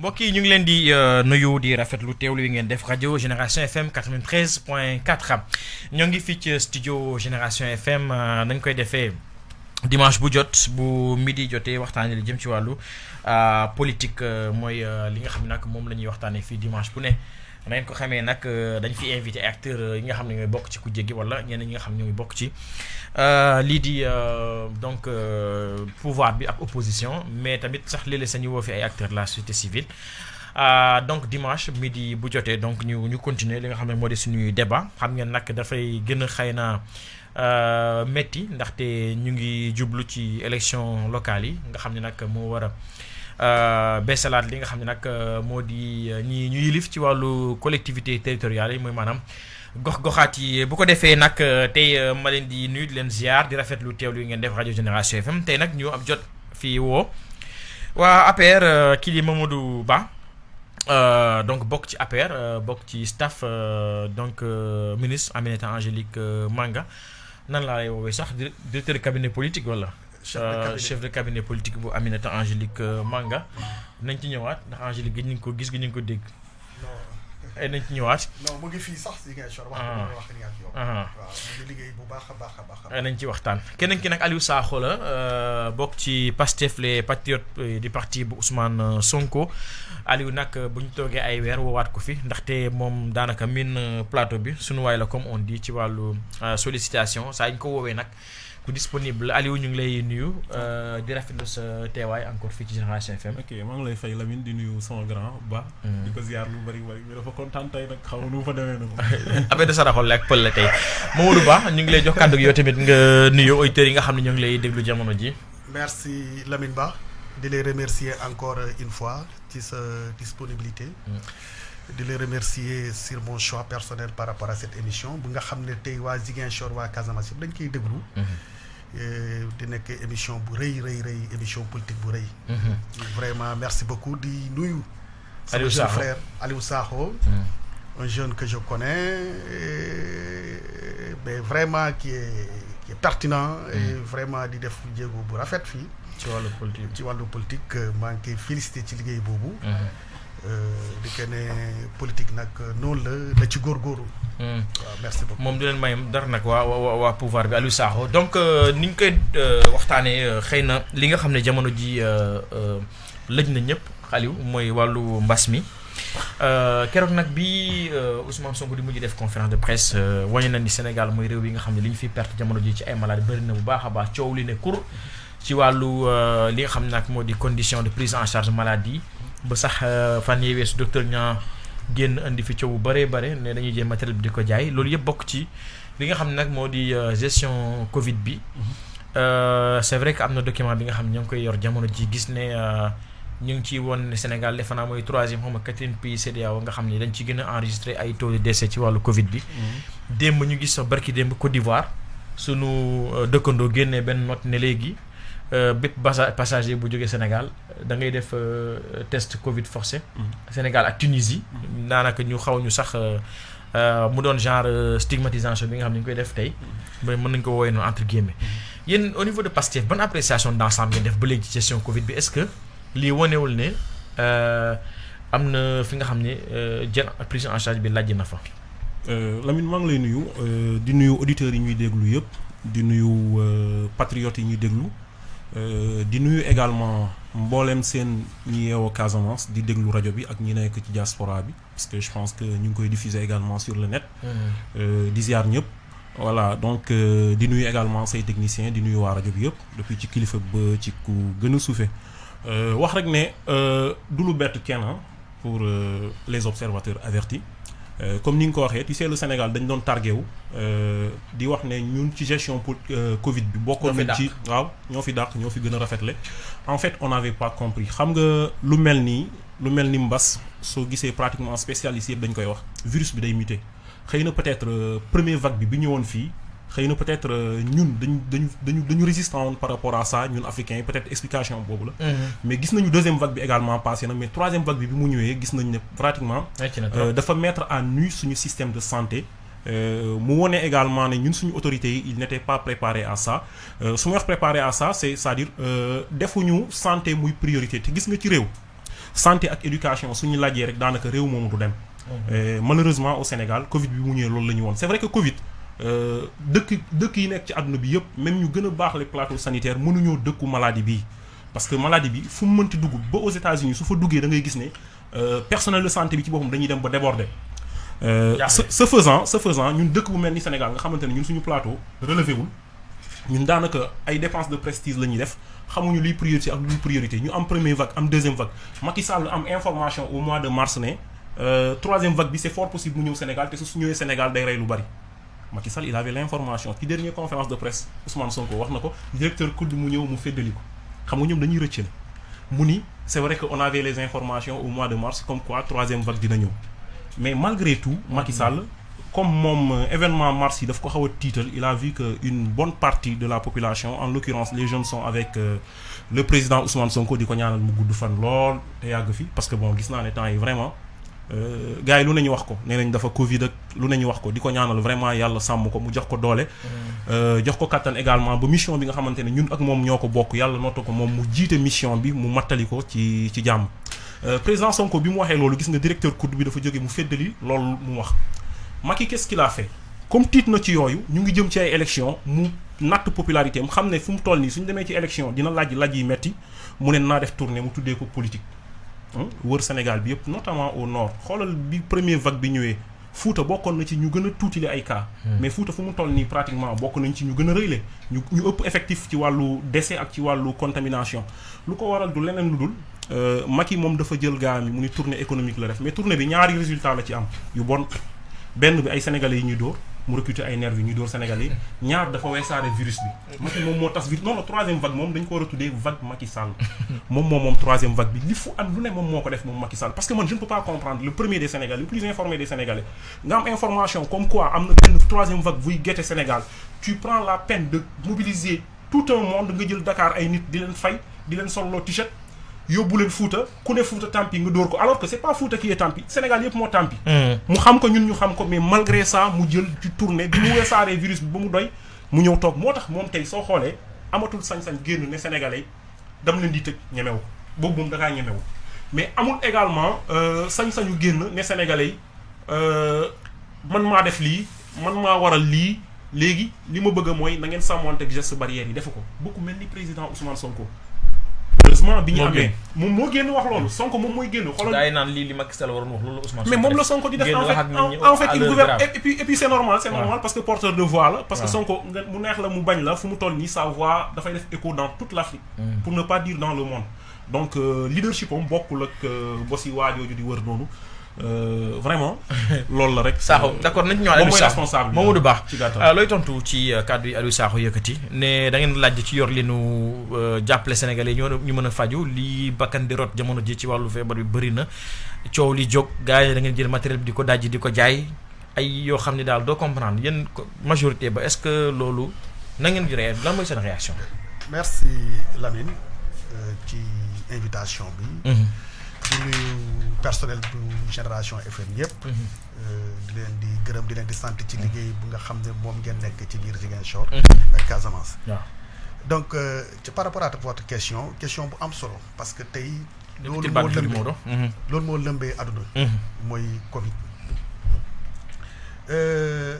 mbokk yi ñu ngi leen di nuyu di rafetlu teewlu yi ngeen def rajo Génération FM 93.4 ñoo ngi fii ci studio Génération FM nañ koy defee dimanche bu jot bu midi jotee waxtaanee li jëm ci wàllu politique mooy li nga xam ne nag moom la ñuy waxtaanee fii dimanche bu ne. na ngeen ko xamee nag dañ fi invité ay acteurs yi nga xam ne ñooy bokk ci kujje gi wala ñeneen ñi nga xam ne ñooy bokk ci lii di donc pouvoir bi ak opposition mais tamit sax léeg-léeg sax ñu woo fi ay acteurs de la société civile donc dimanche midi bu jotee donc ñu continuer li nga xam ne moo di suñuy débat xam ngeen nag dafay gën a xëy na métti ndaxte ñu ngi jublu ci élection locale yi nga xam ne nag moo war a beesalaat li nga xam ne nag moo di ñi ñu yilif ci wàllu collectivité territoriale yi mooy maanaam gox-goxaat yi bu ko defee nag tey ma leen di nuyu di leen ziar di rafetlu teewlu yi ngeen def rajo Génération FM tey nag ñu am jot fii woo waa APR kii di Mamadou Ba donc bokk ci APR bokk ci staff donc ministre Aminata Angélique Manga nan laa lay woowee sax directeur de cabinet politique wala. chef de cabinet politique bu Aminata Angélique Manga nañ ci ñëwaat ndax Angélique gi ñu ko gis gi ñu ko dégg. non nañ ci ñëwaat. non mu ngi fii sax si Ziguinchor. wax ni ak yow. waaw mu ngi liggéey bu baax a baax. nañ ci waxtaan keneen ki nag Aliou Sakho la bokk ci Pastef les patriotes du parti bu Ousmane Sonko Aliou nag bu ñu toogee ay weer woowaat ko fi ndaxte moom daanaka miin plateau bi sunu waay la comme on dit ci wàllu sollicitation saa ñu ko woowee nag. ku disponible Aliou ñu ngi lay nuyu di rafetlu sa teewaay encore fii ci Génération FM. ok maa ngi lay fay Lamine di nuyu sama grand Ba. di ko ziar lu bari mais dafa kontaan tey nag xaw ma nu mu fa demee noonu. affaire de saraxol ak pël la tey Mamadou Ba ñu ngi lay jox kàddu gi yow tamit nga nuyu auditeurs yi nga xam ne ñoo ngi lay déglu jamono ji. merci Lamine Ba di lay remercier encore une fois ci sa disponibilité. di les remercier sur mon choix personnel par rapport à cette émission bu nga xam ne tey waa Ziguinchor waa Casamance yëpp dañ koy déglu. di nekk émission bu rëy émission politique bu rëy. vraiment merci beaucoup di nuyu. Aliou sama jeune Sakho frère Aliou Sakho. un jeune que je connais mais vraiment qui est pertinent. et vraiment di def jéego bu rafet fii. ci wàllu politique maa ngi koy félicité ci liggéey boobu. di ko ne politique nag noonu la ci góorgóorlu. waaw merci beaucoup moom di leen may dara nag waa pouvoir bi Aliou Sakho donc ni ñu koy waxtaanee xëy na li nga xam ne jamono ji lëj na ñëpp Aliou mooy wàllu mbas mi keroog nag bi Ousmane Sonko di mujj def conférence de presse wañe na ni Sénégal mooy réew yi nga xam ne li ñu fi perte jamono ji ci ay malade bëri na bu baax a baax coow li ne kur ci wàllu li nga xam ne nag moo di condition de prise en charge maladie ba sax fan yii weesu docteur ñaa génn indi fi coow bu bare ne dañuy jël matériel bi di ko jaay loolu yëpp bokk ci li nga xam ne nag moo di gestion Covid bi. c'est vrai que am na document bi nga xam ne ñoo ngi koy yor jamono ji gis ne ñu ngi ciy woon ne Sénégal defe naa mooy 3e xaw ma 4e pays CEDEAO nga xam ne dañ ci gën a enregistré ay taux de décès ci wàllu Covid bi. démb ñu gis sax barki démb Côte d'Ivoire sunu dëkkandoo génnee benn note ne léegi. bépp passager bu jógee Sénégal da ngay def test Covid forcé. Sénégal ak Tunisie. daanaka ñu xaw ñu sax mu doon genre stigmatisation bi nga xam ne ñu koy def tey. mais mën nañu ko woowee noonu entre guillemets. yéen au niveau de Pastef ban appréciation d'ensemble ngeen def ba léegi ci gestion Covid bi est-ce que lii wanewul ne am na fi nga xam ne jël prise en charge bi laaj na fa. Lamine maa ngi lay nuyu di nuyu auditeurs yi ñuy déglu yëpp di nuyu patriotes yi ñuy déglu. di nuyu également mboolem seen ñi yeewoo Casamance di déglu rajo bi ak ñi nekk ci diaspora bi parce que je pense que ñu ngi koy diffuser également sur le net. di ziar ñëpp. voilà donc di nuyu également say techniciens di nuyu waa rajo bi yëpp depuis ci kilifa ba ci ku gën a suufe wax rek ne du lu bett kenn pour les observateurs avertis. comme ni nga ko waxee tu sais le Sénégal dañ doon targué wu di wax ne ñun ci gestion Covid bi bokkoon nañ ci waaw ñoo fi dàq ñoo fi gën a rafetle en fait on n'avait pas compris xam nga lu mel ni mbas soo gisee pratiquement spécialistes yëpp dañ koy wax virus bi day muté xëy na peut-être première vague bi ñëwoon fii xëy na peut-être ñun dañu résistant woon par rapport à ça ñun africains yi peut-être explication boobu la. mais gis nañu deuxième vague bi également passé na mais troisième vague bi mu ñëwee gis nañu ne pratiquement. dafa mettre à nu suñu système de santé. mu wone également ne ñun suñu autorités yi ils n'étaient pas préparés à ça su ma wax préparé à ça c'est-à-dire defuñu santé muy priorité te gis nga ci réew santé ak éducation suñu laajee rek daanaka réew moomu du dem. Malheureusement au Sénégal Covid bi mu ñëwee loolu la ñu woon c'est vrai que Covid dëkk yi nekk ci àdduna bi yëpp même ñu gën a baax les plateaux sanitaires mënuñoo dëkku maladie bii parce que maladie bi fu mu mënti dugg ba aux États-Unis su fa duggee da ngay gis ne personnel de santé bi ci boppam dañuy dem ba déborder. ce faisant ñun dëkk bu mel ni Sénégal nga xamante ne ñun suñu plateau relevé wul ñun daanaka ay dépenses de prestige la ñuy def xamuñu luy priorité ak luy priorité ñu am première vague am deuxième vague Macky Sall am information au mois de mars ne troisième vague bi c'est fort possible mu ñëw Sénégal te su ñëwee Sénégal day rey lu bari Macky Sall il avait l'information ci dernière conférence de presse Ousmane Sonko wax na ko directeur COUD mu ñëw mu feddali ko xam nga ñoom dañuy rëccale mu ni c'est vrai que on avait les informations au mois de mars comme quoi troisième vague dina ñëw mais malgré tout Macky Sall comme moom événement mars yi daf ko xaw a tiital il a vu que une bonne partie de la population en l'occurrence les jeunes sont avec le président Ousmane Sonko di ko ñaanal mu gudd fan lool te yàgg fi parce que bon gis naa ne temps yi vraiment gars yi lu nañu wax ko nee nañ dafa Covid ak lu nañu wax ko di ko ñaanal vraiment yàlla sàmm ko mu jox ko doole jox ko kattan également ba mission bi nga xamante ne ñun ak moom ñoo ko bokk yàlla noota ko moom mu jiite mission bi mu mattali ko ci jàmm président Sonko bi mu waxee loolu gis nga directeur COUD bi dafa jóge mu feddali loolu mu wax Macky qu'est-ce qu'il a fait comme tiit na ci yooyu ñu ngi jëm ci ay élections mu natt popularité am xam ne fu mu toll nii suñu demee ci élection dina laaj yi metti mu ne naa def tournée mu tuddee ko politique wër Sénégal bi yëpp notamment au nord xoolal bi première vague bi ñëwee Fouta bokkoon na ci ñu gën a tuutile ay cas mais Fouta fu mu toll nii pratiquement bokk nañ ci ñu gën a rëyle ñu ëpp effectif ci wàllu décès ak ci wàllu contamination lu ko waral du leneen lu dul Macky moom dafa jël gaa mi mu ni tournée économique la def mais tournée bi ñaari résultat la ci am yu bon benn bi ay sénégalais yi ñuy dóor mu recruter ay nervis yi ñuy dóor sénégalais yi ñaar dafa weesaare virus bi Macky moom moo tas virus non troisième vague moom dañ ko war a tuddee vague Macky Sall moom troisième vague bi li fu am lu ne moom moo ko def moom Macky Sall parce que man je ne peux pas comprendre le premier des Sénégalais le plus informé des Sénégalais nga am information comme quoi am na benn troisième vague buy guette Sénégal tu prends la peine de mobiliser tout un monde nga jël Dakar ay nit di leen fay di leen solloo t-shirt yóbbu leen Fouta ku ne Fouta tampi nga dóor ko alors que c'est pas Fouta qui est tampi Sénégal yëpp moo tampi mu xam ko ñun ñu xam ko mais malgré ça mu jël ci tournée bi mu weesaaree virus bi ba mu doy mu ñëw toog moo tax moom tey soo xoolee amatul sañ-sañ génn ne sénégalais dam leen di tëj ñemewu boobu moom dakaa ñemewu mais amul également sañ-sañu génn ne sénégalais man maa def lii man maa waral lii léegi li ma bëgg mooy na ngeen sàmmante ak gestes barrières yi defu ko beaucoup mel ni président Ousmane Sonko heureusement bi ñu amee moom moo génn wax loolu Sonko moom mooy génn xoolal gaa yi naan lii li Macky Sall waroon wax loolu Ousmane mais moom la Sonko di def en fait il gouverne et puis c'est normal parce que porteur de voix la parce que Sonko nga mu neex la mu bañ la fu mu toll nii sa voix dafay def écho dans toute l'Afrique pour ne pas dire dans le monde donc leadership am bokkul ak bosi waajooju di wër noonu vraiment loolu la rek. Sakho d'accord nañu ñëwaat Aliou Sakho responsable Mamadou Ba ci gàttal looy tontu ci kàddu yi Aliou Sakho yëkkati ne da ngeen laaj ci yor li nu jàppale Sénégalais ñu mën a faju li bakkan di rot jamono ji ci wàllu feebar bi bëri na coow li jóg gars yi da ngeen jël matériel bi di ko dajji di ko jaay ay yoo xam ne daal doo comprendre yéen majorité ba est-ce que loolu na ngeen di réer lan mooy seen réaction. merci Lamine ci invitation bi. di nuyu personnel bu Génération FM yëpp. di leen di gërëm di leen di sant ci liggéey bu nga xam ne moom ngeen nekk ci biir Ziguinchor. ak Casamance. donc par rapport à votre question bu am solo parce que tey. loolu moo lëmbee àdduna. mooy Covid.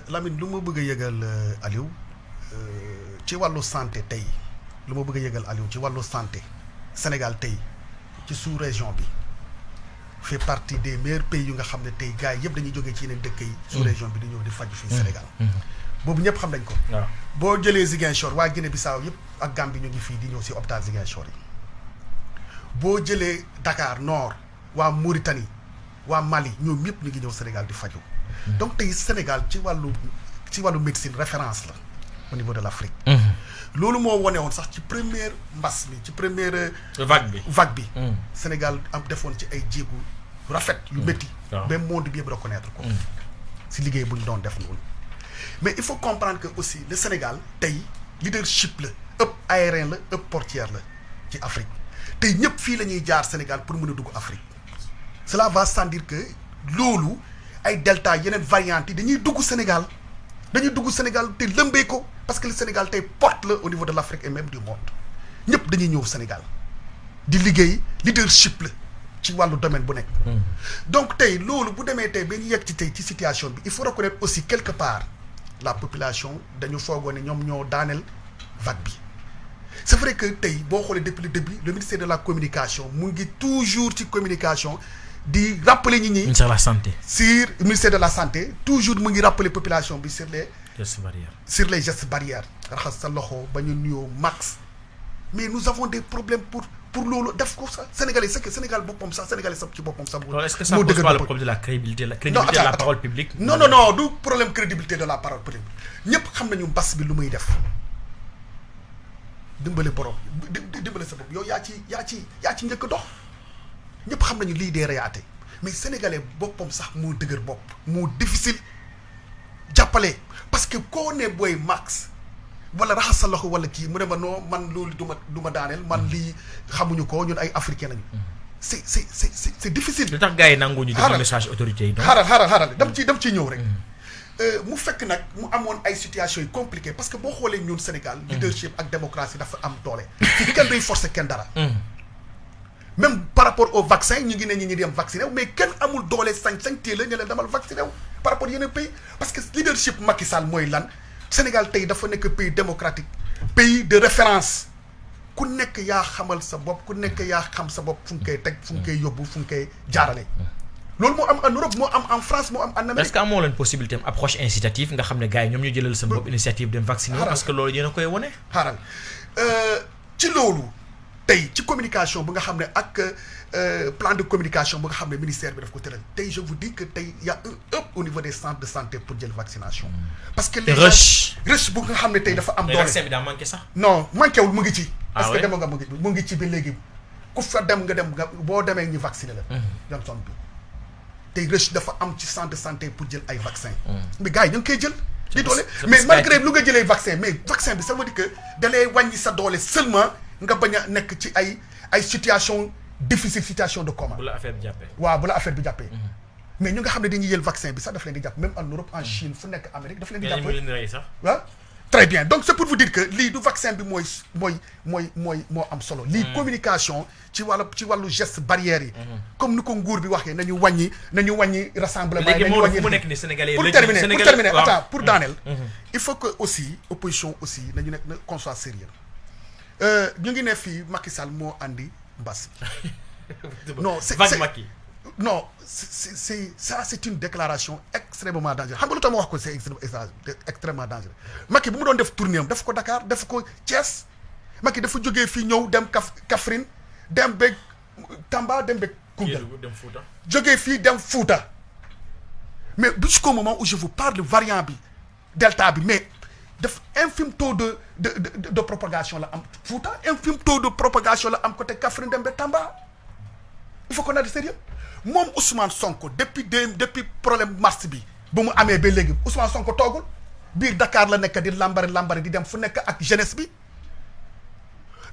Lamine lu ma bëgg a yëgal Aliou ci wàllu santé tey lu ma bëgg a yëgal Aliou ci wàllu santé Sénégal tey ci sous-région bi. fait partie des meilleurs pays yu nga xam ne tey gars yi yëpp dañuy jógee ci yeneen dëkk yi sous-région bi di ñëw di faju fii Sénégal boobu ñëpp xam nañ ko boo jëlee Ziguinchor waa Guinée-Bissau yëpp ak Gambie ñu ngi fii di ñëw si hôpital Ziguinchor yi boo jëlee Dakar Nord waa Mauritanie waa Mali ñoom ñëpp ñu ngi ñëw Sénégal di faju donc tey Sénégal ci wàllu médecine référence la au niveau de l'Afrique loolu moo wane woon sax ci première mbas mi ci première vague bi Sénégal am defoon ci ay jéegu rafet yu métti même monde bi yëpp reconnaître ko si liggéey bu ñu doon def noonu mais il faut comprendre que aussi le Sénégal tey leadership la ëpp aérien la ëpp portière la ci Afrique tey ñëpp fii la ñuy jaar Sénégal pour mën a dugg Afrique cela va sans dire que loolu ay delta yeneen variantes yi dañuy dugg Sénégal te lëmbee ko parce que le Sénégal tey porte la au niveau de l'Afrique et même du monde ñëpp dañuy ñëw Sénégal di liggéey leadership la ci wàllu domaine bu nekk. donc tey loolu bu demee tey ba ñu yegg ci tey ci situation bi il faut reconnaître aussi quelque part la population dañu foogoon ne ñoom ñoo daaneel vague bi. c'est vrai que tey boo xoolee depuis le début le ministère de la communication mu ngi toujours ci communication di rappeler nit ñi. ministère de la santé. sur ministère de la santé toujours mu ngi rappeler population bi sur les. gestes barrières. sur les gestes barrières raxas sa loxo ba ñu nuyoo max. mais nous avons des problèmes pour loolu def ko sax sénégalais c'est que Sénégal boppam sax sénégalais sax ci boppam sax. est-ce que ça pose pas le problème de la crédibilité de la parole publique. non du problème crédibilité de la parole publique ñëpp xam nañu mbas bi lu muy def dimbale borom dimbale sa bopp yow yaa ci njëkk dox ñëpp xam nañu lii dee reyaate mais sénégalais boppam sax moo dëgër bopp moo difficile jàppale parce que koo ne booy max. wala raxas sa loxo wala kii mu ne ma non man loolu du ma daaneel man lii xamuñu ko ñun ay africain lañu. c'est difficile. lu tax gars yi nangu ñu déglu message autorité yi. donc xaaral dem ciy ñëw rek. mu fekk nag mu amoon ay situations yu compliquées parce que boo xoolee ñun Sénégal. leadership ak démocratie dafa am doole. kenn duy forcer kenn dara. même par rapport au vaccin ñu ngi ne ñi dem vacciné wu mais kenn amul doole sañ-sañ téye la ñu leen demal vacciné wu par rapport yeneen pays parce que leadership Macky Sall mooy lan. Sénégal tey dafa nekk pays démocratique pays de référence ku nekk yaa xamal sa bopp ku nekk yaa xam sa bopp fu nga koy teg fu nga koy yóbbu fu nga koy jaarale. loolu moo am en Europe moo am en France moo am en Amérique. est-ce que amoo leen possibilité am approche incitative nga xam ne gars yi ñoom ñu jëlal seen bopp initiative dem vacciner parce que loolu yéen a koy wone. xaaral ci loolu tey ci communication bu nga xam ne ak plan de communication bu nga xam ne ministère bi daf ko tëral tey je vous dis que tey y a un up au niveau des centres de santé pour jël vaccination. parce que les rush bu nga xam ne tey dafa am doole. vaccin bi daa manqué sax. non manqué wul mu ngi ci. parce que oui? dem nga mu ngi ci ba léegi ku fa dem nga boo demee ñu vacciner la. Johnson bi tey rush dafa am ci centre de santé pour jël ay vaccin mais gars yi ñu ngi koy jël. di doole mais malgré lu nga jëlee vaccin mais vaccin bi ça veut dire que da lay wàññi sa doole seulement nga bañ a nekk ci ay situation difficile situation de coma. bu la affaire bi jàppee. waaw bu la affaire bi jàppee. mais ñu nga xam ne dañuy jël vaccin bi sax daf leen di jàpp même en Europe en Chine fu nekk Amérique daf leen di jàpp. waaw très bien donc c'est pour vous dire que lii du vaccin bi moo am solo. lii communication ci wàllu geste barrière yi. comme ni ko nguur bi waxee nañu wàññi rassemblement. léegi moo mu nekk ni Sénégalais pour terminer attends pour daaneel. il faut que aussi opposition aussi nañu nekk na qu'on soit sérieux ñu ngi ne fii Macky Sall moo andi mbas. non c'est Macky. non c'est une déclaration extrêmement dangereuse xam nga lu tax ma wax ko c'est extrêmement dangereux Macky bu mu doon def tournée am def ko Dakar def ko Thiès Macky dafa jógee fii ñëw dem Kaffrine dem ba Tamba dem ba Koungheul jógee fii dem Fouta mais jusqu'au moment où je vous parle variant bi delta bi mais def infime taux de propagation la am Fouta infime taux de propagation la am côté Kaffrine dem ba Tamba il faut qu'on ait sérieux moom Ousmane Sonko depuis problème mars bi ba mu amee ba léegi Ousmane Sonko toogul biir Dakar la nekk di lambari di dem fu nekk ak jeunesse bi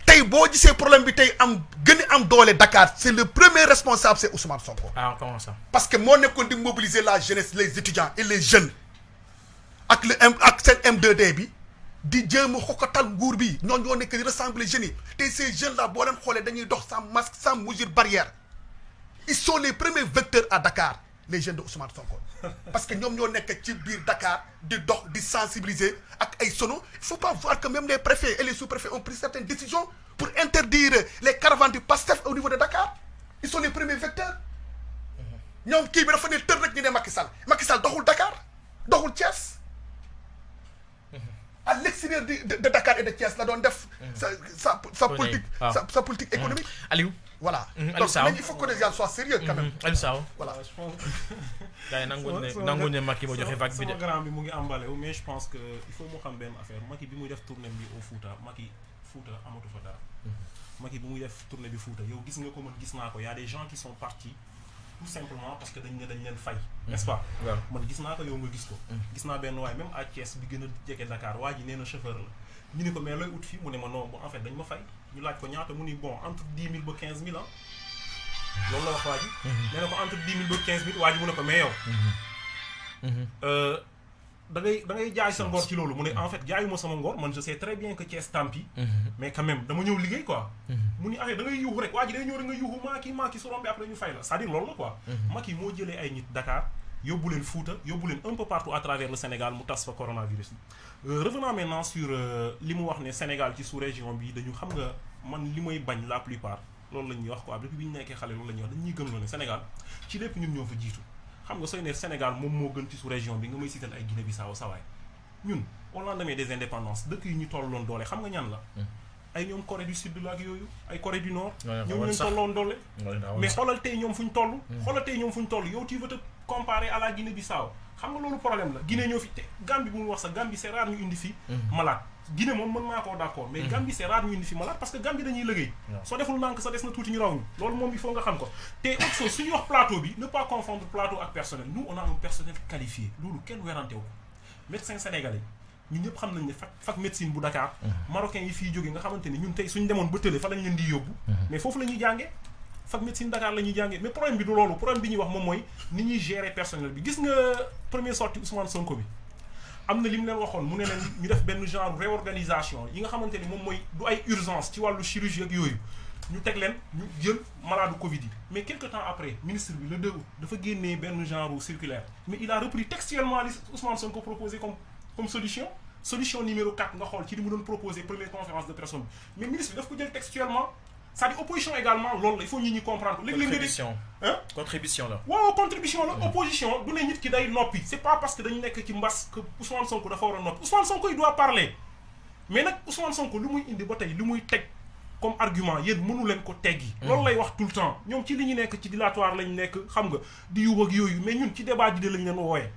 tey boo gisee problème bi tey gën a am doole Dakar c'est le premier responsable c'est Ousmane Sonko. Ah, comment ça? parce que moo nekkoon di mobiliser la jeunesse les étudiants et les jeunes ak seen M2D bi di jéem a xokatal nguur bi ñoo nekk di rassembler jeunes yi tey ces jeunes là boo leen xoolee dañuy dox sans masque sans mesure barrière. Ils sont les premiers vecteurs à Dakar les jeunes de Ousmane Sonko parce que ñoom ñoo nekk ci biir Dakar di dox di sensibiliser ak ay sono il faut pas voir que même les préfets et les sous-préfets ont pris certaines décisions pour interdire les caravanes du PASTEF au niveau de Dakar ils sont les premiers vecteurs ñoom kii bi dafa ne tër rek ñu ne Macky Sall doxul Dakar doxul Thiès à l'extérieur de Dakar et de Thiès la doon def sa politique sa politique économique. Aliou. Voilà. Donc mais il faut que les gens soient sérieux quand même. Aliou Sow. Voilà, je pense. gars yi nanguñu ne Macky moo joxe vague bi de. sama grand bi mu ngi emballé wu mais je pense que il faut mu xam benn affaire Macky bi muy def tournée bi au Fouta Macky Fouta amatu fa dara. Macky bi muy def tournée bi Fouta yow gis nga ko man gis naa ko y a des gens qui sont partis tout simplement parce que dañ leen fay. n'est-ce pas. waaw man gis naa ko yow nga gis ko. gis naa benn waay même à Thiès bi gën a jege Dakar waa ji nee na chauffeur la. ñu ni ko mais looy ut fii mu ne ma non en fait dañ ma fay ñu laaj ko ñaata mu ni bon entre 10 000 ba 15 000 ans loolu la wax waa ji. nee na ko entre 10 000 ba 15 000 waa ji mu ne ko mais yow. da ngay jaay sa ngor ci loolu mu ne en fait jaayuma sama ngor man je sais très bien que Thiès tampi mais quand même dama ñëw liggéey quoi mu ni affaire da ngay yuuxu rek waa ji day ñëw rek nga yuuxu Macky su rombi après ñu fay la c'est-à-dire loolu la quoi Macky moo jëlee ay nit Dakar yóbbu leen Fouta yóbbu leen un peu partout à travers le Sénégal mu tas fa coronavirus revenons maintenant sur li mu wax ne Sénégal ci sous-région bi dañu xam nga man li may bañ la plupart loolu la ñuy wax quoi depuis bi ñu nekkee xale loolu la ñuy wax dañuy gëm loo ne Sénégal ci lépp ñun ñoo fa jiitu xam nga sooy ne Sénégal moom moo gën ci sous-région bi nga may sital ay Guinée-Bissau sawaay ñun au lendemain des indépendances dëkk yi ñu tolloon doole xam nga ñan la ay ñoom Corée du Sud la ak yooyu ay Corée du Nord ñoom ñu tolloon doole mais xoolal tey ñoom fu ñu toll xoolal tey ñoom fu ñu toll yow tu veux te comparer à la Guinée-Bissau xam nga loolu problème la Guinée ñoo fi te Gambie bu mu wax sax Gambie c'est rare ñu indi fi malade Guinée moom mën naa koo d'accord mais Gambie c'est rare ñu indi fi malade parce que Gambie dañuy liggéey soo deful nànk sa des na tuuti ñu raw ñu loolu moom il faut nga xam ko te autre chose suñuy wax plateau bi ne pas confondre plateau ak personnel nous on a un personnel qualifié loolu kenn werante wu ko médecin sénégalais ñun ñëpp xam nañ ne fac médecine bu Dakar marocain yi fii jóge nga xamante ni ñun tey suñu demoon ba tële fa lañ leen di yóbbu mais foofu la ñuy jàngee fac médecine Dakar la ñuy jàngee mais problème bi du loolu problème bi ñuy wax moom mooy ni ñuy gérer personnel bi gis nga première sortie Ousmane Sonko bi am na li mu leen waxoon mu ne leen ñu def benn genre réorganisation yi nga xamante ni moom mooy du ay urgence ci wàllu chirurgie ak yooyu ñu teg leen ñu jël malade Covid yi mais quelque temps après ministre bi le 2 août dafa génnee benn genre circulaire mais il a repris textuellement li Ousmane Sonko proposé comme solution numéro 4 nga xool ci li mu doon proposé première conférence de presse bi mais ministre bi daf ko jël textuellement c'est-à-dire opposition également loolu la il faut ñi comprendre léegi contribution la waaw contribution la opposition du ne nit ki day noppi c'est pas parce que dañu nekk ci mbas que Ousmane Sonko dafa war a noppi Ousmane Sonko il doit parler mais nag Ousmane Sonko lu muy indi ba tey lu muy teg comme argument yéen mënu leen ko teggi loolu lay wax tout le temps ñoom ci li ñu nekk ci dilatoire lañ nekk xam nga di yu ak yooyu mais ñun ci débat d'idées lañ leen wooyee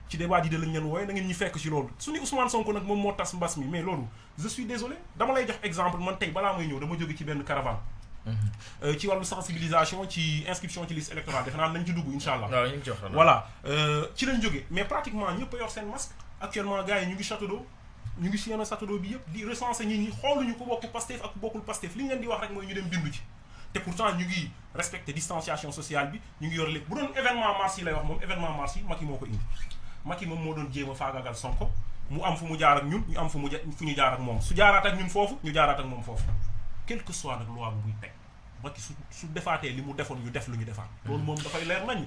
ci débat d'idées lañ leen wooyee da ngeen ñu fekk ci loolu su ni Ousmane Sonko nag moom moo tas mbas mi mais loolu je suis désolé dama lay jox exemple man tey balaa may ñëw dama jóge ci benn caravane ci wàllu sensibilisation ci inscription ci liste électorale defe naa nañ ci dugg incha allah waaw ñu ngi jox voilà ci lañ jóge mais pratiquement ñëpp a yor seen masque actuellement gars yi ñu ngi château d'eau ñu ngi si yenn château d'eau bi yëpp di recenser nit ñi xooluñu ko bokk Pastef ak bokkul Pastef li ñu leen di wax rek mooy ñu dem bindu ci te pourtant ñu ngi respecter distanciation sociale bi ñu ngi yor lépp bu doon événement mars yi lay wax moom événement mars yi Macky moo ko indi Macky moom moo doon jéem a faagagal Sonko mu am fu mu jaar ak ñun ñu am fu ñu jaar ak moom su jaaraat ak ñun foofu ñu jaaraat ak moom foofu quel que soit nag loi bu muy teg Macky su defaatee li mu defoon ñu def lu ñu defaat loolu moom dafay leer nañ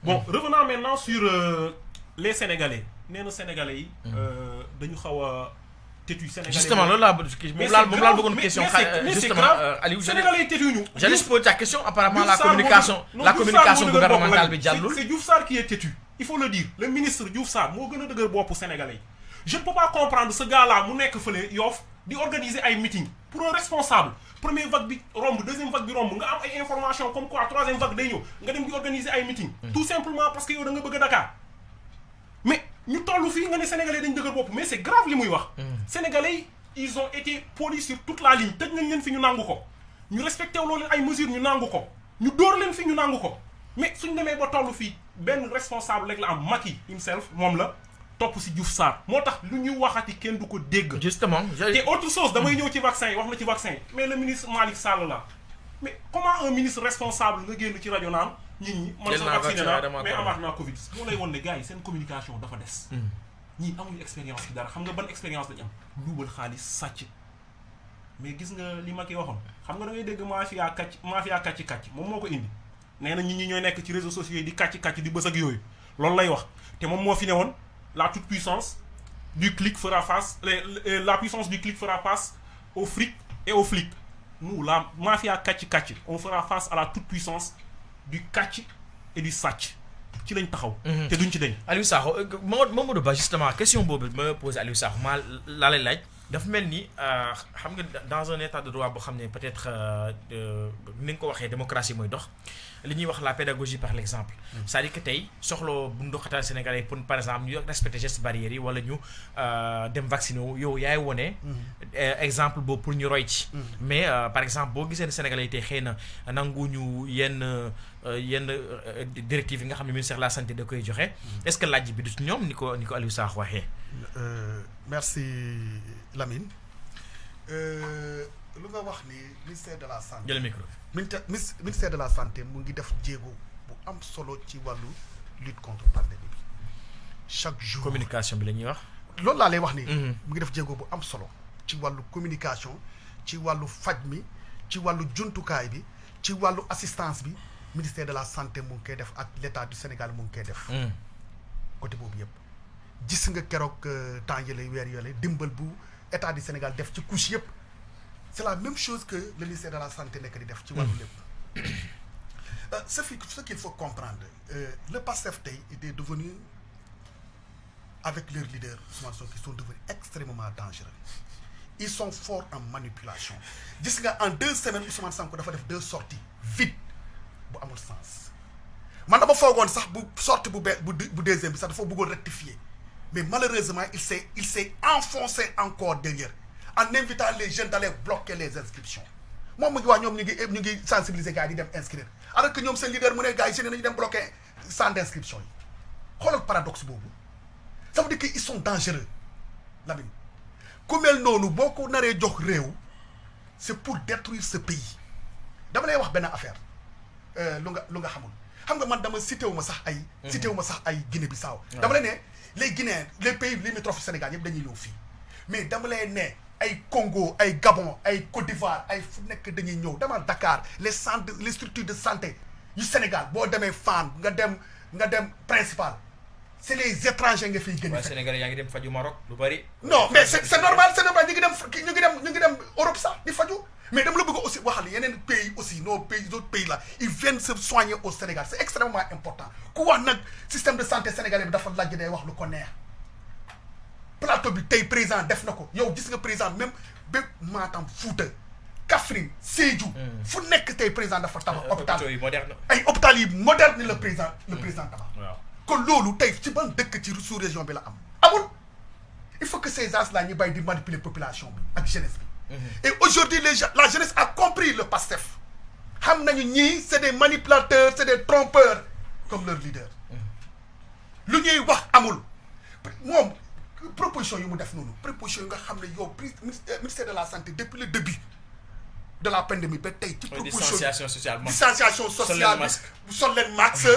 bon revenons maintenant sur les Sénégalais nee na Sénégalais yi dañu xaw a têtu Sénégalais justement loolu laa moom laa bëggoon question justement Aliou Sénégalais yi têtuñu j'allais se poser ta question apparemment la communication gouvernementale bi jàllul c'est Diouf Sarr qui est têtu il faut le dire le ministre Diouf Sarr moo gën a dëgër boppu Sénégalais yi je ne peux pas comprendre ce gars-là mu nekk fële Yoff di organiser ay meeting pour un responsable première vague bi romb deuxième vague bi romb nga am ay information comme quoi troisième vague day ñëw nga dem di organiser ay meeting tout simplement parce que yow da nga bëgg a Dakar mais ñu toll fii nga ne Sénégalais dañ dëgër bopp mais c'est grave li muy wax Sénégalais yi ils ont été polis sur toute la ligne tëj nañ leen fi ñu nangu ko ñu respecté wu loolu ay mesures ñu nangu ko ñu dóor leen fi ñu nangu ko mais suñ demee ba toll fii benn responsable rek la am Macky himself moom la topp si Diouf Sarr moo tax lu ñuy waxati kenn du ko dégg. justement te autre chose damay ñëw ci vaccin yi wax na ci vaccin yi mais le ministre Malick Sall la mais comment un ministre responsable nga génn ci rajo naan nit ñi man sa vacciné naa mais amaat naa Covid moo lay won ne gars yi seen communication dafa des ñii amuñu expérience ci dara xam nga ban expérience lañu am luubal xaalis sàcc mais gis nga li ma ki waxoon xam nga da ngay dégg mafia kàcc moom moo ko indi nee na nit ñi ñooy nekk ci réseaux sociaux yi di kàcc di bës ak yooyu loolu lay wax te moom moo fi ne woon la toute puissance du clic fera face la puissance du clic fera face au fric et aux flics nous la mafia kàcc on fera face à la toute puissance du kàcc et du sàcc ci lañ taxaw. te duñ ci deñ Aliou Sakho Mamadou Ba justement question boobu ma posé Aliou Sakho maa laa lay laaj dafa mel ni xam nga dans un état de droit boo xam ne peut-être ni nga ko waxee démocratie mooy dox li ñuy wax la pédagogie par l'exemple. c'est-à-dire que tey soxla bu ndoxatal Sénégalais pour par exemple ñu respecter gestes barrières yi wala ñu dem vacciner wu yow yaay wone exemple boobu pour ñu roy ci. mais par exemple boo gisee ne Sénégalais yi tey xëy na nanguñu yenn directives yi nga xam ne ministère de la santé da koy joxe. est-ce que laaj bi du ci ñoom ni ko Aliou Sakho waxee. merci Lamine lu nga wax ni ministère de la santé. jël micro. ministère de la santé mu ngi def jéego bu am solo ci wàllu lutte contre pandémie bi chaque jour communication bi la ñuy wax. loolu laa lay wax ni mu ngi def jéego bu am solo ci wàllu communication ci wàllu faj mi ci wàllu jumtukaay bi ci wàllu assistance bi ministère de la santé mu ngi koy def ak l'état du Sénégal mu ngi koy def côté boobu yëpp gis nga keroog temps yële weer yële dimbal bu état du Sénégal def ci couche yëpp c'est la même chose que le ministère de la santé nekk di def ci wàllu lépp ce qu'il faut comprendre le PASTEF tey était devenu avec leurs leaders Ousmane Sonko qui sont devenus extrêmement dangereux ils sont forts en manipulation gis nga en 2 semaines Ousmane Sonko dafa def 2 sorties vite bu amul sens man dama foogoon sax bu sortie bu deuxième bi sax dafa bëggoon rectifier mais malheureusement il s'est enfoncé encore derrière en invitant les jeunes d'aller bloquer les inscriptions moom mu ngi wax ñoom ñu ngi sensibiliser gars yi di dem inscrire alors que ñoom seen leader mu ne gars yi seen nañu dem bloquer centre d'inscription yi xoolal paradoxe boobu ça veut dire que ils sont dangereux Lamine ku mel noonu boo ko naree jox réew c'est pour détruire ce pays dama lay wax benn affaire lu nga xamul xam nga man dama cité wu ma sax ay Guinée-Bissau dama lay ne les Guinéens les pays limitrophes Sénégal yëpp dañuy ñëw fii mais dama lay ne ay Congo ay Gabon ay Côte d'Ivoire ay fu nekk dañuy ñëw dama Dakar les centres les structures de santé yu Sénégal boo demee Fann nga dem principal c'est les étrangers nga fiy génne. Sénégalais yaa ngi dem faju Maroc lu bari. non mais c'est normal ñu ngi dem Europe sax di faju mais dama la bëgg aussi waxal yeneen pays aussi d'autres pays là ils viennent se soigner au Sénégal c'est extrêmement important ku wax nag système de santé sénégalais bi dafa laaj day wax lu ko neex plateau bi tey président def na ko yow gis nga président même bépp Matam Fouta Kaffrine Sédhiou fu nekk tey président dafa tabax hôpital ay hôpital yi moderne ni le président tabax kon loolu tey ci ban dëkk ci sous-région bi la am amul il faut que ces gens-là ñu bàyyi di manipuler population bi ak jeunesse bi et aujourd'hui la jeunesse a compris le PASTEF xam nañu ñii c'est des manipulateurs c'est des trompeurs comme leur leader lu ñuy wax amul moom proposition yu mu def noonu proposition yu nga xam ne yow ministère de la santé depuis le début de la pandémie ba tey ci proposition distanciation sociale bu sol leen masque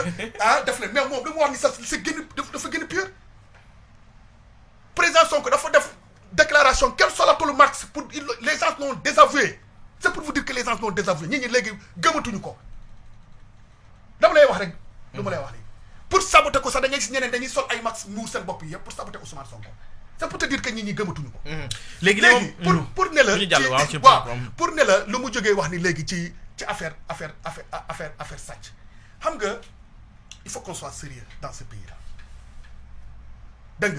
def leen mais moom li mu wax ni sax c'est dafa gën a pire président Sonko dafa def déclaration quel solatul masque pour les gens l'ont désavoué c'est pour vous dire que les gens l'ont désavoué ñi léegi gëmatuñu ko dama lay wax rek lu ma lay wax nii pour saboter ko sax da ngay gis ñeneen dañuy sol ay masque muur seen bopp yi yëpp pour saboter Ousmane Sonko c'est pour te dire que ñi gëmatuñu ko léegi pour ne la pour ne la lu mu jógee wax ni léegi ci affaire sàcc xam nga il faut qu'on soit sérieux dans ce pays là dégg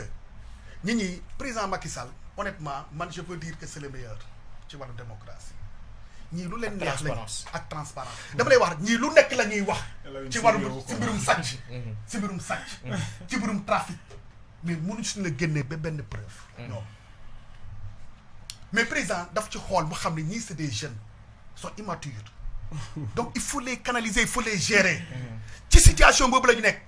nga ñi président Macky Sall honnêtement man je peux dire que c'est le meilleur ci wàllu démocratie ñii lu leen neex lañ ak transparence dama lay wax ñii lu nekk la ñuy wax ci wàllu ci mbirum sàcc ci mbirum trafic mais mënuñu suñu la génnee ba benn preuve non mais président daf ci xool mu xam ne ñii c'est des jeunes sont immatures donc il faut les canaliser il faut les gérer ci situation boobu la ñu nekk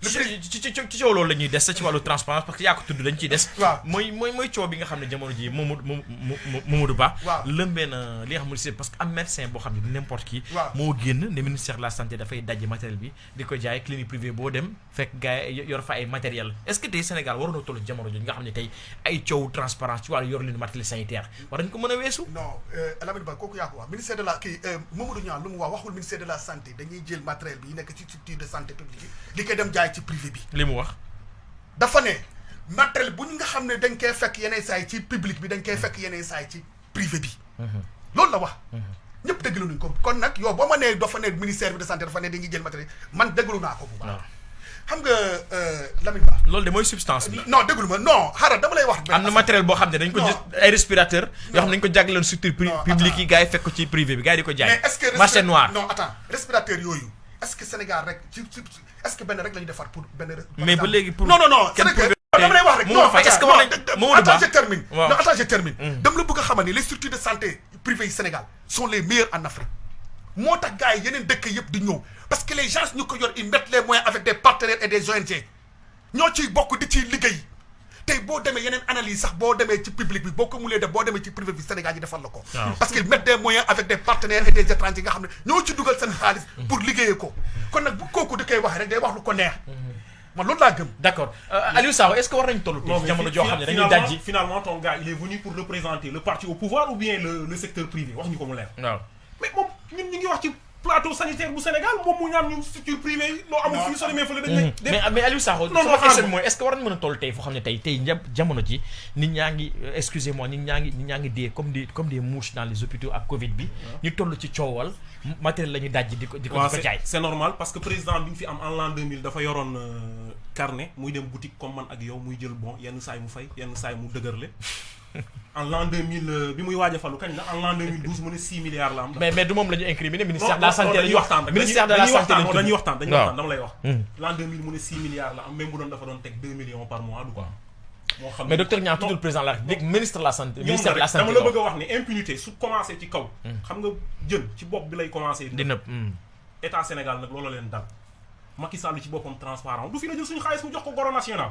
ci coow loolu la ñuy des ci wàllu transparence parce que yaa ko tudd dañ ciy des mooy coow bi nga xam ne jamono ji Mamadou Ba lëmbee na li nga xam ne c'est parce que am médecin boo xam ne n'importe qui moo génn ne ministère de la santé dafay dajje matériel bi di ko jaay clinique privée boo dem fekk gars yi yor fa ay matériel est-ce que tey Sénégal waroon na toll jamono jooju nga xam ne tey ay coow transparence ci wàllu yor leen matériel sanitaire war nañ ko mën a weesu non Lamine Ba kooku yaa ko wax ministère de la Mamadou Niang lu mu wax waxul ministère de la santé dañuy jël matériel bi nekk ci structure de santé publique di koy dem jaay ci privé bi li mu wax dafa ne matériel bu ñu nga xam ne dañ koy fekk yeneen saa yi ci public bi dañ koy fekk yeneen saa yi ci privé bi loolu la wax ñëpp déglu nañu ko kon nag yow boo ma nee dafa ne ministère bi de santé dafa ne dañuy jël matériel man déglu naa ko bu baax xam nga Lamine Ba loolu de mooy substance bi non déglu ma non xaaral dama lay wax am na matériel boo xam ne dañ ko ay respirateur yoo xam ne dañ ko jagleeloon structure publique yi gars yi fekk ko ci privé bi gars yi di ko jaay mais est-ce que marché noir non attends respirateur yooyu est-ce que Sénégal rek est-ce que benn rek la ñu defar pour benn mais ba léegi pour non c'est que dama lay wax rek non est-ce que war nañ attends je termine dama la bëgg a xamal ni les structures de santé privées yi Sénégal sont les meilleures en Afrique moo tax gars yi yeneen dëkk yëpp di ñëw parce que les gens ñu ko yor ils mettent les moyens avec des partenaires et des ONG ñoo ciy bokk di ciy liggéey tey boo demee yeneen analyse sax boo demee ci public bi boo ko mulee def boo demee ci privé bi Sénégal yi defal la ko parce qu'ils mettent des moyens avec des partenaires et des étrangers nga xam ne ñoo ci dugal seen xaalis pour liggéeyee ko kon nag bu kooku di koy wax rek day wax lu ko neex man loolu laa gëm. d'accord Aliou Sakho est-ce que war nañu toll tey jamono joo xam ne dañuy dajji finalement ton gars il est venu pour représenter le parti au pouvoir ou bien le secteur privé wax ñu ko mu leer. waaw mais moom ñun ñu ngi wax ci plateau sanitaire bu Sénégal moom mu ñaan ñu structure privée yi loo amul fii soo demee fële dañ mais Aliou Sakho sama question mooy est-ce que war nañu mën a toll tey foo xam ne tey jamono ji nit ñaa ngi excusez-moi nit ñaa ngi dee comme des mouches dans les hôpitaux ak Covid bi ñu toll ci coowal matériel la ñu dajji di ko jaay. c'est normal parce que président bi ñu fi am en l'an 2000 dafa yoroon carnet muy dem boutique comme man ak yow muy jël bon yenn saay mu fay yenn saay mu dëgërle en l'an 2000 bi muy waaj a falu kañ la en l'an 2012 mu ne 6 milliards la am. mais du moom la ñu incriminé ministère de la santé la ñuy waxtaan ministère de la santé dañuy waxtaan dama lay wax. l'an 2000 mu ne 6 milliards la am même bu doon dafa doon teg 2 millions par mois du quoi. moo xam mais docteur Niang tuddul président de la République ministre de la santé. ministère de la santé dama la bëgg a wax ne impunité su commencé ci kaw. xam nga jën ci bopp bi lay commencé. di nëb état Sénégal nag loolu leen dal Macky Sall ci boppam transparent du fi la jël suñu xaalis mu jox ko goro national.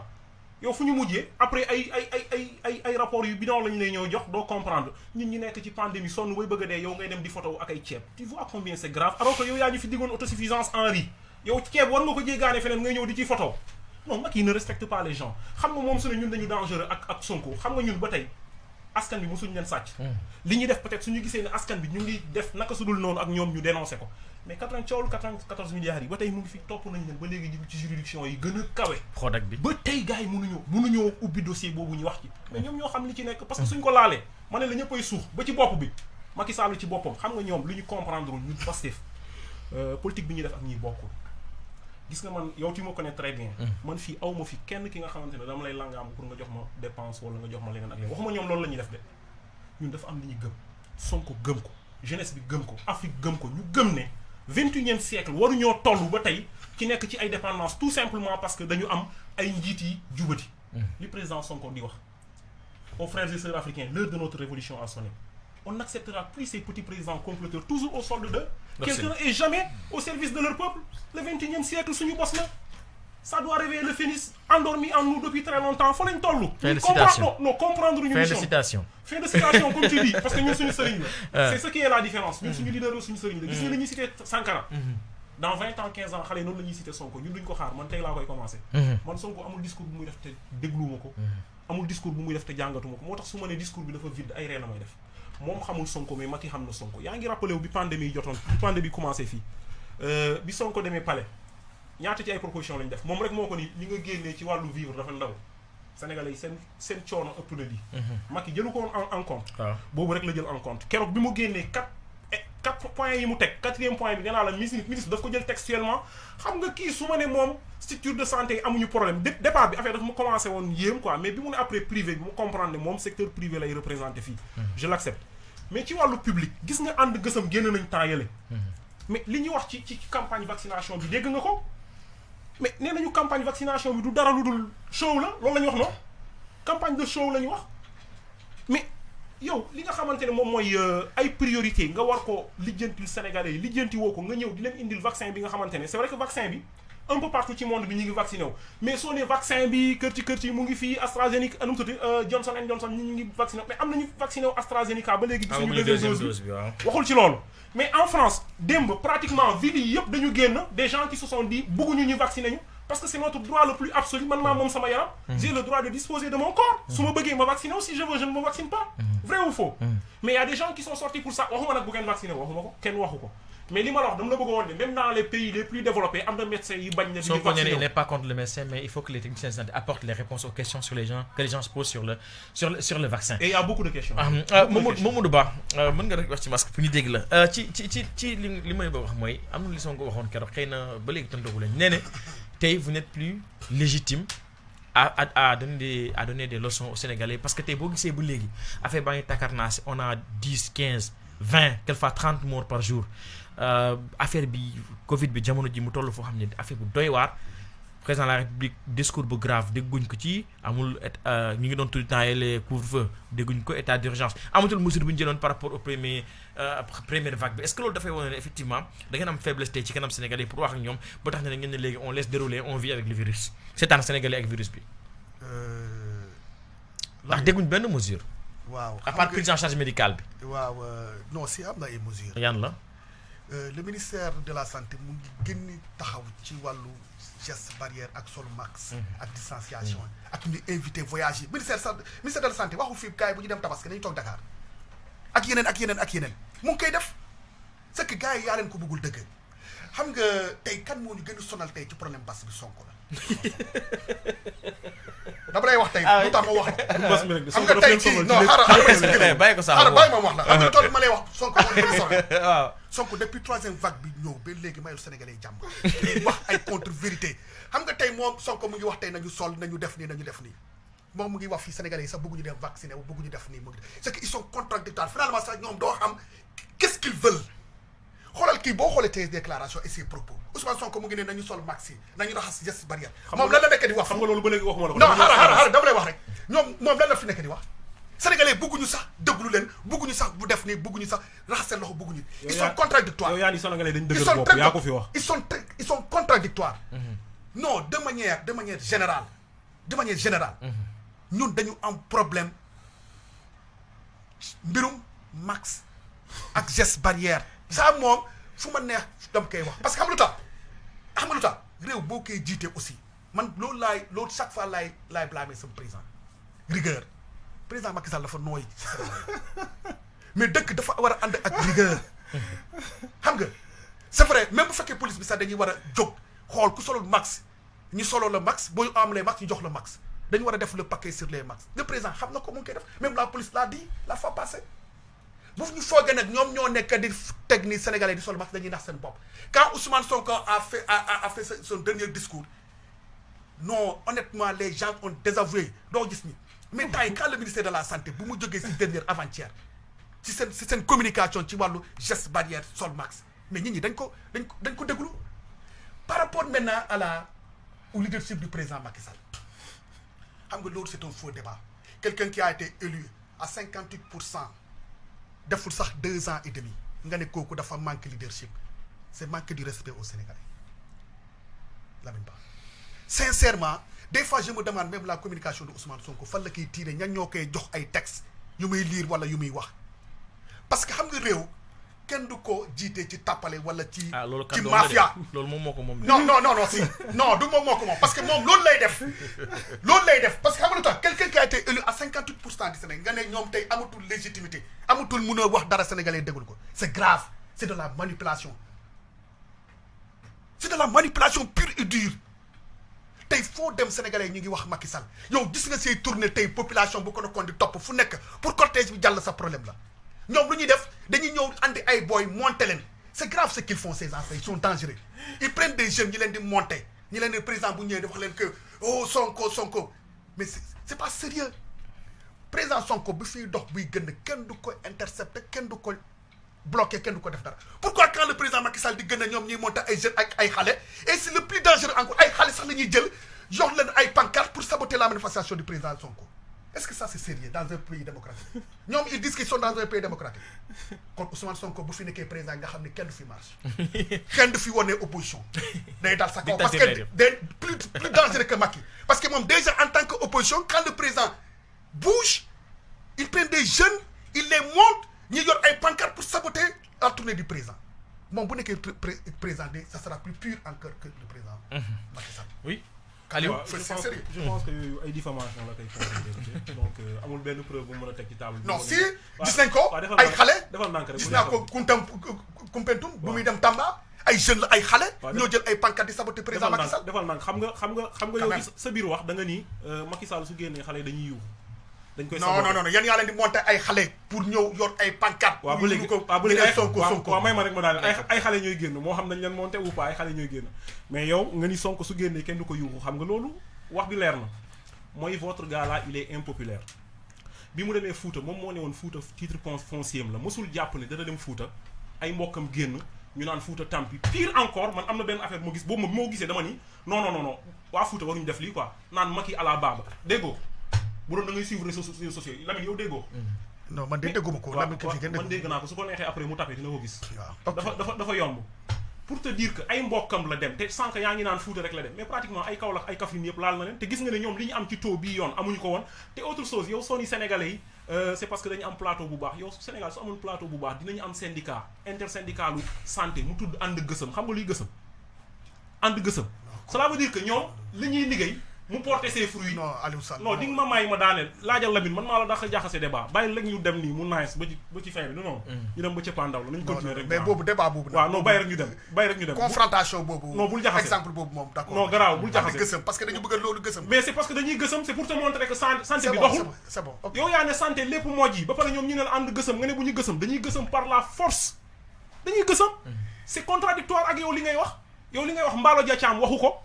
yow fu ñu mujjee après ay rapports yu bidon lañu lay ñëw jox doo comprendre ñun ñi nekk ci pandémie sonn bay bëgg a dee yow ngay dem di photo ak ay ceeb tu vois combien c'est grave alors que yow yaa ñu fi diggoon autosuffisance en riz yow ceeb war nga ko jéggaane feneen ngay ñëw di ci photo non Macky ne respecte pas les gens xam nga moom su ne ñun dañu dangereux ak Sonko xam nga ñun ba tey askan bi mosuñu leen sàcc li ñuy def peut-être suñu gisee ne askan bi ñu ngi def naka su dul noonu ak ñoom ñu dénoncé ko mais 94 milliards yi ba tey mu ngi fi topp nañ leen ba léegi ñu ci juridiction yi gën a kawe Prodac bi ba tey gars yi mënuñoo ubbi dossier boobu ñu wax ci mais ñoom ñoo xam li ci nekk parce que suñ ko laalee ma ne la ñëppay suux ba ci bopp bi Macky Sall ci boppam xam nga ñoom li ñu comprendre ñun Pastef politique bi ñuy def ak ñuy bokkul gis nga man yow tu me connais très bien man fii aw ma fi kenn ki nga xamante ne dama lay langaam pour nga jox ma dépense wala nga jox ma leneen ak leneen waxuma ñoom loolu la ñuy def de ñun dafa am li ñu gëm Sonko gëm ko jeunesse bi gëm ko Afrique gëm ko ñu gëm ne 21e siècle waruñoo toll ba tey ci nekk ci ay dépendance tout simplement parce que dañu am ay njiit yi jubati li président Sonko di wax aux frères et sœurs africains l'heure de notre révolution a sonné on n'acceptera plus ces petits présidents comploteurs toujours au solde de quelqu'un et jamais au service de leur peuple le 21e siècle suñu bos la ça doit réveiller le phénix endormi en nous depuis très longtemps fa lañ toll comprendre ñu mission fin de citation comme tu dis parce que ñun suñu sëriñ la c'est ce qui est la différence ñun suñu leader suñu sëriñ la gis nga la ñuy cité Sankara dans 20 ans 15 ans xale yi noonu la ñuy cité Sonko ñun duñ ko xaar man tey laa koy commencé man Sonko amul discours bu muy def te dégluwuma ko amul discours bu muy def te jàngatuma ko moo tax su ma ne discours bi dafa vide ay ree la may def moom xamul Sonko mais Macky xam na Sonko yaa ngi rappelé wu bi pandémie yi jotoon bi pandémie commencé fii bi Sonko demee palais ñaata ci ay proposition lañ def moom rek moo ko ni li nga génnee ci wàllu vivre dafa ndaw Sénégalais yi seen coono ëpp na lii Macky jëlu ko woon en compte boobu rek la jël en compte keroog bi mu génnee quatre points yi mu teg 4e point bi nee naa la ministre daf ko jël textuellement xam nga kii su ma ne moom structure de santé amuñu problème départ bi affaire dafa mu commencé woon yéem quoi mais bi mu ne après privé bi mu comprendre ne moom secteur privé lay représenté fii je l'accepte mais ci wàllu public gis nga ànd gësam génn nañ temps yële mais li ñuy wax ci campagne vaccination bi dégg nga ko mais nee nañu campagne vaccination bi du dara lu dul show la loolu la ñu wax noonu campagne de show la ñu wax mais yow li nga xamante ne moom mooy ay priorité nga war ko lijjantil Sénégalais yi lijjanti woo ko nga ñëw di leen indil vaccin bi nga xamante ne c'est vrai que vaccin bi un peu partout ci monde bi ñu ngi vacciné wu mais soo nee vaccin bi kër ci mu ngi fii AstraZeneca nu mu tudd Johnson & Johnson ñu ngi vacciné mais am nañu vacciné wu AstraZeneca ba léegi gisuñu deuxième dose bi waxul ci loolu mais en France démb pratiquement ville yi yëpp dañu génn des gens qui se sont dit bëgguñu ñu vacciner ñu parce que c'est notre droit le plus absolu man maa moom sama yaram j'ai le droit de disposer de mon corps su ma bëggee ma vacciner si je veux je ne me vaccine pas vrai ou faux mais il y a des gens qui sont sortis pour ça waxuma nag bu kenn vacciner waxuma ko kenn waxu ko mais li ma la wax dama la bëgg a woon ne même dans les pays les plus développés am na médecins yi bañ na di vacciner il n'est pas contre le médecin mais il faut que les techniciens de santé apportent les réponses aux questions que les gens se posent sur le vaccin et il y a beaucoup de questions Mamadou Ba mën nga rek wax ci masque pour ñu dégg la ci li may wax mooy am na li Sonko waxoon keroog xëy na ba léegi tontu lañ nee ne tey vous n'êtes plus légitime à donner des leçons aux Sénégalais parce que tey boo gisee ba léegi affaire baa ngi takarnaase on a 10 15 20 quelquefois 30 morts par jour affaire bi Covid bi jamono ji mu toll foo xam ne affaire bu doy waar président de la République discours bu grave dégguñ ko ci amul ñu ngi doon tout le temps les couvre-feu dégguñ ko état d'urgence amatul mesure bu ñu jëloon par rapport au première vague bi est-ce que loolu dafay wane ne effectivement da ngeen am faiblesse tey ci kanam Sénégalais pour wax ak ñoom ba tax ne ngeen ne léegi on laisse dérouler on vit avec le virus seetaan Sénégalais ak virus bi. ndax dégguñ benn mesure. waaw à part prise en charge médicale bi. waaw non si am na ay mesures. yan la. le ministère de la santé mu ngi gën taxaw ci wàllu geste barrière ak sol max ak distanciation ak ñu invité voyage yi ministère de la santé waxu fii gars yi bu ñu dem Tabaski nañu toog Dakar ak yeneen mu ngi koy def c'est que gars yi yaa leen ko bëggul dëgg xam nga tey kan moo ñu gën a sonal tey ci problème bas bi Sonko la dama lay wax tey lu tax ma wax xam nga tey ci non xaaral bàyyi ko sax bàyyi ma wax la xam nga tool ma lay wax Sonko moo gën a sonal waaw Sonko depuis troisième vague bi ñëw ba léegi mayul Sénégalais yi jàmm di wax ay contre vérité xam nga tey moom Sonko mu ngi wax tey nañu sol nañu def nii moom mu ngi wax fii Sénégalais yi sax bëgguñu dem vacciné wu bëgguñu def nii mu ngi c'est que ils sont contradictoires finalement sax ñoom doo xam qu'est-ce qu'ils veulent xoolal kii boo xoolee tey déclaration et ses propos Ousmane Sonko mu ngi ne nañu sol maxi nañu raxas geste barrière moom lan la nekk di wax xam nga loolu ba léegi waxuma la ko non xaaral dama lay wax rek moom lan la fi nekk di wax Sénégalais bëgguñu sax déglu leen bëgguñu sax bu def nii bëgguñu sax raxas seen loxo bëgguñu ils sont contradictoires yow yaa ni Sénégalais dañu dëgër bopp yaa ko fi wax ils sont contradictoires non de manière générale ñun dañu am problème mbirum max ak geste barrière ça moom fu ma neex dama koy wax parce que xam nga lu tax réew boo koy jiitee aussi man loolu chaque fois laay blâmer sama président rigueur président Macky Sall dafa nooy mais dëkk dafa war a ànd ak rigueur xam nga c'est vrai même bu fekkee police bi sax dañuy war a jóg xool ku solul max ñu soloo la max boo am les max ñu jox la max dañu war a def le paquet sur les max le président xam na ko mu ngi koy def même la police l'a dit la fois passée bu ñu foogee nag ñoom ñoo nekk di teg ni Sénégalais di sol max dañuy nax seen bopp quand Ousmane Sonko a fait son dernier discours non honnêtement les gens ont désavoué doo gis ni mais tay quand le ministère de la santé bu mu jógee si dernière avant-hier si seen communication ci wàllu geste barrière sol max mais nit ñi dañ ko déglu par rapport maintenant au leadership du président Macky Sall xam nga loolu c'est un faux débat quelqu'un qui a été élu à 58% deful sax 2 ans et demi nga ne kooku dafa manque leadership c'est manque du respect au Sénégalais Lamine Ba sincèrement des fois je me demande même la communication de Ousmane Sonko fan la koy tirer ñan ñoo koy jox ay textes yu muy lire wala yu muy wax parce que xam nga réew kenn du ko jiite ci tàppale wala ci mafia loolu moom moo ko moom non si non du moom moo ko moom parce que moom loolu lay def parce que xam nga lu tax quelqu'un qui a été élu à 58% du Sénégal nga ne ñoom tey amatul légitimité amatul mun a wax dara sénégalais déglu ko c'est grave c'est de la manipulation pure et dure tey foo dem sénégalais ñu ngi wax Macky Sall yow gis nga say tournée tey population bu ko nekkoon di topp fu nekk pour cortège bi jàll sa problème la ñoom lu ñuy def dañuy ñëw andi ay boy monter leen c'est grave ce qu'ils font ces enfants ils sont dangereux ils prennent des jeunes ñi leen di monter ñi leen di président bu ñëwee di wax leen que oh Sonko mais c'est pas sérieux président Sonko bu fiy dox buy gën kenn du ko intercepter kenn du ko bloquer kenn du ko def dara pourquoi quand le président Macky Sall di gën a ñoom ñuy monter ay jeunes ak ay xale et c'est le plus dangereux encore ay xale sax la ñuy jël jox leen ay pancarte pour saboter la manifestation du président Sonko est-ce que ça c'est sérieux dans un pays démocratique ñoom ils disent qu'ils sont dans un pays démocratique kon Ousmane Sonko bu fi nekkee président nga xam ne kenn du fi marche kenn du fi wone opposition day dal sa kaw parce que day plus dangereux que Macky parce que moom déjà en tant que opposition quand le président bouge ils prennent des jeunes ils les montent ñi yor ay pancartes pour saboter la tournée du président moom bu nekkee président ça sera plus pur encore que le président Macky Sall. Oui. Aliou je pense que yooyu ay diffamation la koy fondé donc amul benn preuve bu mën a teg ci table bi. non si gis nañ ko ay xale gis naa ko Koumpentoum bu muy dem Tamba ay jeunes la ay xale ñoo jël ay pancarte di saboter président Macky Sall defal nang xam nga yow sa biir wax da nga ni Macky Sall su génnee xale yi dañuy yuux dañ koy non yan yaa leen di monter ay xale pour ñëw yor ay pancarte waaw ba léegi Sonko waaw may ma rek ma daal ay xale ñooy génn moo xam nañ leen monter ou pas ay xale ñooy génn mais yow nga ni Sonko su génnee kenn du ko yuuxu xam nga loolu wax bi leer na mooy votre gars là il est impopulaire bi mu demee Fouta moom moo ne woon Fouta titre foncier la mësul jàpp ne dana dem Fouta ay mbokkam génn ñu naan Fouta tampi pire encore man am na benn affaire moo gis boobu moo gisee dama ni non waa Fouta waruñu def lii quoi naan Macky à la baba déggoo bu doon da ngay suivre réseaux sociaux yi Lamine yow déggoo. non man de dégguma ko. Lamine kii kenn man dégg naa ko su ko neexee après mu tapé dina ko gis. dafa yomb. pour te dire que ay mbokkam la dem te sànq yaa ngi naan Fouta rek la dem mais pratiquement ay Kaolack ay Kaffrine yëpp laal na leen te gis nga ne ñoom li ñu am ci taux bii yoon amuñu ko woon te autre chose yow soo ni sénégalais yi c'est parce que dañu am plateau bu baax yow Sénégal su amul plateau bu baax dinañu am syndicat intersyndicalu santé mu tudd ànd gësëm xam nga luy gësëm ànd gësëm cela veut dire que ñoom li ñuy liggéey mu porter ses fruits. non Aliou Sall non di nga ma may ma daaneel laajal Lamine man maa la dax jaxase débat bàyyi rek ñu dem nii mu nice ba ci fin bi non ñu dem ba cëppaandaw la nañu continuer rek mais boobu débat boobu waaw non bàyyi rek ñu dem confrontation boobu non bul jaxase exemple boobu moom d'accord non garaaw bul jaxase gësëm parce que dañu bëgg loolu gësëm mais c'est parce que dañuy gësëm c'est pour te montrer que santé bi doxul c'est bon ok yow yaa ne santé lépp moo ji ba pare ñoom ñu ne la ànd gësëm nga ne bu ñu gësëm dañuy gësëm par la force dañuy gësëm c'est contradictoire ak yow li ngay wax Mballo Dia Thiam waxu ko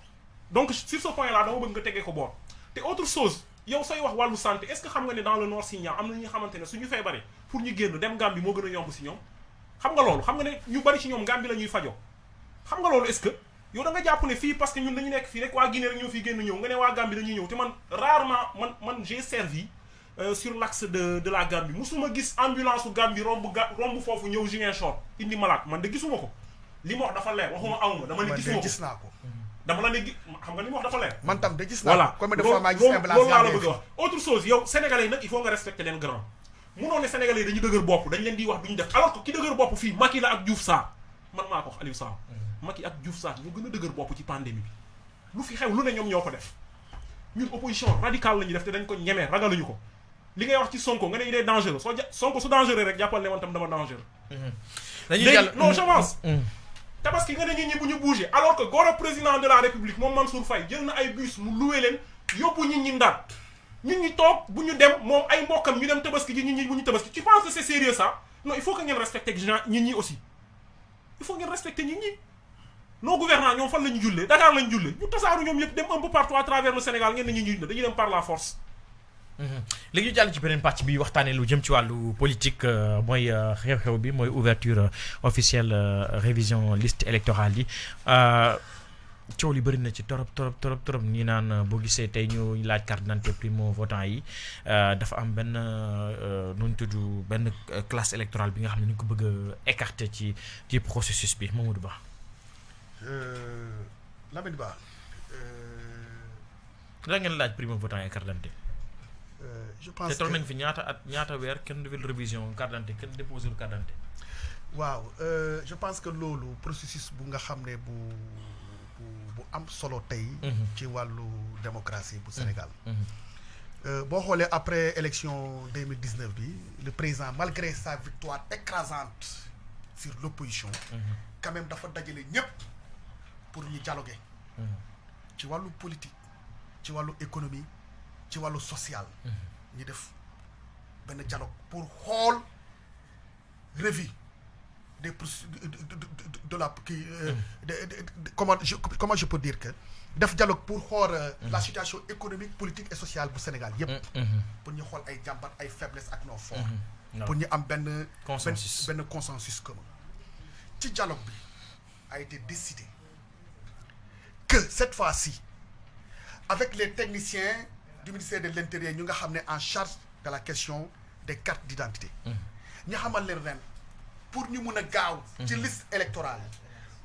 donc sur ce point là dama bëgg nga tegee ko boor te autre chose yow sooy wax wàllu santé est-ce que xam nga ne dans le Nord Sindian am na ñi nga xamante ne suñu feebaree pour ñu génn dem Gambie moo gën a yomb si ñoom xam nga loolu xam nga ne ñu bari ci ñoom Gambie la ñuy fajoo xam nga loolu est-ce que yow da nga jàpp ne fii parce que ñun dañu nekk fii rek waa Guinée rek ñoo fii génn ñëw nga ne waa Gambie dañuy ñëw te man rarement man j'ai servi sur l'axe de la Gambie musuma gis ambulance u Gambie romb foofu ñëw Ziguinchor indi malade man de gisuma ko li ma wax dafa leer waxuma awma dama ne gisuma ko gis naa ko dama la ne xam nga li ma wax dafa leer man tam de gis naa voilà comme des fois maa gis loolu laa la bëgg a wax autre chose yow sénégalais yi nag il faut nga respecter leen grand munoo ne sénégalais yi dañu dëgër bopp dañ leen di wax duñu def alors que ki dëgër bopp fii Macky la ak Diouf Sarr man maa ko wax Aliou Sarr Macky ak Diouf Sarr ñoo gën a dëgër bopp ci pandémie bi lu fi xew lu ne ñoom ñoo ko def ñun opposition radicale la ñuy def te dañ ko ñemee ragaluñu ko li ngay wax ci Sonko nga ne il est dangereux Sonko su dangereux rek jàppal ne man tam dama dangereux léegi non j'avance parce que nga ne nit ñi bu ñu bougé alors que goro président de la république moom Mansour Faye jël na ay bus mu loué leen yóbbu nit ñi Ndar nit ñi toog bu ñu dem moom ay mbokkam ñu dem tabaski ji nit ñi bu ñu tabaski tu penses que c'est sérieux ça non il faut que ngeen respecter gens nit ñi aussi il faut ngeen respecter nit ñi nos gouvernants ñoom fan la ñu jullee Dakar la ñu jullee ñu tasaaru ñoom yëpp dem un peu partout à travers le Sénégal ngeen ne ñu dañuy dem par la force. léegi ñu jàll ci beneen pàcc bi waxtaanee lu jëm ci wàllu politique mooy xew-xew bi mooy ouverture officielle révision liste électorale yi coow li bëri na ci torop ñi naan boo gisee tey ñu laaj carte d'identité primo votant yi dafa am benn nu ñu tudd benn classe électorale bi nga xam ne ñu ko bëgg a écarter ci processus bi Mamadou Ba. Lamine Ba. la ngeen laaj primo votant yi carte d'identité. je pense te toll nañ fi ñaata weer kenn deful révision carte d'identité kenn déposé carte d'identité. waaw je pense que loolu processus bu nga xam ne bu am solo tey. ci wàllu démocratie bu Sénégal. boo xoolee après élection 2019 bi le président malgré sa victoire écrasante sur l'opposition quand même dafa dajale ñëpp pour ñu dialoguer. ci wàllu politique ci wàllu économie. ci wàllu social. ñu def benn dialogue pour xool revue des de la kii comment je peux dire que def dialogue pour xool la situation économique politique et sociale bu Sénégal yépp pour ñu xool ay jàmbat ay faiblesses ak nos forces. pour ñu am benn consensus commun. ci dialogue bi a été décidé que cette fois-ci avec les techniciens du ministère de l'Intérieur ñu nga xam ne en charge de la question des cartes d'identité ñu xamal leen ren pour ñu mun a gaaw ci liste électorale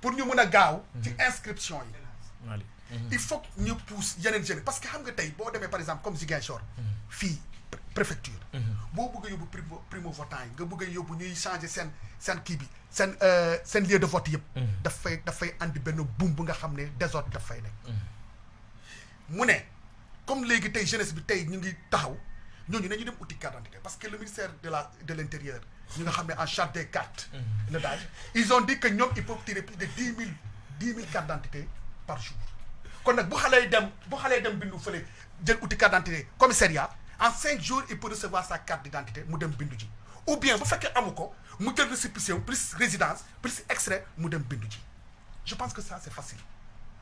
pour ñu mun a gaaw ci inscription yi il faut ñu pousse yeneen jeunes parce que xam nga tey boo demee par exemple comme Ziguinchor fii préfecture boo bëgg a yóbbu primo votant yi nga bëgg a yóbbu ñuy changer seen kii bi seen lieu de vote yëpp dafay andi benn boom bu nga xam ne désordre dafay nekk mu ne comme léegi tey jeunesse bi tey ñu ngi taxaw ñooñu nañu dem uti carte d'identité parce que le ministère de l'Intérieur ñu nga xam ne en charge des cartes le DAGE ils ont dit que ñoom ils peuvent tirer plus de 10 000 cartes d'identité par jour kon nag bu xalee dem bindu fële jël uti carte d'identité commissariat en 5 jours il peut recevoir sa carte d'identité mu dem bindu ji ou bien bu fekkee amu ko mu jël récépissé plus résidence plus extrait mu dem bindu ji je pense que ça c'est facile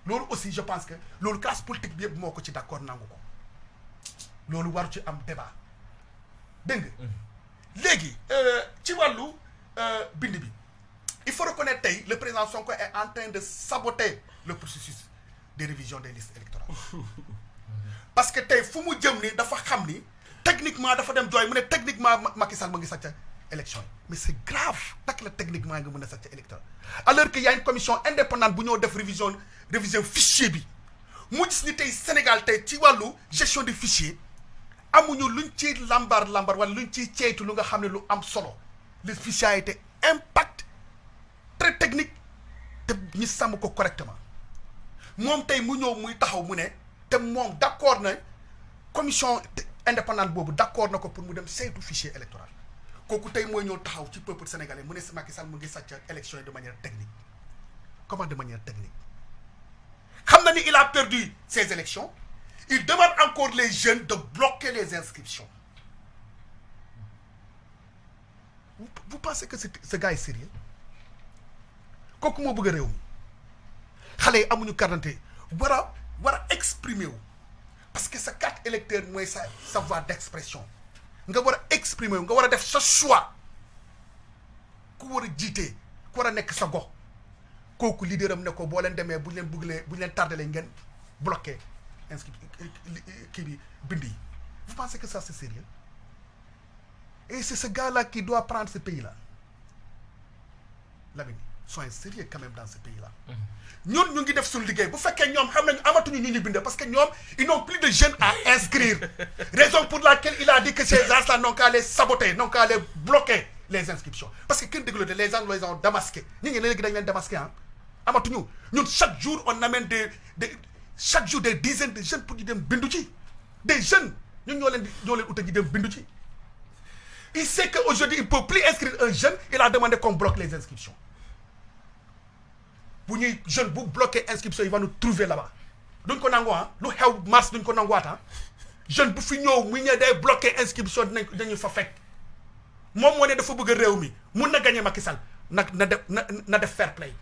loolu aussi je pense que loolu classe politique bi yëpp moo ko ci d'accord nangu ko loolu waru ci am débat dégg nga léegi ci wàllu bind bi il faut reconnaître tey le président Sonko est en train de saboter le processus de révision des listes électorales parce que tey fu mu jëm ni dafa xam ni techniquement dafa dem jooy mu ne techniquement Macky Sall ma ngi sàcc élection yi mais c'est grave naka la techniquement nga mën a sàcc électoral alors que y a une commission indépendante bu ñëw def révision fichier bi mu gis ni tey Sénégal tey ci wàllu gestion des fichiers amuñu luñ ci lambar wala luñ ciy ceytu lu nga xam ne lu am solo le fichier a été impact très technique te ñu sàmm ko correctement moom tey mu ñëw muy taxaw mu ne te moom d'accord na commission indépendante boobu d'accord na ko pour mu dem saytu fichier électoral kooku tey mooy ñëw taxaw ci peuple sénégalais mu ne si Macky Sall mu ngi sàcc élection yi de manière technique. Comment de manière technique? Xam na ni il a perdu ses élections. Il demande encore les jeunes de bloquer les inscriptions. Vous pensez que ce gars est sérieux? Kooku moo bëgg a réew mi xale yi amuñu carte d'identité war a exprimer wu parce que sa carte électeur mooy sa voix d'expression nga war a exprimer wu nga war a def sa choix ku war a jiite ku war a nekk sa gox. kooku leader am ne ko boo leen demee bu ñu leen tardalee ngeen bloqué kii bi bind yi. Vous pensez que ça c'est sérieux? Et c'est ce gars-là qui doit prendre ce pays-là. Lamine, soyez sérieux quand même dans ce pays-là. ñun ñu ngi def suñu liggéey bu fekkee ñoom xam nañu amatuñu ñu ñu bind parce que ñoom ils n'ont plus de jeunes à inscrire. Raison pour laquelle il a dit que ces gens-là n'ont qu'à les saboter, n'ont qu'à les bloquer les inscriptions. Parce que kenn déglu de les gens les ont démasqués. Ñi ngi léegi dañ leen démasqué ah. Amatuñu ñun chaque jour on amène chaque jour des dizaines de jeunes pour ñu dem bindu ci des jeunes ñun ñoo leen uta ji dem bindu ci. Il sait qu'aujourd'hui il ne peut plus inscrire un jeune, il a demandé qu'on bloque les inscriptions. Bu ñuy jeune bu bloquer inscription il va nous trouver là-bas duñ ko nangu ah lu xew mars duñ ko nanguwaat ah jeune bu fi ñëw mu ñëw day bloquer inscription dañu fa fekk moom moo ne dafa bëgg a réew mi mun na gagner Macky Sall na def fair play.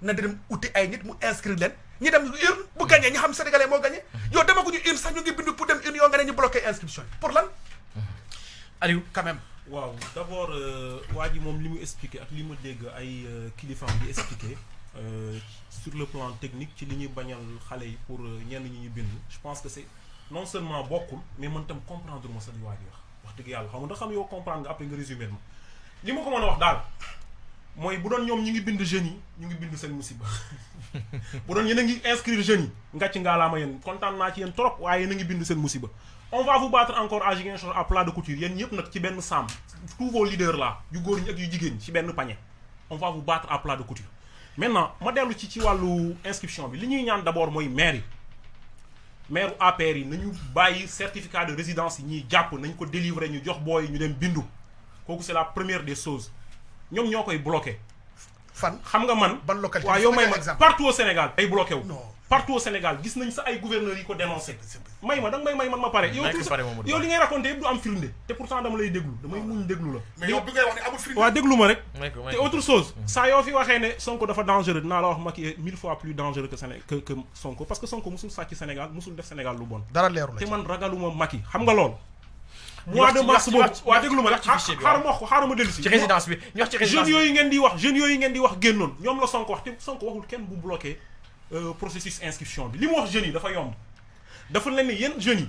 Na dem uti ay nit mu inscrire leen ñi dem urne bu gagné ñi xam sénégalais moo gagné yow demaguñu urne sax ñu ngi bindu pour dem urne yoo nga ne ñu bloqué inscription yi pour lan. Aliou quand même. waaw d'abord waa ji moom li mu expliqué ak li mu dégg ay kilifaam di expliqué sur le plan technique ci li ñuy bañal xale yi pour ñenn ñi ñu bind je pense que c'est non seulement bokkul mais man tam comprendre ma sa li waa ji wax dëgg yàlla xam nga xam yow comprendre nga après nga résumé ma li ma ko mën a wax daal. mooy bu doon ñoom ñu ngi bind jeunes yi ñu ngi bind seen musiba bu doon yéen a ngi inscrire jeunes yi ngàcc ngaalaama yéen kontaan naa ci yéen trop waaye yéen a ngi bind seen musiba on va vous battre encore à Ziguinchor à plat de couture yéen ñëpp nag ci benn saam tous vos leaders là yu góor ñi ak yu jigéen ñi ci benn panier on va vous battre à plat de couture maintenant ma dellu ci wàllu inscription bi li ñuy ñaan d'abord mooy maire APR yi nañu bàyyi certificat de résidence yi ñuy jàpp nañ ko délivrer ñu jox booy ñu dem bindu kooku c'est la première des choses ñoom ñoo koy bloqué. fan xam nga man. ban localité waaw yow may ma partout au Sénégal ay bloqué wu. non partout au Sénégal gis nañ sa ay gouverneurs yi ko dénoncé. may ma danga may man ma pare. yow li ngay raconté yëpp du am firnde te pourtant dama lay déglu damay muñ déglu la. mais yow bi ngay wax ne amul firnde. waaw déglu ma rek. te autre chose. saa yoo fi waxee ne Sonko dafa dangereux dinaa la wax Macky est 1000 fois plus dangereux que Sonko parce que Sonko musul sàcc Sénégal musul def Sénégal lu bon. dara leeru la te man ragaluma Macky xam nga lool. mois de mars boobu waa déglu ma rek xaaral ma dellu si ci résidence bi ñu wax ci résidence jeunes yooyu ngeen di wax génnoon ñoom la Sonko wax te Sonko waxul kenn bu bloqué processus inscription bi li mu wax jeunes yi dafa yomb dafa leen ne yéen jeunes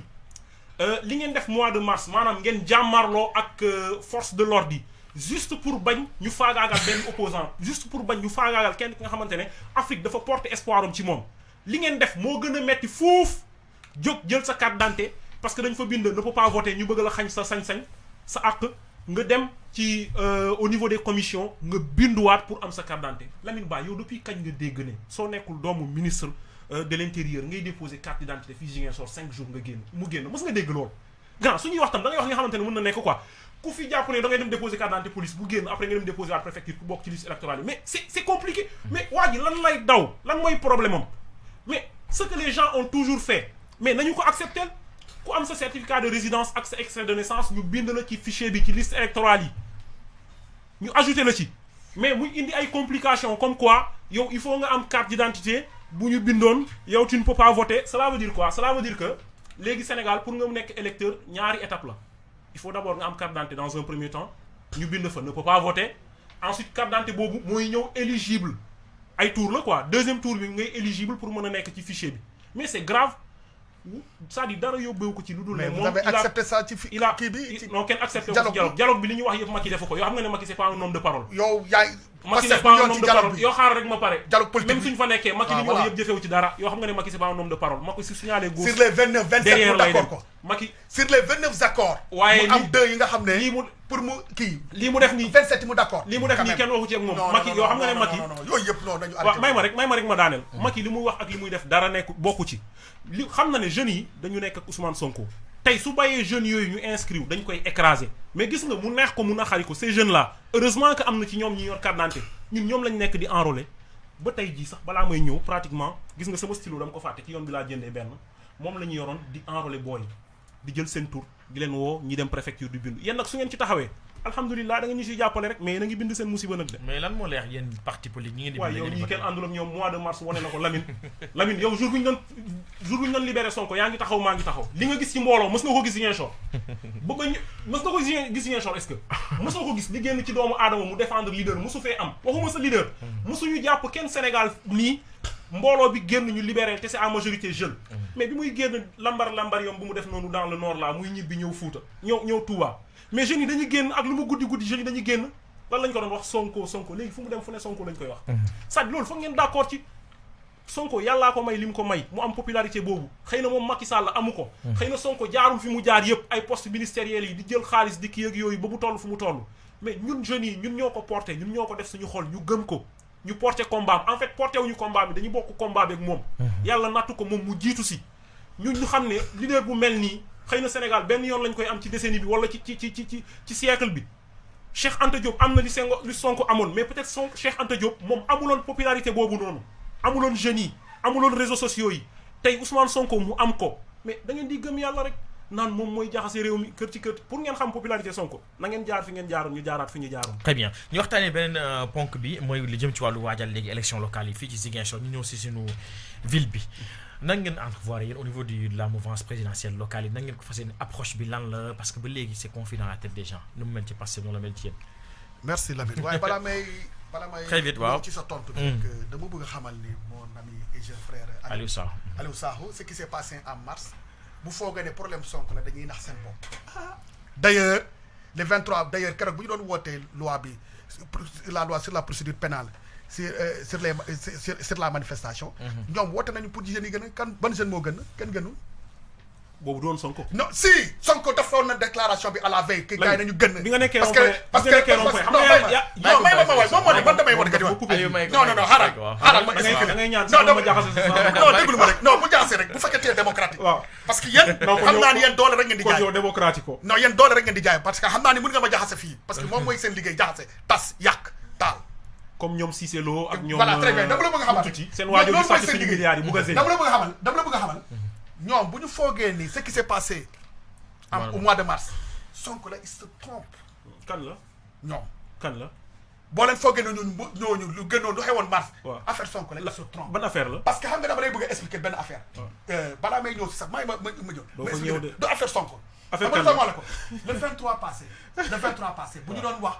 yi li ngeen def mois de mars maanaam ngeen jàmmarloo ak force de l'ordre yi juste pour bañ ñu faagaagal benn opposant juste pour bañ ñu faagaagal kenn ki nga xamante ne Afrique dafa porter espoir am ci moom li ngeen def moo gën a metti fuuf jóg jël sa carte d'identité parce que dañ fa bind ne peut pas voter ñu bëgg la xañ sa sañ-sañ sa àq nga dem ci au niveau des commissions nga binduwaat pour am sa carte d'identité Lamine Ba yow depuis kañ nga dégg ne soo nekkul doomu ministre de l'intérieur ngay déposer carte d'identité fii Ziguinchor 5 jours nga génn mës nga dégg loolu grand suñuy wax tam da ngay wax li nga xamante ne mën na nekk quoi ku fi jàpp ne da ngay dem déposer carte d'identité police bu génn après nga dem déposer waat préfecture ku bokk ci liste électorale yi mais c'est compliqué mais waa ji lan lay daw lan mooy problème am mais ce que les gens ont toujours fait mais nañu ko accepter ku am sa certificat de résidence ak sa extrait de naissance ñu bind la ci fichier bi ci liste électorale yi ñu ajouté la ci mais muy indi ay complications comme quoi yow il faut nga am carte d'identité bu ñu bindoon yow tu ne peux pas voter cela veut dire quoi cela veut dire que léegi Sénégal pour nga nekk électeur ñaari étape la il faut d'abord nga am carte d'identité dans un premier temps ñu bind fa ne peut pas voter ensuite carte d'identité boobu mooy ñëw éligible ay tour la quoi deuxième tour bi ngay éligible pour mën a nekk ci fichier bi mais c'est grave c'est-à-dire dara yóbbeewu ko ci lu dul ne moom il a accepté ça ci kii bi non kenn accepté wu ci dialogue bi li ñuy wax yëpp Macky defu ko yoo xam nga ne Macky c'est pas un homme de parole yow yaay Macky c'est pas un homme de parole yoo xaar rek ma pare dialogue politique même suñu fa nekkee Macky li ñu wax yëpp jëfewu ci dara yoo xam nga ne Macky c'est pas un homme de parole Macky si signalé gauche sur les 29 27 derrière lay dem Macky sur les 29 accords. waaye mu am 2 yi nga xam ne. lii mu pour mu kii. lii mu def nii 27 mu d'accord. lii mu def nii kenn waxu ci ak moom. Macky yoo xam nga ne Macky non yooyu yëpp non nañu waaw may ma rek ma daaneel. Macky li muy wax ak li muy def dara nekk bokku ci. li xam na ne jeunes yi dañu nekk ak Ousmane Sonko tey su bàyyee jeunes yooyu ñu inscrire dañ koy écraser mais gis nga mu neex ko mu naqari ko ces jeunes là heureusement que am na ci ñoom ñi yor carte d'identité ñun ñoom lañ nekk di enrôler ba tey jii sax balaa may ñëw pratiquement gis nga sama stylo dama ko fàtte ci yoon bi laa jëndee benn moom la ñu yoroon di enrôler booy di jël seen tour di leen woo ñi dem préfecture di bind yéen nag su ngeen ci taxawee alhamdulilah da nga ñu siy jàppale rek mais yéen a ngi bind seen musiba nag de. mais lan moo leex yéen parti politique ñi ngeen di. waaw yow ñii kenn àndul ak ñoom mois de mars wane na ko Lamine yow jour bu ñu doon libéré Sonko yaa ngi taxaw maa ngi taxaw li nga gis ci mbooloo mës nga ko gis Ziguinchor mës nga ko gis Ziguinchor est-ce que mës nga ko gis li génn ci doomu aadama mu défendre leader mësu fee am waxuma sa leader mësuñu jàpp kenn Sénégal nii mbooloo bi génn ñu libéré te c'est à majorité jeune mais bi muy génn lambar yom bu mu def noonu dans le nord là muy ñibbi ñëw Fuuta ñëw Touba mais jeunes yi dañuy génn ak lu mu guddi jeunes yi dañuy génn lan lañ ko doon wax Sonko léegi fu mu dem fu ne Sonko lañ koy wax c'est-à-dire loolu foog ngeen d'accord ci Sonko yàllaa ko may li mu ko may mu am popularité boobu xëy na moom Macky Sall amu ko xëy na Sonko jaarul fi mu jaar yëpp ay postes ministériels yi di jël xaalis di kii ak yooyu ba mu toll fu mu toll mais ñun jeunes yi ñun ñoo ko porté ñun ñoo ko def suñu xol ñu gëm ko ñu porté combat en fait porté wuñu combat bi dañu bokk combat bi ak moom yàlla nattu ko moom mu jiitu si ñun ñu xam ne leader bu mel nii xëy na Sénégal benn yoon lañ koy am ci décennie bi wala ci siècle bi Cheikh Anta Diop am na li Sonko amoon mais peut-être Cheikh Anta Diop moom amuloon popularité boobu noonu amuloon jeunes yi amuloon réseaux sociaux yi tey Ousmane Sonko mu am ko mais da ngeen di gëm yàlla rek naan moom mooy jaxase réew mi kër ci kër pour ngeen xam popularité Sonko na ngeen jaar fi ngeen jaaroon ñu jaaraat fi ñu jaaroon. très bien ñu waxtaanee beneen ponk bi mooy li jëm ci wàllu waajal léegi élection locale yi fii ci Ziguinchor ñu ñëw si suñu ville bi nan ngeen entrevoir yéen au niveau de la mouvance présidentielle locale yi nan ngeen ko fas yéene approche bi lan la parce que ba léegi c'est confus dans la tête des gens nu mu mel ci passé noonu la mel ci yéen. merci Lamine waaye balaa may très vite waaw ci sa tontu. dama bëgg a xamal ni mon ami et jeune frère Aliou Sakho ce qui s'est passé en mars bu foogee ne problème Sonko la dañuy nax seen bopp. d'ailleurs le 23 d'ailleurs keroog bu ñu doon wootee loi bi la loi sur la procédure pénale sur la manifestation. ñoom woote nañu pour jeunes yi gën a kan ban jeune moo gën kenn gënul. boobu doon Sonko. non si Sonko defoon na déclaration bi à la veille. que gars yi nañu gën. bi nga nekkee parce que xam nga non may ma waay moom moo ne man damay woon kat non xaaral ma expliqué da ngay ñaan sax ma jaxase sa non déglu ma rek non bu jaxase rek bu fekkee tee démocratique. waaw parce que yéen xam naa ni yéen doole rek ngeen di jaay. kon yow démocratique ko. non yéen doole rek ngeen di jaay parce que xam naa ni mën nga ma jaxase fii parce que moom mooy seen liggéey jaxase tas yàq taal. comme ñoom Cissé Lo ak ñoom. voilà très bien dama la bëgg a xamal seen waajur bi sàcc suñu milliards yi bu ko dama la bëgg a xamal ñoom bu ñu foogee ni ce qui s'est passé au mois de mars Sonko la il se trompe. kan la ñoom kan la boo leen foogee ne ñooñu lu gënoon lu xewoon mars. waaw affaire Sonko la il se trompe. ban affaire la parce que xam nga dama lay bëgg a expliquer benn affaire. balaa may ñëw si sax ma ñëw. doo ko ñëw de du affaire Sonko. affaire kan la ko le 23 passé bu ñu doon wax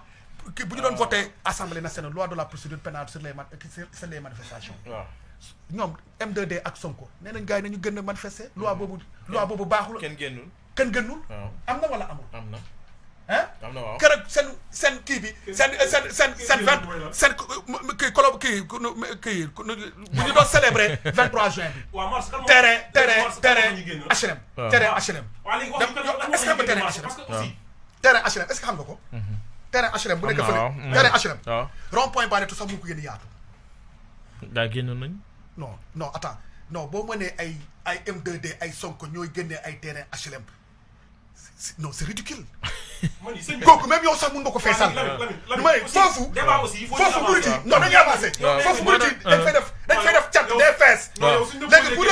bu ñu doon voté assemblée nationale loi de la procédure pénale sur les manifestations. waaw ñoom M2D ak Sonko nee nañ gars yi nañu gën a manifester loi boobu baaxul. kenn génnul. waaw am na wala amul. am na. am na waaw keroog seen kii bi seen 20 seen kii bu ñu doon célébrer 23 juin bi. waaw mars terrain HLM. terrain HLM. est-ce que xam nga terrain HLM. terrain HLM est-ce que xam nga ko. terrain HLM bu nekk fële. terrain HLM. waaw rond-point baa ne tout sax mu ko gën a yaatu. daa génnoon nañ. non attends non boo mënee ay M2D ay Sonko ñooy génnee ay terrain HLM non c'est ridicule. kooku même yow sax mën nga ko feesal. mais foofu murit yi non dañuy avancé. foofu murit yi dañ fay def cat des fees. léegi pour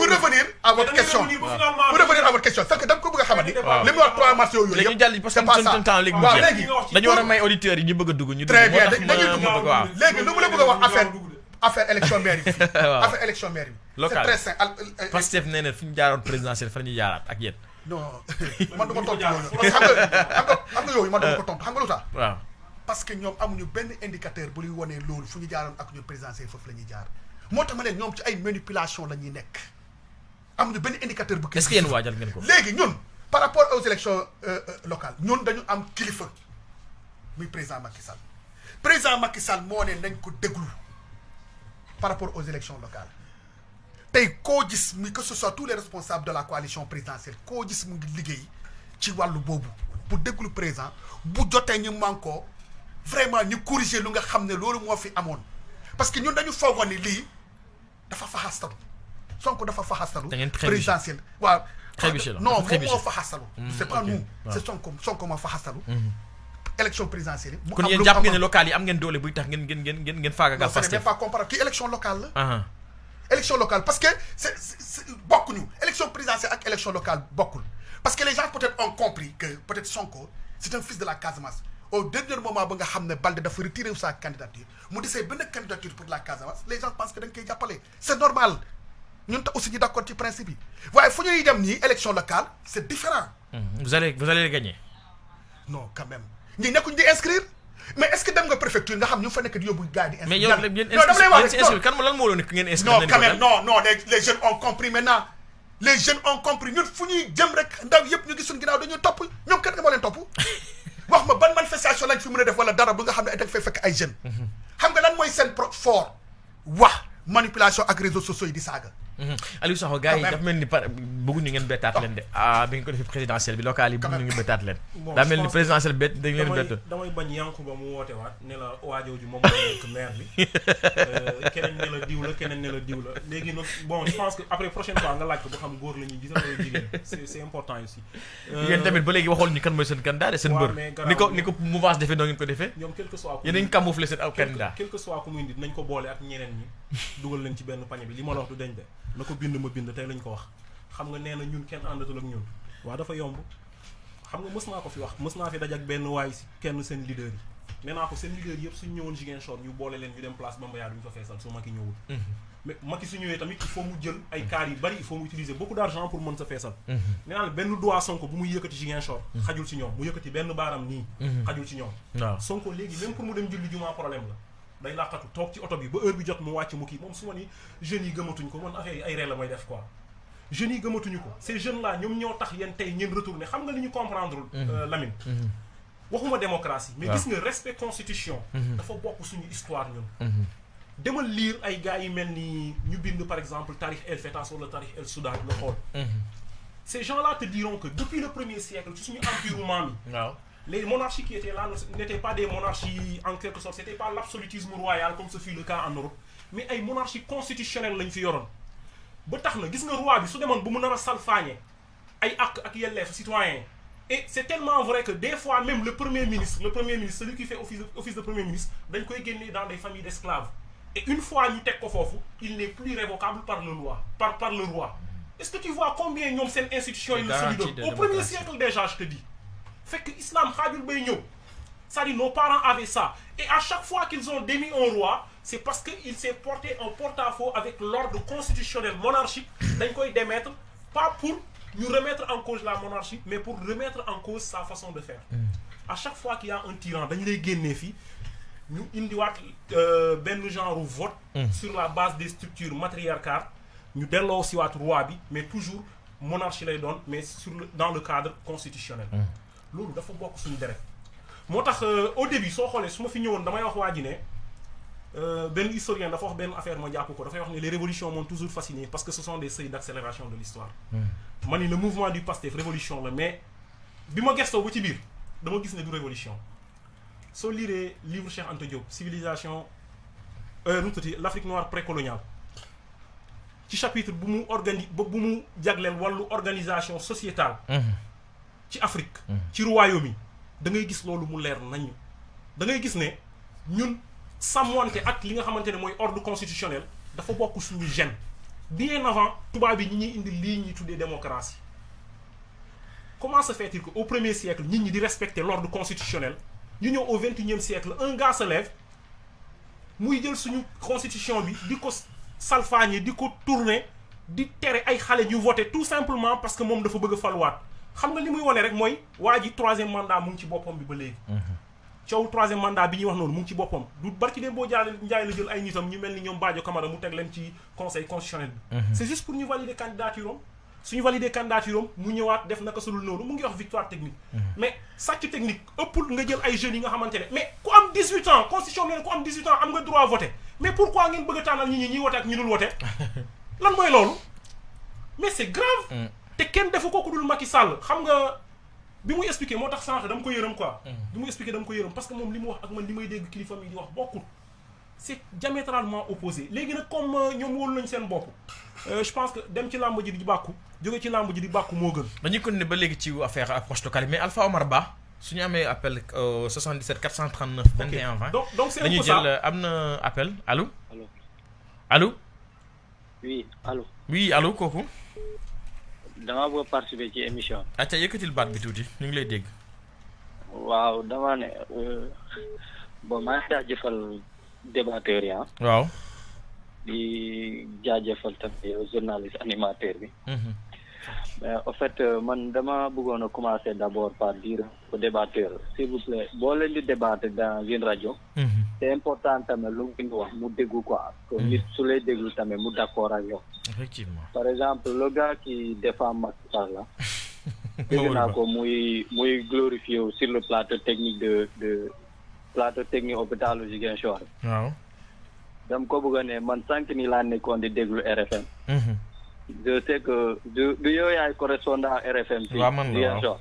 revenir à votre question c'est que da nga ko bëgg a xamal ni. li mu wax 3 mars yooyu léegi ñu jàll parce que suñu temps léegi mu jeex dañu war a may auditeurs yi ñu bëgg a dugg ñu dugg. très bien dañuy dugg waaw léegi lu mu la bëgg a wax affaire élection maire yi. affaire élection maire yi. local c'est très simple. Pastef nee na fi ñu jaaroon présidentiel fa la ñuy jaaraat ak yéen. non man du ma tontu yooyu parce que xam nga yooyu man du ma ko tontu xam nga lu tax. waaw parce que ñoom amuñu benn indicateur bu luy wonee loolu fu ñu jaaroon ak ñun présidentiel foofu la ñuy jaar moo tax ma leen ñoom ci ay manipulation la ñuy nekk amuñu benn indicateur bu. est-ce que yéen waajal ngeen ko. léegi ñun par rapport aux élections locales ñun dañu am kilifa muy président Macky Sall président Macky Sall moo ne nañ ko déglu par rapport aux élections locales tey koo gis mi que ce soit tous les responsables de la coalition présidentielle koo gis mu ngi liggéey ci wàllu boobu pour déglu président bu jotee ñu manko vraiment ñu corriger lu nga xam ne loolu moo fi amoon parce que ñun dañu foogoon ni lii dafa faxastalu Sonko dafa faxastalu présidentielle waaw non moom moo faxastalu c'est pas nous c'est Sonko moo faxastalu élection présidentielle yi kon yéen jàpp ngeen ne local yi am ngeen doole buy tax ngeen faagagal Pastef c'est même pas comparable kii élection locale la élection locale parce que c'est bokkuñu élection présidentielle ak élection locale bokkul parce que les gens peut-être ont compris que peut-être Sonko c'est un fils de la Casamance au dernier moment ba nga xam ne Baldé dafa retiré sa candidature mu desee benn candidature pour la Casamance les gens pensent que dañ koy jàppale c'est normal ñun ta aussi ñu d'accord ci principe yi waaye fu ñuy dem nii élection locale c'est différent vous allez gagner non quand même ñi nekkuñ di inscrire mais est-ce que dem nga préfecture nga xam ñu fa nekk di yóbbu gars yi di inscrire mais yow yéen inscrire kan lan moo la nekk ngeen inscrire non quand même non les jeunes ont compris maintenant les jeunes ont compris ñun fu ñuy jëm rek ndaw yëpp ñu gis suñu ginnaaw dañuy topp ñoom kat nga moo leen topp wax ma ban manifestation lañ fi mën a def wala dara bu nga xam ne dañ fay fekk ay jeunes xam nga lan mooy seen fort wax manipulation ak réseaux sociaux yi di saaga Aliou Sakho gars yi dafa mel ni bëgguñu ngeen bettaat leen de bi nga ko defee présidentielle bi local yi bëgguñu ngeen bettaat leen daa mel ni présidentielle bett dañ leen bett damay bañ yànku ba mu woote waat ne la waajooju moom moo nekk maire bi keneen ne la diw la keneen ne la diw la léegi nag bon je pense que après prochaine fois nga laaj ko ba xam góor la ñuy gis wala jigéen c'est important aussi yéen tamit ba léegi waxoon ñu kan mooy seen candidat de seen mbër ni ko mouvance defee noo ngeen ko defee ñoom quel que soit yéen a ngi camoufler seen aw candidat quel que soit ku muy indi dinañ ko boole ak ñeneen ñi dugal leen ci benn pañe bi li ma la wax du dañ de na ko bind ma bind tey lañ ko wax xam nga nee na ñun kenn àndatul ak ñun waaw dafa yomb xam nga mës naa ko fi wax mës naa fi daj ak benn waay si kenn seen leader yi nee naa ko seen leader yëpp suñ ñëwoon Ziguinchor ñu boole leen ñu dem place Bambaya duñ ko feesal su Macky ñëwul mais Macky su ñëwee tamit il faut mu jël ay cars yu bari il faut mu utiliser beaucoup d'argent pour mën sa feesal nee naa la benn doigt Sonko bu muy yëkkati Ziguinchor xajul ci ñoom mu yëkkati benn baaram nii xajul ci ñoom waaw Sonko léegi même pour mu dem julli jumaa problème la day laqatu toog ci oto bi ba heure bi jot mu wàcc mu kii moom su ma ni jeunes yi gëmatuñ ko man affaire yi ay ree la may def quoi jeunes yi gëmatuñu ko ces jeunes là ñoom ñoo tax yéen tey ngeen retourné xam nga li ñu comprendre Lamine waxuma démocratie mais gis nga respect constitution dafa bokk suñu histoire ñun demal lire ay gars yi mel ni ñu bind par exemple Tarikh El Fetas wala Tarikh El Soudan nga xool ces gens là te diront que depuis le 1er siècle ci suñu empire maam yi waaw les monarchies qui étaient là n'étaient pas des monarchies en quelque sorte c'était pas l'absolutisme royal comme ce fut le cas en Europe mais ay monarchies constitutionnelles lañ fi yoroon ba tax na gis nga roi bi su demoon bu mu nar a salfaañe ay ak yelleef citoyen et c'est tellement vrai que des fois même le premier ministre celui qui fait office de premier ministre dañ koy génne dans des familles d'esclaves et une fois ñu teg ko foofu il n'est plus révocable par le roi par le roi est-ce que tu vois combien ñoom seen institution yi la solidaire au 1er siècle déjà je te dis fait que islam xaajul bay ñëw c'est-à-dire nos parents avaient ça et à chaque fois qu'ils ont démis un roi c'est parce que il s'est porté en porte-à-faux avec l'ordre constitutionnel monarchique dañ koy démettre pas pour ñu remettre en cause la monarchie mais pour remettre en cause sa façon de faire à chaque fois qu'il y a un tyran dañu lay génnee fii ñu indiwaat benn genre vote sur la base des structures matriarcales ñu delloo siwaat roi bi mais toujours monarchie lay doon mais dans le cadre constitutionnel loolu dafa bokk suñu deret moo tax au début soo xoolee su ma fi ñëwoon damay wax waa ji ne benn historien dafa wax benn affaire ma jàpp ko dafay wax ne les révolutions m'ont toujours fasciné parce que ce sont des seuils d'accélération de l'histoire ma ni le mouvement du Pastef révolution la mais bi ma gestoo ba ci biir dama gis ne du révolution soo liree livre Cheikh Anta Diop civilisation l'Afrique noire précoloniale ci chapitre bu mu jagleel wàllu organisation sociétale ci Afrique ci royaume yi da ngay gis loolu mu leer nañu da ngay gis ne ñun sàmmonte ak li nga xamante ne mooy ordre constitutionnel dafa bokk suñu gène bien avant tubaab bi ñi ñuy indi lii ñuy tuddee démocratie comment se fait-il que au 1er siècle nit ñi di respecter l'ordre constitutionnel ñu ñëw au 21e siècle un gars se lève muy jël suñu constitution bi di ko salfaañe di ko tourner di tere ay xale ñu voter tout simplement parce que moom dafa bëgg a faluwaat xam nga li muy wane rek mooy waa ji 3e mandat mu ngi ci boppam bi ba léegi coow 3e mandat bi ñuy wax noonu mu ngi ci boppam du barki dem boo jaale njaay la jël ay nitam ñu mel ni ñoom Badio Camara mu teg leen ci conseil constitutionnel bi c'est juste pour ñu valider candidature am suñu valider candidature am mu ñëwaat def naka sulul noonu mu ngi wax victoire technique mais sàcc technique ëppul nga jël ay jeunes yi nga xamante ne mais ku am 18 ans constitution bi ne ku am 18 ans am nga droit voter mais pourquoi ngeen bëgg a tànnal ñi ñuy wote ak ñi dul wote lan mooy loolu mais c'est grave. te kenn defu ko ku dul Macky Sall xam nga bi muy expliqué moo tax sànq dama ko yërëm quoi. bi muy expliqué dama ko yërëm parce que moom li mu wax ak man li may dégg kilifa yi di wax bokkul. c'est diamétralement opposé léegi nag comme ñoom wóolu nañ seen bopp je pense que dem ci làmb ji di bàkku jóge ci làmb ji di bàkku moo gën. dañuy continuer ba léegi ci affaire approche locale mais Alpha Omar Ba su ñu amee appel 77 439 21 20. donc c'est un dañuy peu ça jël am na appel allo. allo allo. oui allo. oui allo kooku. dama bëgg participer ci émission. acca yëkkatil baat bi tuuti ñu ngi lay dégg. waaw dama ne bon maa ngi jaajëfal débatteur yi waaw. di jaajëfal tamit journaliste animateur bi. mais en fait man dama bëggoon a commencer d'abord par dire au débatteur s'il vous plaît boo leen di débattre dans une radio. c'est important tamit lu mu wax mu déggu quoi. que nit su lay déglu tamit mu d'accord ak yow. effectivement. par exemple le gars qui défend Macky Sall là. dégg naa ko muy glorifié sur le plateau technique de plateau technique hôpital Ziguinchor. waaw. dama ko bëgg a ne man sànq ni laa nekkoon di déglu RFM. je sais que du yow yaay correspondant RFM. waaw man la waaw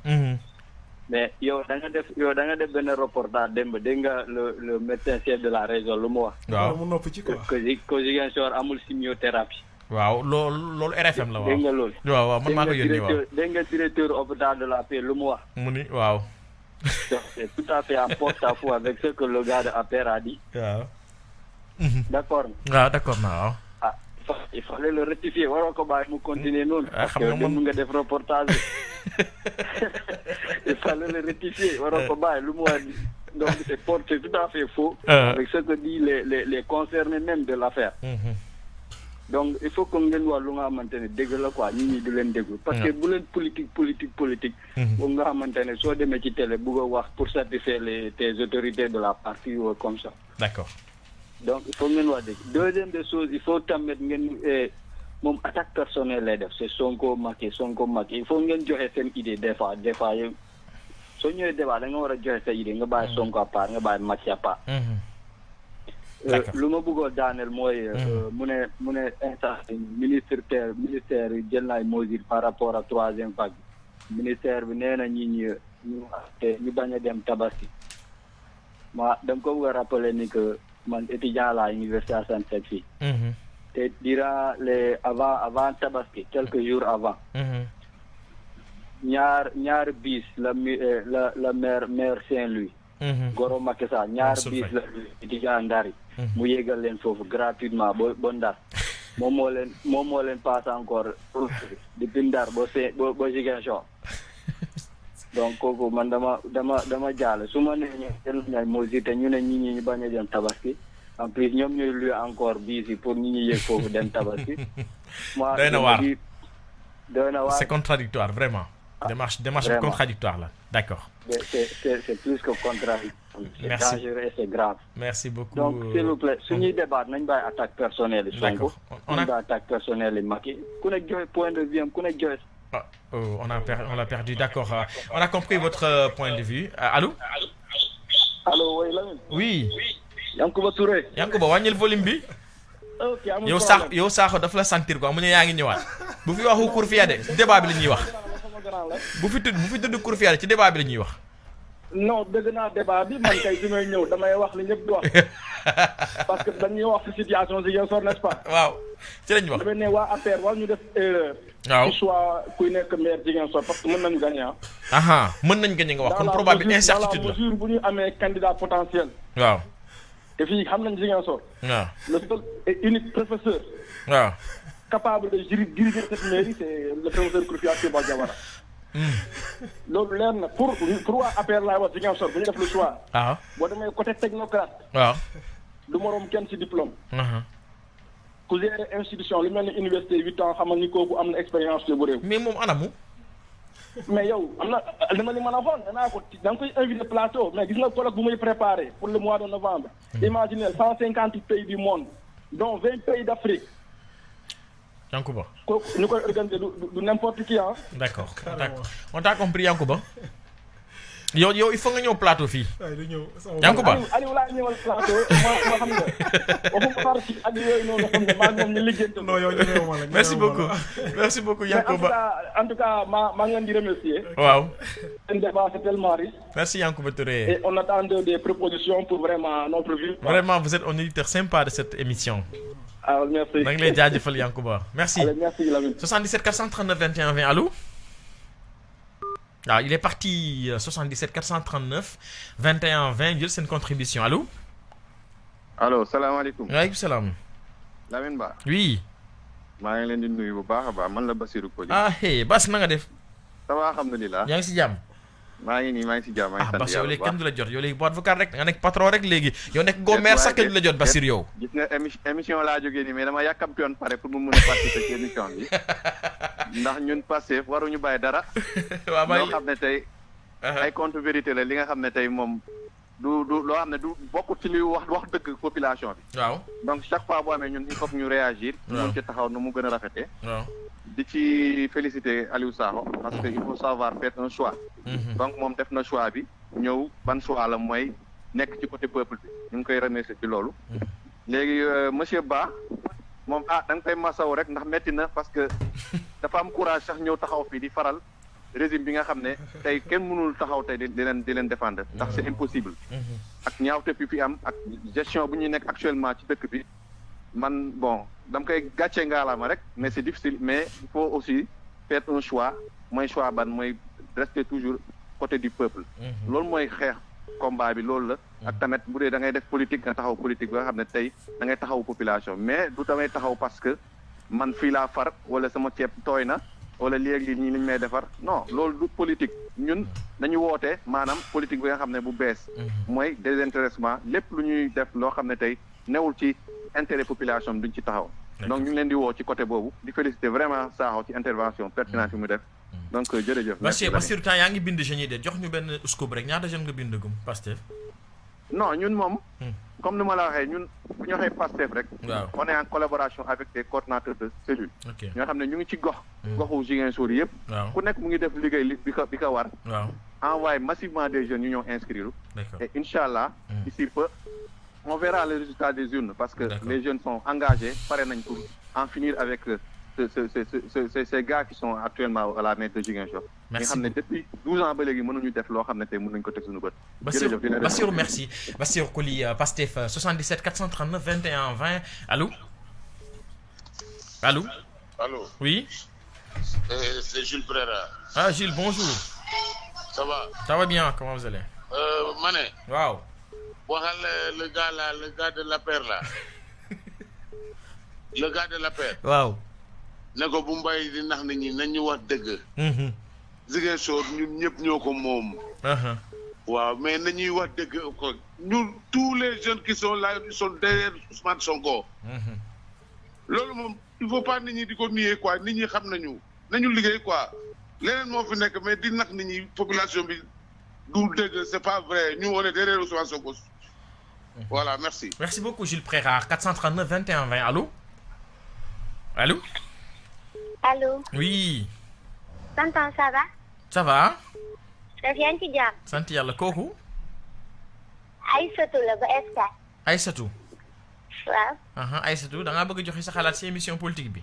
mais yow da nga def benn reportage démb dégg nga le médecin chef de la région lu mu wax. waaw mu noppi ci quoi. que Ziguinchor amul chimiothérapie. waaw loolu RFM la waaw. dégg nga loolu. waaw man maa ko yónnee waaw. dégg nga directeur hôpital de la Paix lu mu wax. mu ni waaw. donc c'est tout à fait en porte-à-faux avec ce que le gars de APR a dit. waaw. d'accord. waaw d'accord naa waaw. ah il fallait le rectifier waroo ko bàyyi mu continuer noonu. xam nga parce que mu nga def reportage il fallait le rectifier waroo ko bàyyi lu mu wax donc c'est tout à fait faux. avec ce que dit les concernés même de l'affaire. donc il faut que ngeen wax lu nga xamante ne dégg la quoi nit ñi di leen déglu. parce que bu leen politique. boobu nga xamante ne soo demee ci télé bugg a wax pour satisfaire tes autorités de la partie ou comme ça. d'accord. donc il faut ngeen wax dëgg deuxième des choses il faut tamit ngeen moom attaque personnelle lay def c'est Sonko Macky il faut ngeen joxe seen idée des fois yow soo ñëwee débat da nga war a joxe sa idée nga bàyyi Sonko à part nga bàyyi Macky à part. lu ma bëggoon daaneel mooy. mu ne instant ministère yi jël na ay mesures par rapport à troisième vague ministère bi nee na ñu bañ a dem tabaski dama ko bëgg a rappeler ni que man étudiant la université Assane Seck fii. te durant avant tabaski quelques jours avant. ñaar bis la maire Saint-Louis. Goro Macky Sall ñaar bis la étudiant Ndar yi mu yégal leen foofu gratuitement ba Ndar moom moo leen passe encore depuis Ndar ba Ziguinchor donc kooku man dama jaale su ma nee ñu ñay mesure te ñu ne ñi bañ a dem tabaski en plus ñoom ñooy luy encore bis yi pour ñi yéeg foofu dem tabaski moi doy na waar c'est c'est contradictoire vraiment. démarche vraiment. Contradictoire là d'accord. c'est plus que contradictoire. Merci. C'est dangereux et c'est grave. Merci beaucoup. donc s'il vous plaît suñuy débat nañ bàyyi attaque personnelle yi. D'accord. Sonko nañ bàyyi attaque personnelle yi Macky ku nekk joxe point de vue am ku nekk joxe. on l'a perdu d'accord on a compris votre point de vue allô. allo oui Lamine. oui. Yankuba Touré. Yankuba wàññil volume bi. ok amul problème yow Sakho daf la sentir quoi mu ne yaa ngi ñëwaat bu fi waxu Kourfia de ci débat bi la ñuy wax bu fi tudd Kourfia ci débat bi la ñuy wax. non dëgg naa débat bi man kay bi may ñëw damay wax li ñëpp di wax parce que dañuy wax ci situation Ziguinchor n'est-ce pas. waaw ci lañu wax. damay ne waa APR war ñu def erreur. waaw ci choix kuy nekk maire Ziguinchor parce que mën nañu gagner mën nañ gagner nga wax kon probable incertitude la dans la mesure bu ñu amee candidat potentiel. waaw. te fii xam nañ Ziguinchor. waaw le seul et unique professeur. waaw. capable de diriger cette mairie c'est le professeur Kourfia Touba Diawara. loolu leer na pour waa APR laay wax Ziguinchor bu ñu def le choix. waaw. boo demee côté technocrate. waaw. du moroom kenn ci diplôme. ku gérer institution lu mel ni université 8 ans xamal ni kooku am na expérience bu réew. mais moom anamu. mais yow am na dama li mën a xool danaa ko da nga koy invité plateau mais gis nga colloque bu muy préparé pour le mois de novembre. imaginez 150 pays du monde dont 20 pays d'Afrique. Yankuba. kooku ñu koy organiser du n'importe qui d'accord on t'a compris Yankuba. yow il faut nga ñëw plateau fii. waaye du ñëw Yankuba Aliou laa ñëwal plateau ma xam nga waxuma xar ci ak yooyu noonu xam nga maa moom ñu liggéeyante. non yow ñëwee ma la. merci beaucoup Yankuba. en tout cas maa ngi leen di remercier. waaw. seen débat c'est tellement riche. merci Yankuba Touré. Et on attend des propositions pour vraiment notre vie. Vraiment, vous êtes un auditeur sympa de cette émission. Ah, merci. Da nga lay jaajëfal Yankuba. Merci. Allez, merci Lamine. 77 439 21 20 allô. Ah, il est parti 77 439 21 20 jël seen contribution allô. allo salaamaaleykum. waaleykum salaam. Lamine Ba. Oui. maa ngi leen di nuyu bu baax a baax man la Basirou Koli. Ah hey Bas na nga def. ça va alhamdulilah. yaa ngi si jàmm. maa ngi nii maa ngi si jàmm maa ngi sant Bas yow yàlla léegi bu baax. kenn du la jot yow léegi boîte vocale rek nga nekk patron rek léegi yow nekk gomer sax kenn du la jot Basir yow. gis nga émission laa jógee nii mais dama yàkkamti woon pare pour mu mun a participer ci émission bi ndax ñun Pastef waruñu bàyyi dara. waaw maa loo ngi xam ne tey ay contre vérité la li nga xam ne tey moom du loo xam ne du bokkut ci li wax dëgg population bi. waaw. donc chaque fois boo amee ñun il faut que ñu réagir. ñu mun ci taxaw nu mu gën a rafetee. waaw. di ci féliciter Aliou Sakho parce que il faut savoir faire un choix. donc moom def na choix bi ñëw ban choix la mooy nekk ci côté peuple bi ñu ngi koy remercier ci loolu. léegi monsieur Ba moom da nga koy masaw rek ndax metti na parce que dafa am courage sax ñëw taxaw fii di faral régime bi nga xam ne tey kenn mënul taxaw tey di leen défendre ndax c'est impossible. ak ñaawte fi am ak gestion bu ñuy nekk actuellement ci dëkk bi man bon dama koy gàccee ngaalaama rek mais c'est difficile mais il faut aussi faire un choix mooy choix ban mooy rester toujours côté du peuple. loolu mooy xeex combat bi loolu la. ak tamit bu dee da ngay def politique nga taxaw politique ba nga xam ne tey da ngay taxaw population mais du damay taxaw parce que man fii laa far wala sama ceeb tooy na wala léegi ñii liñ may defar non loolu du politique ñun dañu woote maanaam politique bi nga xam ne bu bees. mooy désintéressement lépp lu ñuy def loo xam ne tey newul ci intérêt population duñ ci taxaw. donc ñu ngi leen di woo ci côté boobu di féliciter vraiment Sakho ci intervention pertinente bi mu def. donc jërëjëf. Bassirou temps yaa ngi bind jeunes yi de jox ñu benn scoop rek ñaata jeune nga bind gum Pastef. non ñun moom. comme ni ma la waxee ñun bu ñu waxee Pastef rek. waaw on est en collaboration avec des coordonnateurs de cellules. ok ñoo xam ne ñu ngi ci goxu Ziguinchor yëpp. waaw ku nekk mu ngi def liggéey bi ko war. waaw envoyé massivement des jeunes ñu ñëw inscrire. d'accord et incha allah. d'ici peu on verra le résultat des urnes parce que D'accord. les jeunes sont engagés pare nañ pour en finir avec ces gars qui sont actuellement à la maire de Ziguinchor. Merci nga xam ne depuis 12 ans ba léegi mënuñu def loo xam ne tey mën nañu ko teg suñu bët. Bassirou merci Bassirou Koli Pastef 77 439 21 20 allô. Allô. Allô. Oui. C'est Jules Brera. Ah Gilles bonjour. Ça va. Ça va bien comment vous allez. Mané. waaw. waxal le gars là le gars de l'APR là. le gars de l'APR. waaw. ne ko bu mbay di nax nit ñi nañ ñu wax dëgg. Ziguinchor ñun ñëpp ñoo ko moom. waaw mais nañuy wax dëgg ko ñun tous les jeunes qui sont là ils sont derrière Ousmane Sonko. loolu moom il faut pas nit ñi di ko nier quoi nit ñi xam nañu liggéey quoi leneen moo fi nekk mais di nax nit ñi population bi du dëgg c'est pas vrai ñu on est derrière Ousmane Sonko. Voilà, merci. Merci beaucoup Gilles Prérard 439 21 20 allô. Allô. Allô. Oui. Tonton ça va. Ça va. daf yaa ngi ci jàmm. sant yàlla kooku. Aïssatou la ba Escale. Aïssatou. waaw. Aïssatou da ngaa bëgg a joxe sa xalaat ci émission politique bi.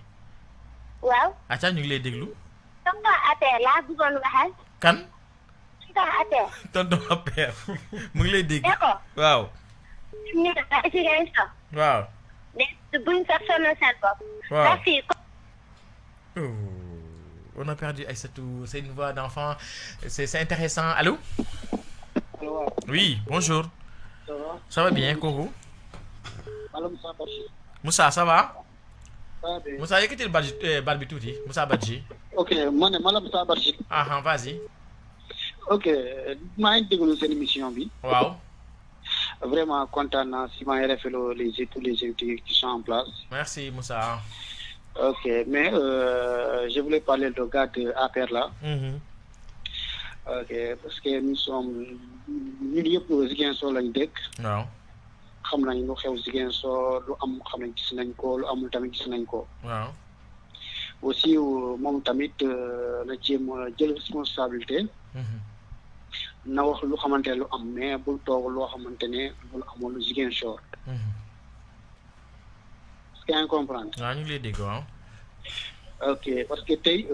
waaw. acca ñu ngi lay déglu. tonton APR laa bëggoon waxal. kan. tonton APR. tonton APR mu ngi lay dégg. ne ko. waaw. ñu ne la Ziguinchor. waaw. mais buñ sax sonal seen bopp. waaw ndax fii. On a perdu Aïssatou, c'est une voix d'enfant, c'est intéressant. Allô? Oui, bonjour. Ça va? Ça va bien, Koko? Moussa, ça va? Ça va bien. Moussa, yëkkatil bal bi tuuti, Moussa Badji. Ok, ma ne Moussa Badji. Vas-y. Ok, maa ngi déglu seen émission bi. Waaw. Vraiment content naa si maa ngi rafetlu tous les invités qui sont en place. Merci Moussa. Ok, mais je voulais parler de gars de APR là. Ok, parce que nous sommes ñun yëpp Ziguinchor lañ dëkk. waaw. xam nañ lu xew Ziguinchor lu am xam nañ gis nañ ko lu amul tamit gis nañ ko. waaw. aussi moom tamit na jéem jël responsabilité. na wax lu xamante ne lu am mais bul toog loo xamante ne bul amoon lu Ziguinchor. est-ce que yaa ngi comprendre. waaw ñu ngi lay dégg waaw. ok parce que tey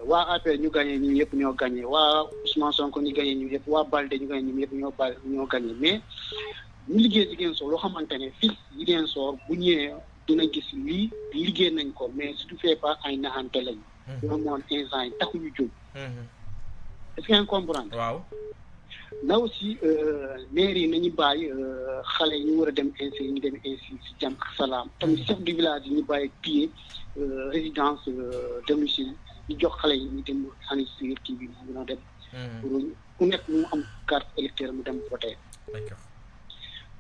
waa APR ñu gagné ñu yëpp ñoo gagné waa Ousmane Sonko ñu gagné ñu yëpp waa Balde ñu gagné ñu yëpp ñoo gagné mais ñu liggéey Ziguinchor loo xamante ne fii Ziguinchor bu ñëwee dina gis lii liggéey nañ ko mais su fait pas ay naxante lañ. ñoo moon instant yi taxuñu jóg. est-ce que yaa ngi comprendre. waaw. na aussi maire yi nañu bàyyi xale yi ñu war a dem ainsi ñu dem ainsi si jàmm ak salaam tamit chef de village yi ñu bàyyi pied résidence domicile ñu jox xale yi ñu dem enregistrer kii bi ñu dem. pour ku nekk mu am carte électeur mu dem voter. d'accord.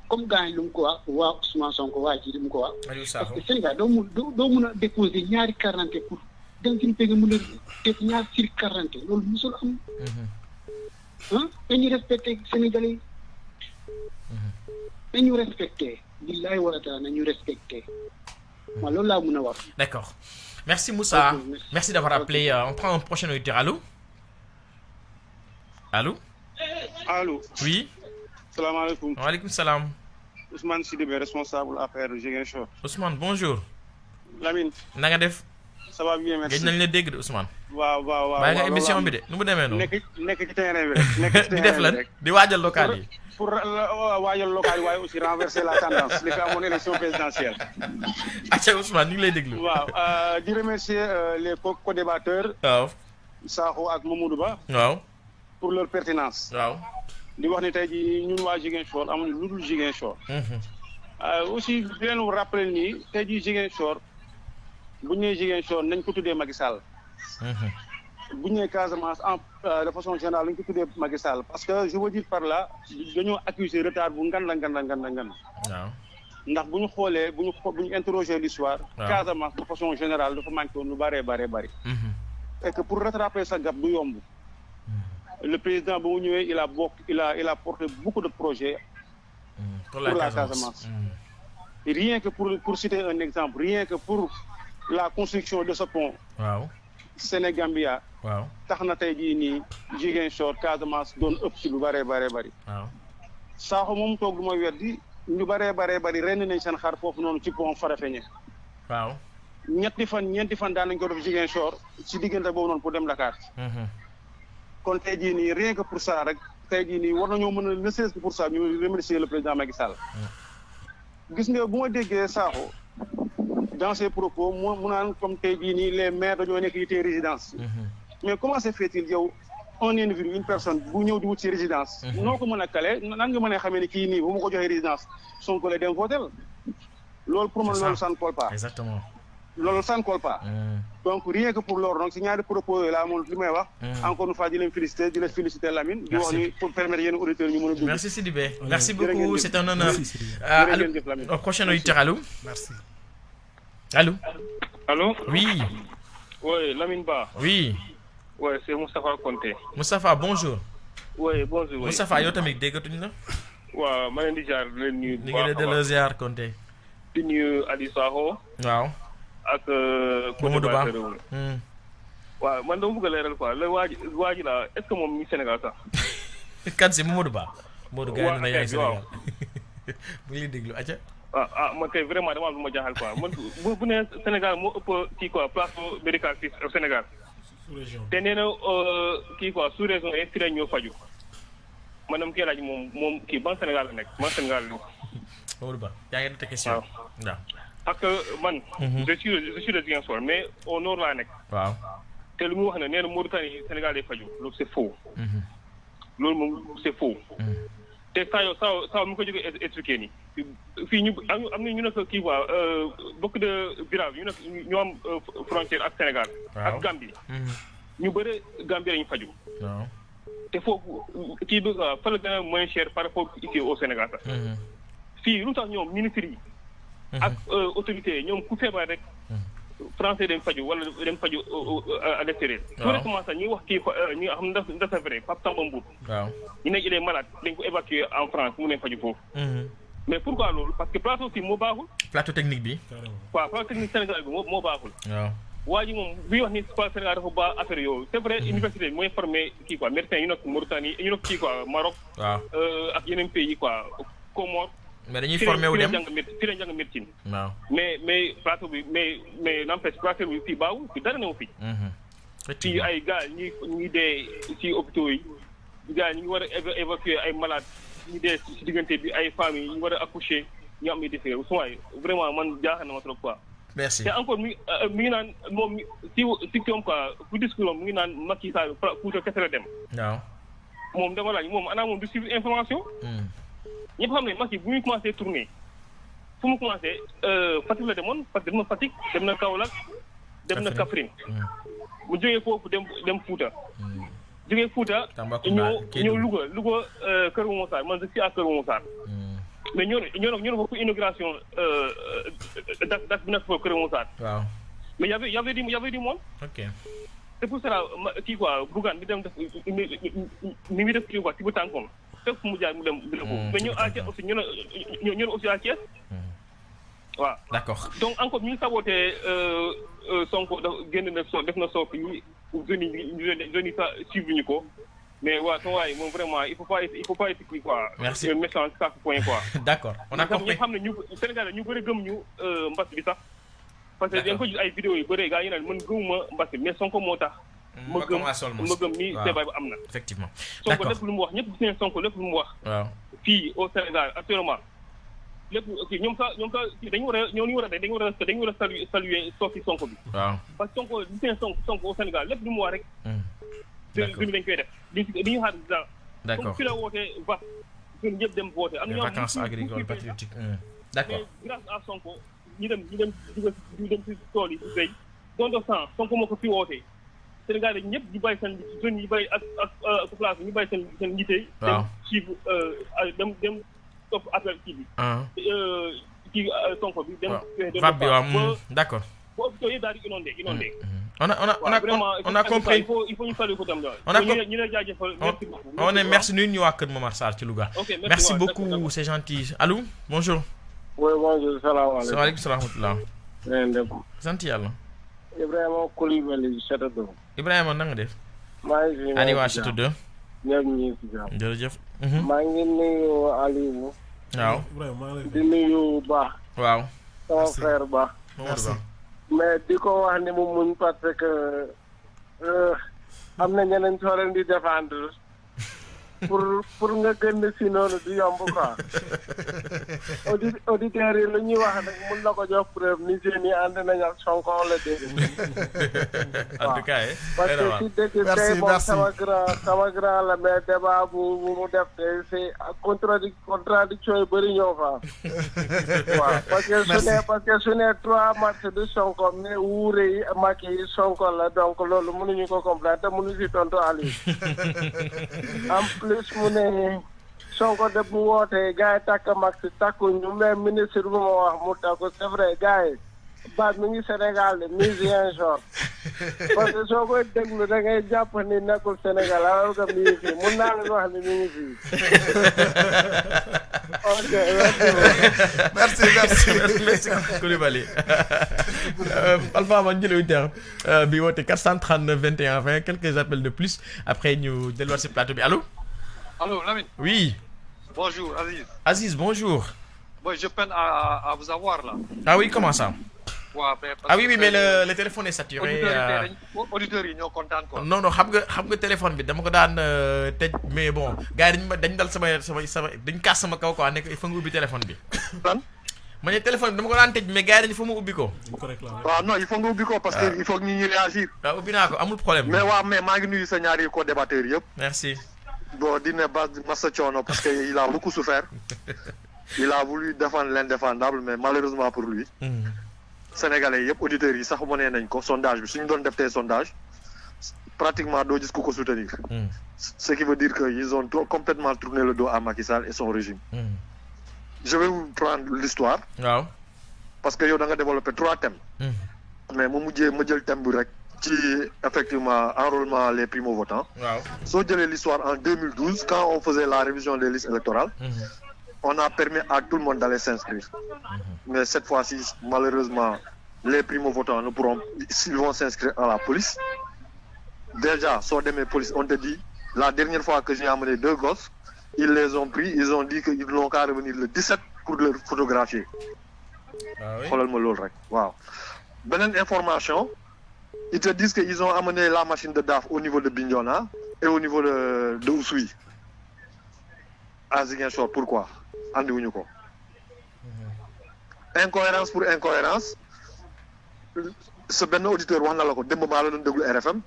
comme gars yi lu mu ko wax waa Ousmane Sonko waa ji lu mu ko wax. Aliou parce que Sénégal doo mun a déposer ñaari carte d'identité pour dem fi mu pegg mën a def ñaar sur carte d'identité loolu mosul am. dañu respecté Sénégalais yi. dañu respecté. billahi wala taala nañu respecté. waaw loolu laa mën a wax. D'accord. Merci Moussa. Okay, merci d'avoir appelé. On prend un prochain auditeur. Allô? Allô? Allô? Oui? Salam alaikum. Wa alaikum salam. Ousmane Sidibé, responsable affaires de Ziguinchor. Ousmane, bonjour. Lamine. Na nga def? Ça va bien, merci. Gëj nañ la dégg de Ousmane. waaw. Bàyyi nga émission bi de nu mu demee noonu. nekk ci terrain bi rek. di def lan di waajal local yi. pour waajal local yi waaye aussi renverser la tendance li fi amoon élection présidentielle. Acha Ousmane ñu ngi lay déglu. waaw di remercier les co-débatteurs. waaw. Sakho ak Mamadou Ba. waaw. pour leur pertinence. waaw. di wax ni tey jii ñun waa Ziguinchor amuñu lu dul Ziguinchor. aussi di leen rappeler nii tey jii Ziguinchor bu ñu nee Ziguinchor nañ ko tuddee Macky Sall. bu ñu nee Casamance de façon générale nañ ko tuddee Macky Sall parce que je veux dire par là dañoo accuser retard bu ngan. waaw. ndax bu ñu xoolee bu ñu interroger l'histoire. waaw. Casamance de façon générale dafa manqué woon lu bari. et que pour rattraper sa gap du yomb. le président ba mu ñëwee il a porté beaucoup de projets. pour la Casamance. Rien que pour citer un exemple, rien que pour la construction de ce pont. waaw. Sénégambia. waaw. tax na tey jii nii Ziguinchor Casamance doon ëpp ci lu bari. waaw. Sakho moom toog lu ma weddi ñu bari ren nañ seen xar foofu noonu ci pont Farafeñe. waaw. ñeenti fan daan nañ ko def Ziguinchor ci diggante boobu noonu pour dem Dakar. kon tey jii nii rien que pour ça rek tey jii nii war nañoo mën a ne serait-ce que pour ça ñu remercier le président Macky Sall. gis nga bu ma déggee Sakho dans ses propos mu naan comme tey jii nii les maires dañoo nekk yitte résidence. mais comment se fait-il yow un individu une personne bu ñëw di wut si résidence. noo ko mën a kale nan nga mën a xamee ni kii nii bu ma ko joxee résidence Sonko lay dem votel loolu pour man loolu ça ne colle pas. exactement. loolu ça ne colle pas. donc rien que pour loolu donc si ñaari propos yooyu laa moom li may wax. encore une fois di leen féliciter Lamine. di wax ni pour permettre yenn auditeurs ñu mën a dugg. merci Sidibé. merci beaucoup c'est un honneur. jërëjëf Lamine. Au prochain auditeur. Allô. Merci. Allô. Oui. Oui, Lamine Ba. Oui. Oui, c'est Moustapha Konté. Moustapha bonjour. Oui, bonjour. Moustapha yow tamit déggatuñu la. waaw ma leen di jaar leen nuyu. ni ngi de la ziar Konté. di nuyu Aliou Sakho. waaw. ak. Mamadou Ba. waaw man dama bëgg a leeral quoi la waa ji la est-ce que moom mi Sénégal sax. kan si Mamadou Ba. Modou gars yi na yaa ngi Sénégal. bu ngi déglu acca. man kay vraiment dama am lu ma jaaxal quoi man bu ne Sénégal moo ëpp kii quoi plateau médical fii au Sénégal. te nee na kii quoi sous région yi fi ñoo faju maanaam kii laaj moom kii ban Sénégal la nekk ban Sénégal la. Mamadou Ba yaa ngi doon question. waaw. parce que man. je suis de Ziguinchor mais au nord laa nekk. waaw. te lu mu wax ne nee na Mauritanie Sénégal day faju loolu c'est faux. loolu moom c'est faux. te saa mu ko jógee expliqué nii fii ñu am na ñu nekk kii quoi beaucoup de villages ñu nekk ñu am frontière ak Sénégal. ak Gambie. ñu bëre Gambie lañu faju. waaw. te foofu kii bi quoi fa la gën a moins cher par rapport ici au Sénégal sax. fii lu tax ñoom ministres yi. ak autorités yi ñoom ku feebar rek. français dem faju wala dem faju à l'extérieur. tout récemment sax ñi wax kii ñi nga xam ne ndax c'est vrai Pape Samba Mboup. waaw. ñu ne il est malade dañ ko évacuer en France mu ne faju foofu. mais pourquoi loolu parce que plateau aussi moo baaxul. plateau technique bi. waaw plateau technique Sénégal bi moo baaxul. waaw. waa ji moom buy wax ni Sénégal dafa ba affaire yooyu c'est vrai université mooy formé kii quoi médecin yu nekk Mauritanie yu nekk kii quoi Maroc. waaw ak yeneen pays yi quoi Comores. mais dañuy formé wu dem fii la jàng médecine. waaw mais plateau bi mais n'empêche plateau bi fii baaw fi dara newu fi. fii ay gars ñi dee ci hôpitaux yi gars ñi ngi war a évacuer ay malades ñi dee ci diggante bi ay femmes yi ñu war a accoucher ñu am ay décès suwaay vraiment man jaaxal na ma trop quoi. merci te encore mi ngi naan moom si koom quoi fu discours am mi ngi naan Macky Sall Fouta kese la dem. waaw moom dama laaj moom ana moom du suivre information. ñëpp xam ne Macky bu muy commencé tourner fu mu commencé Fatick la demoon parce que dem na Fatick dem na Kaolack dem na Kaffrine mu jógee foofu dem Fouta jógee Fouta ñëw Louga Kër Moussa man je suis à Kër Moussa mais ñoo fa pour inauguration date bi nekk foofu Kër Moussa waaw mais y avait du monde. ok c'est pour cela kii quoi Bougane bi dem def mi ngi def kii quoi ci bu tànkoom fekk fu mu jaar mu dem mais ñoo à Thiès aussi ñoo aussi à Thiès waaw d'accord donc encore ñu ngi saboté Sonko génn na def na soof yi jeunes yi suivre ñu ko mais waaw sama waay moom vraiment il faut pas être kii quoi merci méchant ça point quoi d'accord on a compris ñu xam ne ñu Sénégal ñu bëri gëm ñu mbas bi sax parce que dañ ko gis ay vidéo yu bëri gars yi naan man gëmuma mbas bi mais Sonko moo tax ma gëm ni feebar bi am na effectivement Sonko lépp lu mu wax ñëpp gis nañ Sonko lépp lu mu wax waaw fii au Sénégal actuellement lépp kii ñoom sax dañu war a saluer sorti Sonko bi waaw parce que Sonko gis nañ Sonko au Sénégal lépp lu mu wax rek duni dañ koy def diñu xaar dara d'accord fi la wootee vac jeunes ñëpp dem voter am na ñoo vacances agricoles patriotiques d'accord mais grâce à Sonko ñu dem ci tool yi ci béy don de sang Sonko moo ko fi wootee Sénégal yi ñëpp ñu bàyyi seen jeunes yi bàyyi ak population ñu bàyyi seen njiite dem suivre dem topp appel kii bi kii Sonko bi dem vague bi waaw d'accord ba hôpitaux yi daal di inondé on a compris il faut ñu saluer ko tam ñu lay jaajëfal merci beaucoup on est merci nuyu ñu waa Kër Momar Sarr ci Louga merci beaucoup c'est gentil allô bonjour oui bonjour salaamaaleykum waaleykum salaam wa rahmatulah ngeen def sant yàlla Ibrahima Koulibaly Château d'Eau Ibrahima na nga def maa ngi fi ani waa Château d'Eau ñëpp ñi si jàmm jërëjëf maa ngi nuyu Aliou waaw di nuyu Ba waaw sama frère Ba mais di ko wax ni mu muñ parce que am na ñeneen soo leen di défendre pour nga gën si noonu du yomb quoi auditeurs yi lu ñuy wax rek mun na ko jox preuve ni jeunes yi ànd nañ ak Sonko la dégg. en tout cas parce que si dëgg tey moom sama grand la mais débat bu mu def tey c'est contradiction yu bëri ñëw fa waaw parce que su ne 3 mars de Sonko mais wuure yi Macky yi Sonko la donc loolu mënuñu ko comprendre te mënuñu si tontu Aliou en plus mu ne Sonko def mu wootee gars yi takk max takkuñu mais ministre bu ma wax mu takku c'est vrai gars yi baat mi ngi Sénégal de mi Ziguinchor parce que soo koy déglu da ngay jàpp ni nekkul Sénégal alors que mi ngi fii mun naa leen wax ni mi ngi fii. ok merci Koulibaly Alpha ma jëlee auditeur bi woote 439 21 20 quelques appels de plus après ñu delluwaat si plateau bi allô. Allô Lamine. Oui. Bonjour Aziz. Aziz bonjour. Bon, je peine à vous avoir là. Ah oui, comment ça? Ouais, mais le téléphone est saturé. Auditeurs yi ñoo kontaan quoi. Non xam nga téléphone bi dama ko daan tëj mais bon gars yi dañ dal sama dañ kaas sama kaw quoi nekk il faut nga ubbi téléphone bi. lan. ma ne téléphone bi dama ko daan tëj mais gars yi dañu fa ma ubbi ko. waaw non il faut nga ubbi ko parce que il faut que ñi réagir. waaw ubbi naa ko amul problème. mais maa ngi nuyu sa ñaari co-débatteurs yëpp. Merci. Bon dina massa coono parce que il a beaucoup souffert. Il a voulu défendre l'indéfendable mais malheureusement pour lui. Sénégalais yëpp auditeurs yi sax mënee nañ ko sondage bi suñu doon def tey sondage pratiquement doo gis ku ko soutenir. Ce qui veut dire que ils ont complètement tourné le dos à Macky Sall et son régime. Je vais vous prendre l'histoire. waaw. parce que yow da nga développé 3 thèmes. mais ma jël thème bi rek. ci effectivement enrôlement les primo-votants. waaw. soo jëlee l'histoire en 2012 quand on faisait la révision des listes électorales. on a permis à tout le monde d'aller s'inscrire. mais cette fois-ci malheureusement les primo-votants ne pourront, s'ils vont s'inscrire à la police. Déjà, sur des police, on te dit, la dernière fois que j'ai amené 2 gosses, ils les ont pris, ils ont dit qu'ils n'ont qu'à revenir le 17 pour les photographier. Ah oui? Wow. Beneen information, ils te disent qu'ils ont amené la machine de DAF au niveau de Bignona et au niveau de Oussouye. À Ziguinchor, pourquoi? Andiwuñu ko. Incohérence pour incohérence. Ce benn auditeur wax na la ko démb maa la doon déglu RFM.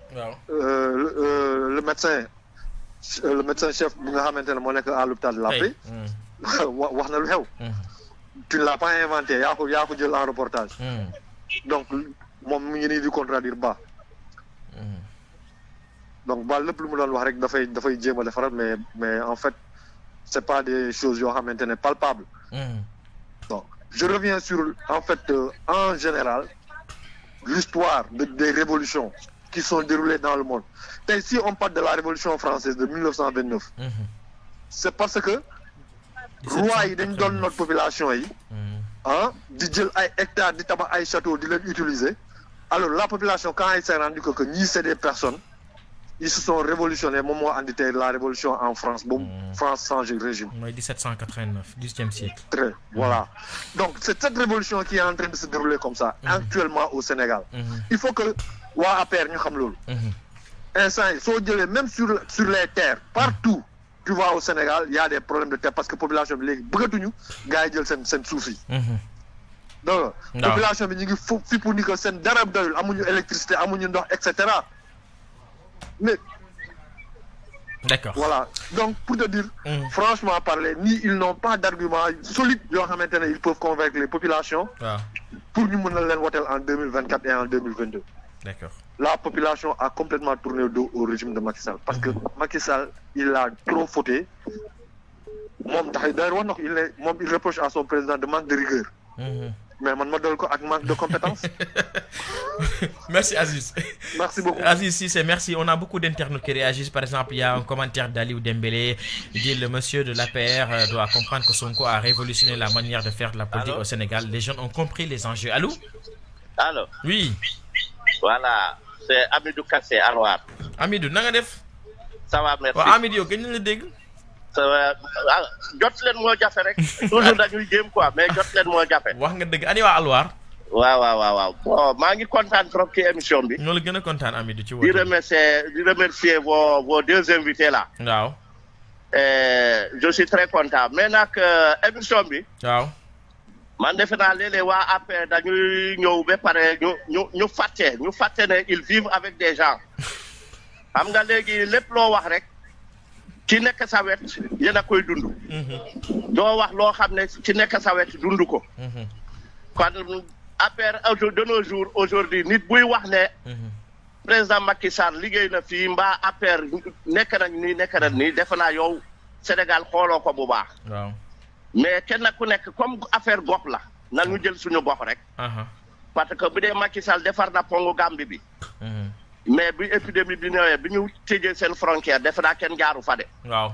Le médecin chef bi nga xamante ne moo nekk à l'hôpital de la Paix. wax na lu xew. Tu ne l'as pas inventé yaa ko jël en reportage. Donc moom mu ngi nii di contradire Ba. Donc Ba lépp lu mu doon wax rek dafay jéem a defaral mais en fait c'est pas des choses yoo xamante ne palpables. Donc je reviens sur en fait en général l'histoire des révolutions qui sont déroulées dans le monde. Et si on parle de la révolution française de 1929, c'est parce que roi yi dañ doon notre population yi di jël ay hectares di tabax ay châteaux di leen utiliser. Alors la population quand elle s'est rendue que ñii c'est des personnes, ils se sont révolutionnés moom moo andi tey la révolution en France boobu France changé régime. Mooy 1789 10e siècle. Très voilà. Donc c'est cette révolution qui est en train de se dérouler comme ça actuellement au Sénégal. Il faut que waa APR ñu xam loolu. Instant yi soo jëlee même sur les terres partout tu vois au Sénégal il y a des problèmes de terre parce que population bi léegi bëggatuñu gars yi jël seen suuf yi. Donc population bi ñu ngi fi pour ni que seen dara doyul amuñu électricité amuñu ndox et cetera. Mais d'accord. Voilà. Donc pour te dire franchement parler ni ils n'ont pas d'argument solide yoo xamante ne ils peuvent convaincre les populations pour ñu mën a leen woteel en 2024 et en 2022. D'accord. La population a complètement tourné le dos au régime de Macky Sall parce que Macky Sall il a trop fauté. Moom tax d'ailleurs wax na ko il reproche à son président de manque de rigueur. Mais man ma dool ko ak manque de compétence. Merci Aziz. Merci beaucoup. Aziz Cissé, merci. On a beaucoup d'internautes qui réagissent. Par exemple, il y a un commentaire d'Aliou Dembélé. Il dit le monsieur de l'APR doit comprendre que Sonko a révolutionné la manière de faire de la politique au Sénégal. Les jeunes ont compris les enjeux. Allô? Allô? Oui. Voilà, c'est Amidou Kassé, Alwar. Amidou, na nga def? Ça va, merci. Amidou, gën na la dégg? Jot leen moo jafe rek toujours dañuy jéem quoi mais jot leen moo jafe. Wax nga dëgg ani waa Alwar. waaw bon maa ngi kontaan trop ci émission bi. ñoo la gën a kontaan Amidou ci di remercier vos 2 invités là. waaw. Je suis très content mais nag émission bi. waaw. man defe naa léeg-léeg waa APR dañuy ñëw ba pare ñu fàtte ne ils vivent avec des gens xam nga léegi lépp loo wax rek. ci nekk sa wet yéen a koy dund. doo wax loo xam ne ci nekk sa wet dund ko. kon APR de nos jours aujourd'hui nit buy wax ne. président Macky Sall liggéey na fii mbaa APR nekk nañ nii defe naa yow Sénégal xooloo ko bu baax. waaw mais kenn ku nekk comme affaire gox la nañu jël suñu gox rek. parce que bu dee Macky Sall defar na pongu Gambie bi. mais bi épidémie bi ñëwee bi ñu tëjee seen frontière defe naa kenn jaaru fa de. waaw.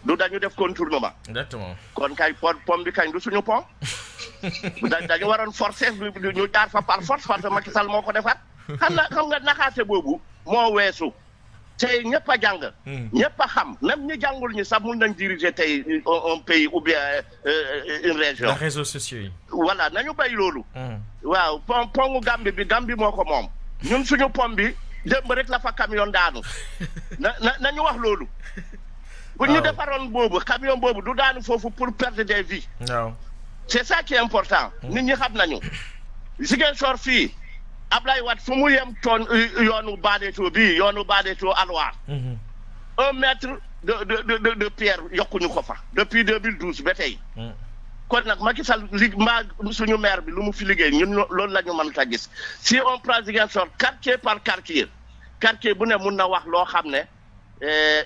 du dañu def contournement. exactement. kon kay pont bi kañ du suñu pont. dañu waroon forcer ñu jaar fa par force parce que Macky Sall moo ko defaat. xam nga naxaate boobu moo weesu. tey ñëpp a jàng. ñëpp a xam même ñi jàngul ñi sax mun nañ diriger tey un pays ou bien une région. les réseaux sociaux yi. voilà nañu bay loolu. waaw pongu Gambie bi Gambie moo ko moom. ñun suñu pont bi. démb rek la fa camion daanu nañu wax loolu. bu ñu defaroon boobu camion boobu du daanu foofu pour perdre des vies. waaw c'est ça qui est important. nit ñi xam nañu. Ziguinchor fii Ablaye Wade fu mu yem toon yoonu Badeto Alwar. 1 mètre de pierre yokkuñu ko fa depuis 2012 ba tey. kon nag Macky Sall suñu maire bi lu mu fi liggéey ñun loolu la ñu mën a gis si on prend Ziguinchor quartier par quartier bu ne mun na wax loo xam ne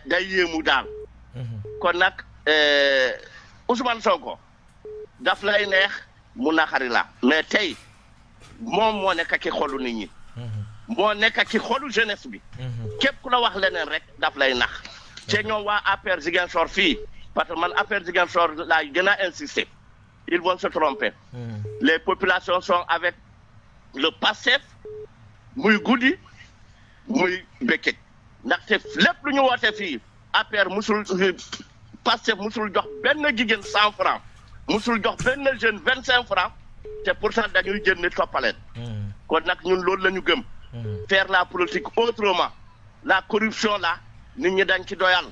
day yéemu daal. kon nag Ousmane Sonko daf lay neex mu naqari la mais tey moom moo nekk ci xolu nit ñi. moo nekk ci xolu jeunesse bi. képp ku la wax leneen rek daf lay nax. te ñoom waa APR Ziguinchor fii parce que man APR Ziguinchor laay gën a insister. Ils vont se tromper. Les populations sont avec le PASTEF muy guddi muy bëccëg ndaxte lépp lu ñu woote fii APR musul PASTEF musul jox benn jigéen 100 francs musul jox benn jeune 25 francs te pourtant dañuy jënd toppaleen kon nag ñun loolu la ñu gëm faire la politique autrement la corruption là nit ñi dañ ci doyal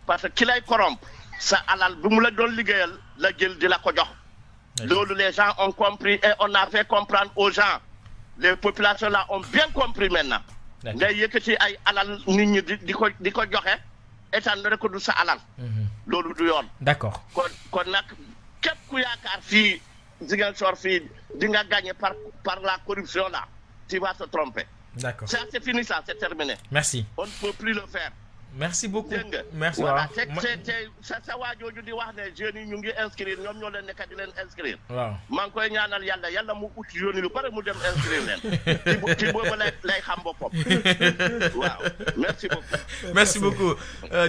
parce que ki lay corrompre sa alal bi mu la doon liggéeyal la jël di la ko jox loolu les gens ont compris et on a fait comprendre aux gens les populations là ont bien compris maintenant ngay yëkkati ay alal nit ñi di ko joxe état na rek du sa alal loolu du yoon d'accord kon nag képp ku yaakaar fii Ziguinchor fii di nga gagner par la corruption là tu vas te tromper d'accord ça c'est fini ça c'est terminé merci on ne peut plus le faire merci beaucoup merci voilà sa waajooju di wax ne jeunes yi ñu ngi inscrire ñoom ñoo leen nekk di leen inscrire waaw maa ngi koy ñaanal yàlla mu ut jeunes yi lu bare mu dem inscrire leen ci boobu lay xam boppam waaw merci beaucoup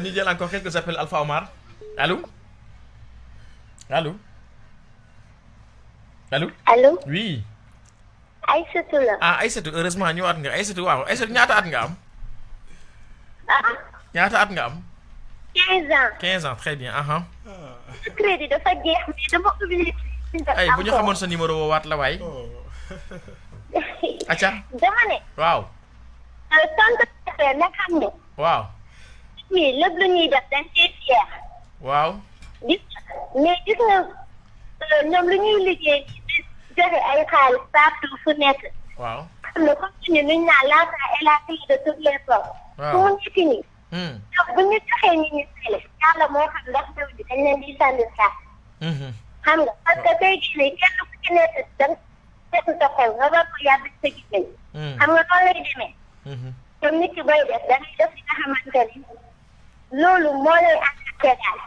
ñu jël encore quelques appels Alpha Omar allô oui Aïssatou la Aïssatou heureusement ñëwaat nga Aïssatou waaw Aïssatou ñaata at nga am ñaata at nga am 15 ans très bien crédit dafa jeex mais dama oublié ay bu ñu xamoon sa numéro woowaat la waay acca dama ne waaw tontu na xam ne waaw mi lépp lu ñuy def dañ cee fier waaw mais gis nga ñoom lu ñuy liggéey joxe ay xaalis partout fu nekk waaw xam ne comme suñu nuñ naan l'enfant est la clé de toutes les portes fu mu nekk nii donc bu ñu joxee ñi ñu télé yàlla moo xam ndax taw bi dañ leen di sànni sax xam nga parce que tey jii nii kenn ku ci nekk danga seetu sa xol nga war ko yàbbi sa giggéey xam nga noonu lay demee comme nit ki bay def dangay def li nga xamante ni loolu moo lay attaqué daal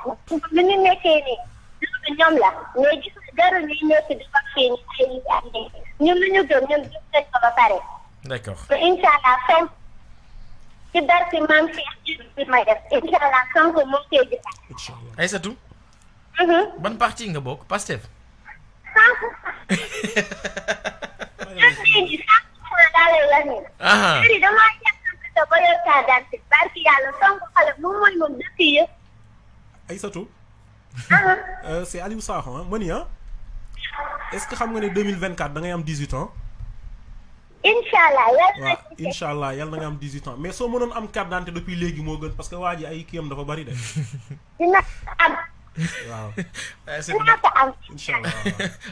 lu ñu nekkee nii loolu ñoom la mais gis nga dara ñuy nekk di wax fii ni ay li ak nii ñun lu ñu gëm ñun gëm nañ ko ba pare d'accord te incha allah fenn ci barke maam Cheikh bi may def incha allah Sonko moo koy gis Aïssatou ban parti nga bokk Pastef 100% daa lay wax ni léegi damaa yàqante sa ba yor carte d'identité barke yàlla Sonko xale moom mooy moom dëkk yëpp Aïssatou c'est Aliou Sakho mani est-ce que xam nga ne 2024 da ngay am 18 ans Inch'Allah yàlla na nga am 18 ans mais soo mënoon am carte d'identité depuis léegi moo gën parce que waa ji ay kiyam dafa bari de dina am waaw dina ko am Inch'Allah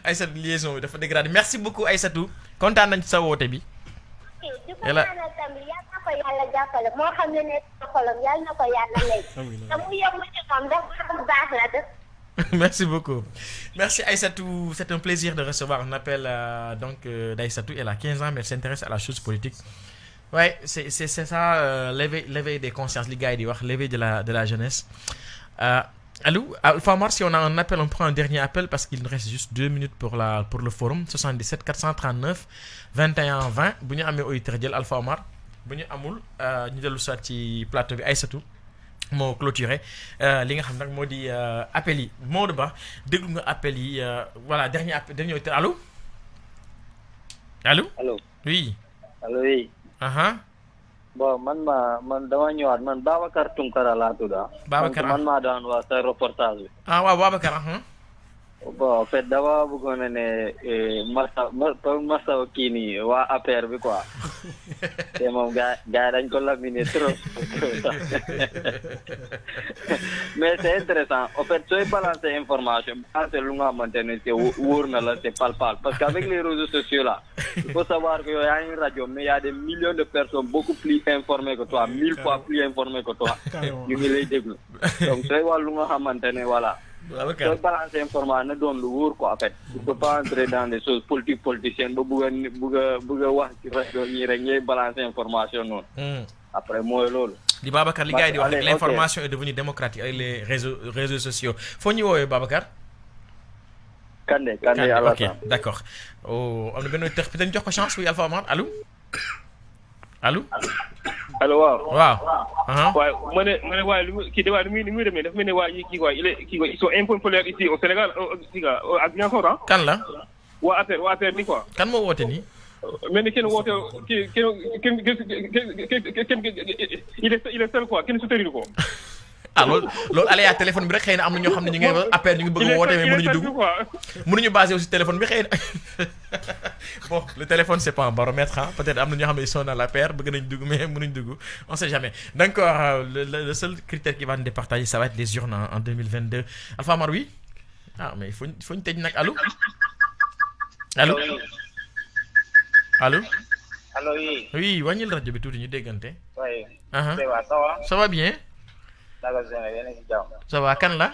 Aïssatou liaison bi dafa dégradé merci beaucoup Aïssatou kontaan nañ ci sa woote bi di ko ñaanal tamit yàlla na ko yàlla jàppale moo xam ne nekk sa xolam yàlla na ko yàlla lay te mu yomb ci moom ndax bu baax la def merci beaucoup merci Aïssatou c'est un plaisir de recevoir un appel donc d'Aïssatou elle a 15 ans mais elle s'intéresse à la chose politique ouais c'est ça l'éveil des consciences li gars yi di wax l'éveil de la jeunesse allô Alpha Omar si on a un appel on prend un dernier appel parce qu'il nous reste juste 2 minutes pour le forum 77 439 21 20 bu ñu amee auditeur jël Alpha Omar bu ñu amul ñu dellu soit ci plateau bi Aïssatou moo clôturé li nga xam nag moo di appel yi Maodo Ba déglu nga appel yi voilà dernier auditeur allô oui bon man dama ñëwaat man Babacar Tunkara laa tudd Babacar man maa daan wax sa reportage bi waaw Babacar bon en fait dama bëggoon a ne masa kii nii waa APR bi quoi te moom gars dañ ko laminé trop mais c'est intéressant en fait sooy balancer information balancer lu nga xamante ne c'est wóor na la c'est palpable parce qu'avec les réseaux sociaux là il faut savoir que yow yaa ngi rajo mais y a des millions de personnes beaucoup plus informées que toi 1000 fois plus informées que toi ñu ngi lay déglu donc sooy wax lu nga xamante ne voilà sooy balancer information na doon lu wóor quoi en fait il faut pas entrer dans des choses politiciennes ba bëgg a wax ci rajo ñii rek ngay balancer information noonu après mooy loolu di Babacar li gars yi di wax rek l'information est devenue démocratique avec les réseaux sociaux foo ñu woowee Babacar Kande Alassane ok d'accord am na benn auditeur bi dañ jox ko chance oui Alpha Omar allô waaw waaye ma ne waaye lu kii de waaye ni muy demee dafa mel ne waa kii quoi ils sont impopulaires ici au Sénégal kii quoi ak Ziguinchor kan la waa affaire ni quoi kan moo woote nii mais ni kenn woote kenn il est seul quoi kenn soutenir ko. ah loolu aléa téléphone bi rek xëy na am na ñoo xam ne ñu ngi appel ñu ngi bëgg a woote mais mënuñu dugg mënuñu basé aussi téléphone bi xëy na bon le téléphone c'est pas un baromètre hein peut-être am na ñoo xam ne ils sont dans la paire bëgg nañ dugg mais mënuñ dugg on sait jamais donc le seul critère qui va nous départager ça va être les urnes en 2022 Alpha Mar oui ah mais il faut ñu tëj nag allo allo allo allo oui. oui wàññil rajo bi tuuti ñu déggante. oui. ça va. ça va bien. ça va kan la.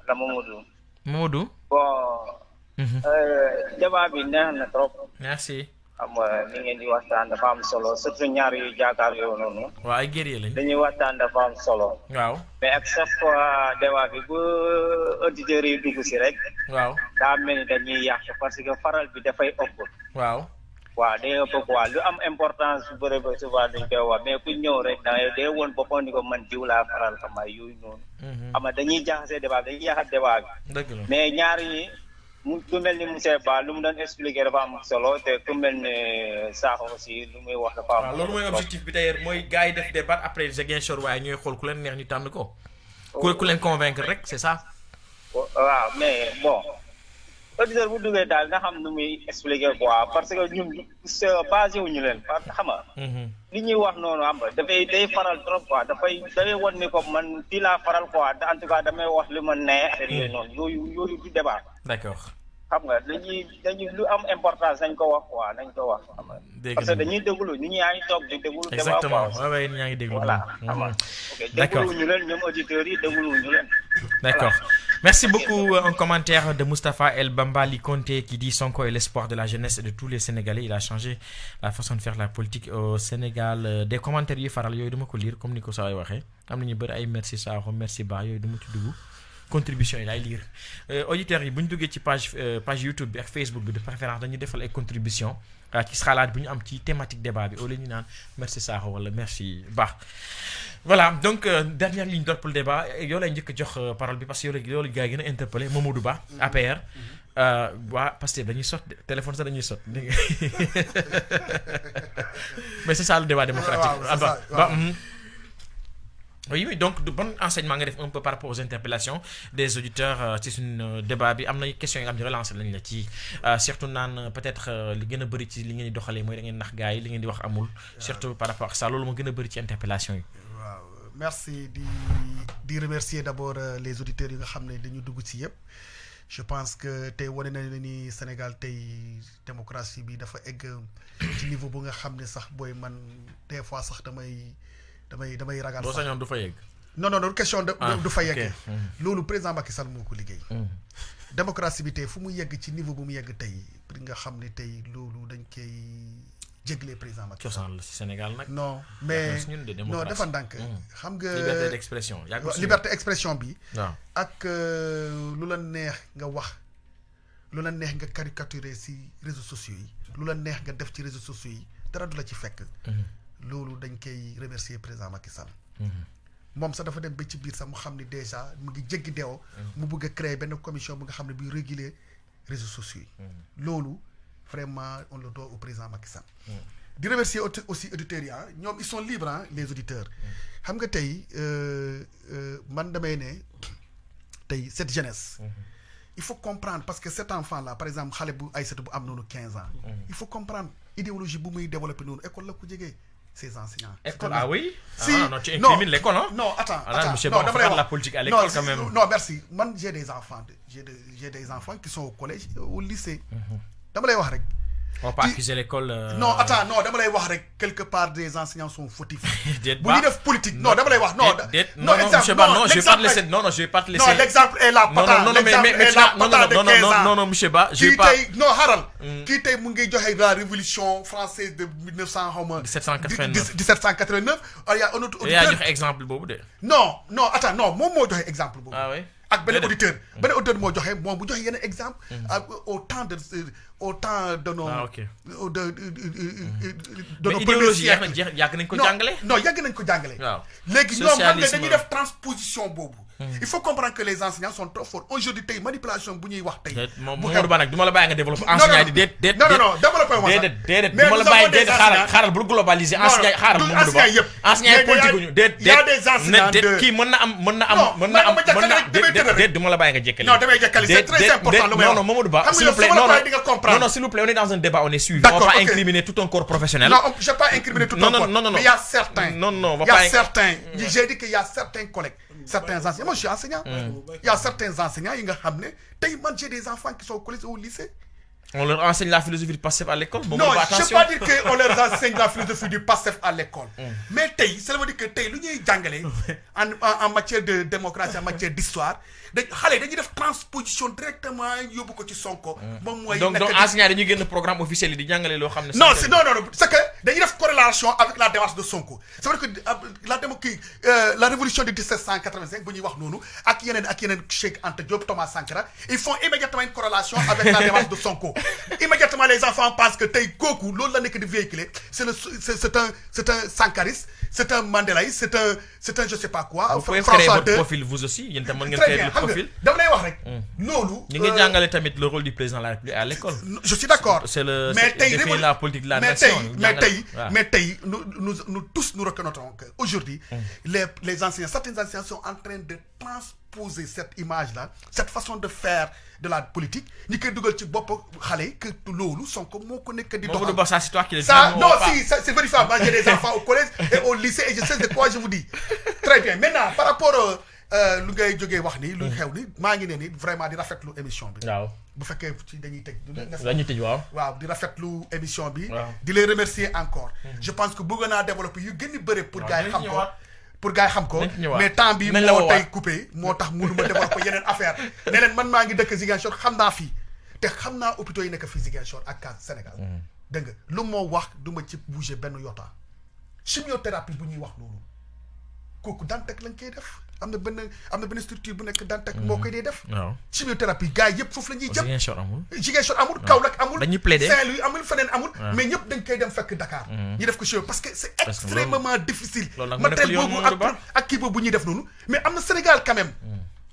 la Mamadou. Mamadou. bon. débat bi neex na trop. merci. xam nga ni ngeen di waxtaan dafa am solo surtout ñaar yu jaakaar yow noonu. waaw ay guerrier lañ. dañuy waxtaan dafa am solo. waaw. mais ak chaque fois débat bi bu auditeurs yi dugg si rek. waaw. daa mel ni dañuy yàq parce que faral bi dafay ëpp. waaw. waaw day ëpp quoi lu am importance bu bëri ba souvent dañ koy wax mais ku ñëw rek da day woon boppam ni ko man jiw laa faral xam nga yooyu noonu. xam nga dañuy jaxase débat dañuy yàq débat bi. dëgg la mais ñaar yi ku mel ni monsieur Ba lu mu doon expliquer dafa am solo te ku mel ni Sakho aussi lu muy wax dafa am. waaw loolu mooy objectif bi d'ailleurs mooy gars yi def débat après Ziguinchor waaye ñooy xool ku leen neex ñu tànn ko. ku leen convaincre rek c'est ça. waaw mais bon. auditeur bu duggee daal nga xam nu muy expliquer quoi parce que ñun basé wuñu leen parce que xam nga. li ñuy wax noonu am ba day faral trop quoi day won ni ko man fii laa faral quoi en tout cas damay wax li ma neex. yooyu yooyu du débat. d'accord. xam nga dañuy lu am importance nañ ko wax quoi nañ ko wax. parce que dañuy déglu ñu yaa ngi toog di déglu. débat quoi exactement waaw ñaa ngi déglu. voilà xam nga. d'accord dégluwuñu leen ñoom auditeurs yi dégluwuñu leen. D'accord. Merci beaucoup. Un commentaire de Moustapha El Bambali Conté qui dit Sonko est l'espoir de la jeunesse et de tous les Sénégalais. Il a changé la façon de faire la politique au Sénégal. Des commentaires yu faral yooyu dama ko lire comme ni ko saa waxee am na ñu bëri ay merci Sakho merci Ba yooyu dama ci dugg contribution yi laay lire auditeurs yi bu ñu duggee ci page YouTube bi ak Facebook bi de préférence dañuy defal ay contribution ci xalaat bu ñu am ci thématique débat bi au lieu ñu naan merci Sakho wala merci Ba. Voilà donc dernière ligne droite pour le débat yow lay njëkk a jox parole bi parce que yow la gars yi gën a interpellé Mamadou Ba APR waa parce que dañuy sot téléphone sax dañuy sot mais c'est ça le débat démocratique. Oui donc bon enseignement nga def un peu par rapport aux interpellations des auditeurs ci suñu débat bi am na question yi nga xam ne relancé lañ la ci surtout naan peut-être li gën a bëri ci li ngeen di doxalee mooy da ngeen nax gars yi li ngeen di wax amul surtout par rapport à ça loolu moo gën a bëri ci interpellation yi. Merci di remercier d'abord les auditeurs yi nga xam ne dañu dugg ci yëpp je pense que tey wane na ni Sénégal tey démocratie bi dafa egg ci niveau bu nga xam ne sax booy man des fois sax damay ragal. boo sañoon du fa yegg. non question du fa yegg. loolu président Macky Sall moo ko liggéey. démocratie bi tey fu mu yegg ci niveau bu mu yegg tey pour nga xam ne tey loolu dañ koy. jégle président Macky Sall cosaan la ci Sénégal nag. non mais non dafa ndànk. xam nga liberté d'expression. liberté d'expression bi. waaw ak lu la neex nga wax lu la neex nga caricaturer ci réseaux sociaux yi lu la neex nga def ci réseaux sociaux yi dara du la ci fekk. loolu dañ koy remercier président Macky Sall. moom sax dafa dem ba ci biir sax mu xam ne déjà mu ngi jéggi deewoo. mu bëgg a créer benn commission bu nga xam ne buy réguler réseaux sociaux yi. loolu. Vraiment, on le doit au président Macky Sall. De remercier aussi les auditeurs. Ñoom ils sont libres, hein, les auditeurs. Xam nga tey man damay ne tey cette jeunesse. Il faut comprendre parce que cet enfant-là, par exemple, xale bu Aïssatou bu am noonu 15 ans. Il faut comprendre idéologie bu muy développer noonu école la ko jegee ces enseignants. École ah oui. Si non tu incrimines l'école hein. Non attends monsieur Ba, on fait la politique à l'école quand même. Non merci man j'ai des enfants qui sont au collège au lycée. Dama lay wax rek. On va pas accuser l'école. Non attends non dama lay wax rek quelque part des enseignants sont fautifs. Bu ñu def politique non dama lay wax non. Non monsieur Ba non je vais pas te laisser non je vais pas te laisser. Non l'exemple est là patent. Non monsieur Ba je vais pas. Non xaaral. Kii tey mu ngi joxe la révolution française de 1900 xaw ma. 1789. Il y a un autre. yaa joxe exemple boobu de. Non attends non moom moo joxe exemple boobu. Ah oui. ak benn auditeur moo joxe moom bu joxe yenn exemple au temps de nos de nos premiers siècles yàgg nañ ko jàngale non yàgg nañ ko jàngale léegi ñoom xam nga dañuy def transposition boobu il faut comprendre que les enseignants sont trop forts aujourd'hui tey manipulation bu ñuy wax tey Mamadou Ba nag du ma la bàyyi nga développer enseignant di déet non développé ma déedéet du ma la bàyyi déet xaaral bul globaliser enseignant xaaral Mamadou Ba enseignant yi politique ñu déet kii mën na am déet du ma la bàyyi nga jekkali non damay jekkali c'est très important lu may wax non Mamadou Ba s'il vous plaît non s'il vous plaît on est dans un débat on est suivi on va pas incriminer tout un corps professionnel non je vais pas incriminer tout un corps mais il y a certains j'ai dit qu'il y a certains collègues certains enseignants moi je suis enseignant il y a certains enseignants yi nga xam ne tey man j'ai des enfants qui sont au collège ou au lycée on leur enseigne la philosophie du PASTEF à l'école non je ne veux pas dire qu'on leur enseigne la philosophie du PASTEF à l'école mais tey ça veut dire que tey lu ñuy jàngale en matière de démocratie en matière d'histoire xale dañuy def transposition directement yóbbu ko ci Sonko moom mooy donc enseignants dañuy génn programme officiel yi di jàngale loo xam ne non c'est que dañuy def corrélation avec la démarche de Sonko c'est vrai que la révolution de 1785 bu ñuy wax noonu ak yeneen Cheikh Anta Diop Thomas Sankara ils font immédiatement une corrélation avec la démarche de Sonko immédiatement les enfants pensent que tey kooku loolu la nekk di véhiculer c'est un sankariste c'est un mandelaïste c'est un je sais pas quoi. vous pouvez créer votre profil vous aussi yéen tam mën ngeen créer le profil. dama lay wax rek. loolu. ñu ngi jàngale tamit le rôle du président de la République à l'école. je suis d'accord c'est définir la politique de la nation. mais tey nous tous nous reconnaissons que aujourd'hui les enseignants certains enseignants sont en train de transposer cette image-là cette façon de faire de la politique ñi koy dugal ci bopp xale que loolu Sonko moo ko nekk di doxal. Ba ça c'est toi qui le dis. Non si c'est vérifiable moi j'ai des enfants au collège et au lycée et je sais de quoi je vous dis. Très bien maintenant par rapport lu ngay jógee wax ni lu xew ni maa ngi ne ni vraiment di rafetlu émission bi. waaw bu fekkee ci dañuy tëj. dañuy tëj waaw. waaw di rafetlu émission bi. di les remercier encore. je pense que bëgg naa développer yu gën a bëri pour gars yi xam ko. pour gars yi xam ko mais temps bi moo tey coupé moo tax mënu ma développer yeneen affaire ne leen man maa ngi dëkk Ziguinchor xam naa fii te xam naa hôpitaux yi nekk fii Ziguinchor ak Sénégal dégg nga lu moo wax du ma ci bouger benn yota chimiothérapie bu ñuy wax loolu kooku Dantec lañ koy def am na benn structure bu nekk Dantec moo koy dee def chimiothérapie gars yi yëpp foofu la ñuy jëm Ziguinchor amul Kaolack amul Saint-Louis amul feneen amul mais ñëpp dañ koy dem fekk Dakar ñu def ko chimio parce que c'est extrêmement difficile matériel boobu ak kii boobu ñuy def noonu mais am na Sénégal quand même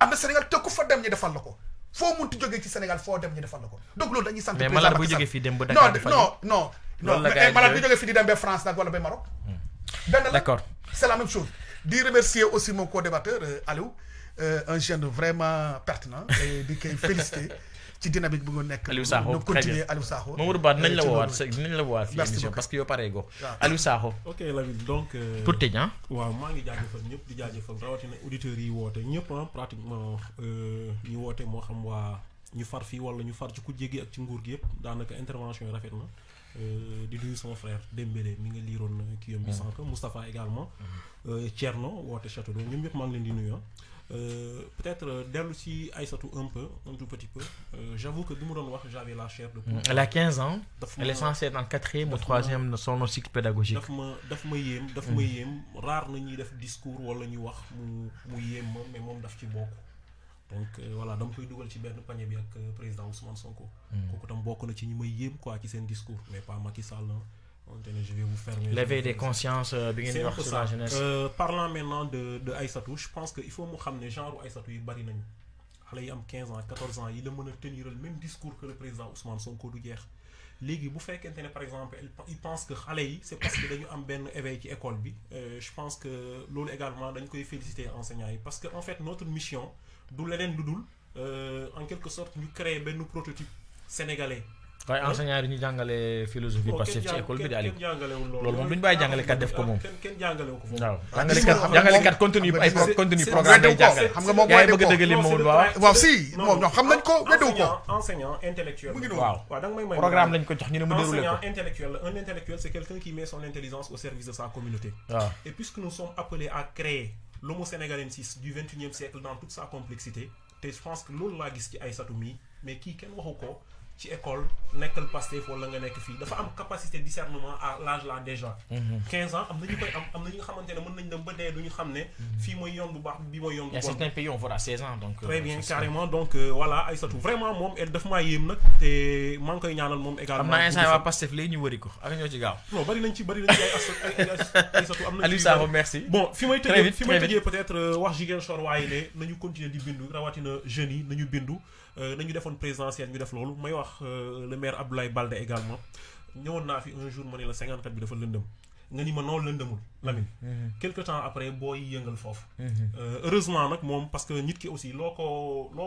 am na Sénégal te ku fa dem ñu defal la ko foo munti jógee ci Sénégal foo dem ñu defal la ko donc loolu dañuy sant mais malade bu jógee fii dem ba Dakar non malade bu jógee fii di dem ba France nag wala ba Maroc benn la d'accord c'est la même chose di remercier aussi mon co-débatteur Aliou un jeune vraiment pertinent et di koy féliciter ci dynamique bu nga nekk. Aliou Sakho nu continuer Aliou Sakho. Mamadou Ba dinañ la woowaat fii émission parce que yow paree go. Aliou Sakho. ok Lamine donc. pour tëj waaw maa ngi jaajëfal ñëpp di jaajëfal rawatina auditeurs yi woote ñëpp pratiquement ñu woote moo xam waa ñu far fii wala ñu far ci kujje gi ak ci nguur gi yëpp daanaka intervention yi rafet na. di nuyu sama frère Dembélé mi nga liiroon kii yom bi sànq Moustapha également Thierno woote Château d'Eau ñoom ñëpp maa ngi leen di nuyu peut-être dellu ci Aïssatou un tout petit peu j'avoue que bi mu doon wax j'avais la chair de poule. Elle a 15 ans elle est censée être en 4e ou 3e de son cycle pédagogique. daf ma yéem rare na ñuy def discours wala ñu wax mu yéem ma mais moom daf ci bokk. donc voilà dama koy dugal ci benn panier bi ak président Ousmane Sonko. kooku tam bokk na ci ñi may yéem quoi ci seen discours mais pas Macky Sall. Je vais vous fermer. L'éveil des consciences bi ngeen di wax sur la jeunesse. Parlant maintenant de Aïssatou je pense que il faut mu xam ne genre Aïssatou yu bari nañu xale yi am 15 ans 14 ans yi la mën a tenir le même discours que le président Ousmane Sonko du jeex léegi bu fekkente ne par exemple il pense que xale yi c'est parce que dañu am benn éveil ci école bi je pense que loolu également dañ koy féliciter enseignants yi parce que en fait notre mission du leneen lu dul en quelque sorte ñu créer benn prototype sénégalais. waaye enseignants yi ñu jàngale philosophie Pastef ci école bi di Aliou loolu moom duñu bàyyi jàngalekat def ko moom. kenn jàngalewu ko foofu. waaw jàngalekat contenu programme lay jàngale. xam nga moom yaa ngi bëgg a dëgg li moom waaw si moom ñoom xam nañ ko weddiwu ko. enseignant intellectuel. waaw da nga may programme lañ ko jox ñu ne mu déroulé ko. enseignant intellectuel un intellectuel c'est quelqu'un qui met son intelligence au service de sa communauté. waaw et puisque nous sommes appelés à créer l'homo sénégalensis du 21e siècle dans toute sa complexité te je pense que loolu laa gis ci Aïssatou mi mais kii kenn waxu ko ci école nekkal Pastef wala nga nekk fii dafa am capacité discernement à l'âge là déjà 15 ans am na ñu koy am na ñi nga xamante ne mën nañ dem ba dee du ñu xam ne fii mooy yoon bu baax bi mooy yoon bu bon. Il y a certains pays on voit à 16 ans donc très bien carrément donc voilà Aïssatou vraiment moom daf maa yéem nag te maa ngi koy ñaanal moom également. am na instant waa Pastef léegi ñu wëri ko ak ñoo ci gaaw. non bari nañ ci ay Aïssatou am na Aliou Sakho merci. bon fi may tëjee peut-être wax Ziguinchor waaye ne nañu continuer di bindu rawatina jeunes yi nañu bindu nañu defoon présidentielle ñu def loolu may wax le maire Abdoulaye Baldé également ñëwoon naa fi un jour ma ne la 54 bi dafa lëndëm nga ni ma noonu lëndëmul Lamine quelque temps après booy yëngal foofu heureusement nag moom parce que nit ki aussi loo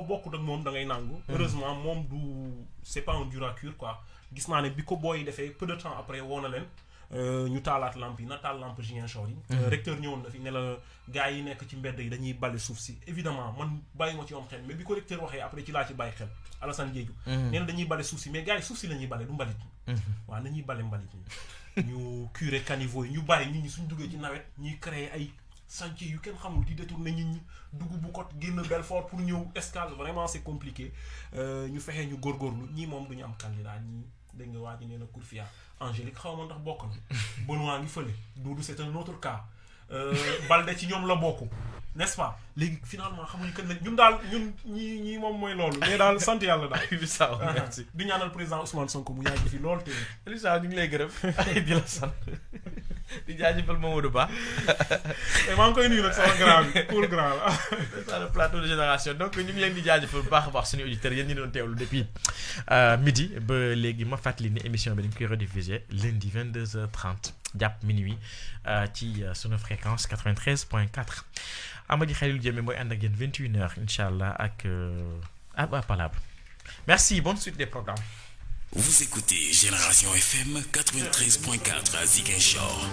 bokkut ak moom da ngay nangu heureusement moom c'est pas un dur à cuire quoi gis naa ne bi ko booy defee peu de temps après woo na leen ñu taalaat lamp yi na taal lamp Ziguinchor yi recteur ñëwoon na fi ne la gars yi nekk ci mbedd yi dañuy bale suuf si évidemment man bàyyi ma ci yoon xel mais bi ko recteur waxee après ci laa ci bàyyi xel Alassane Diédhiou nee na dañuy bale suuf si mais gars yi suuf si la ñuy bale du mbalit waaw nañuy bale mbalit ñi ñu curer caniveau yi ñu bàyyi nit ñi suñ duggee ci nawet ñuy créer ay chantier yu kenn xamul di détourner nit ñi dugg bu kot génn Belfort pour ñëw Escale vraiment c'est compliqué ñu fexee ñu góorgóorlu ñii moom du ñu am candidat ñii dégg nga waa ji nee na Kourfia Angélique xaw ma ndax bokk na Benoît ngi fële Doudou c'est un autre cas Balde ci ñoom la bokk n'est-ce pas léegi finalement xamuñu kan la ñun daal ñii moom mooy loolu mais daal sant yàlla daal. Elisa merci di ñaanal président Ousmane Sonko mu yàgg fi lool te. Elisa ñu ngi lay gërëm di la sant di jaajëfal Mamadou Ba. maa ngi koy nuyu nag sama grand bi cool grand la. c'est ça le plateau de Génération donc ñu ngi leen di jaajëfal bu baax a baax suñu auditeurs yéen ñi doon teewlu depuis midi ba léegi ma fàttali ne émission bi dañ koy rediffuser lundi 22h30 jàpp minuit ci sunu fréquence 93.4 Amady Khalil Diémé mooy ànd ak yéen 21h incha allah ak Palabre merci bonne suite des programmes. Vous écoutez Génération FM 93.4 à Ziguinchor.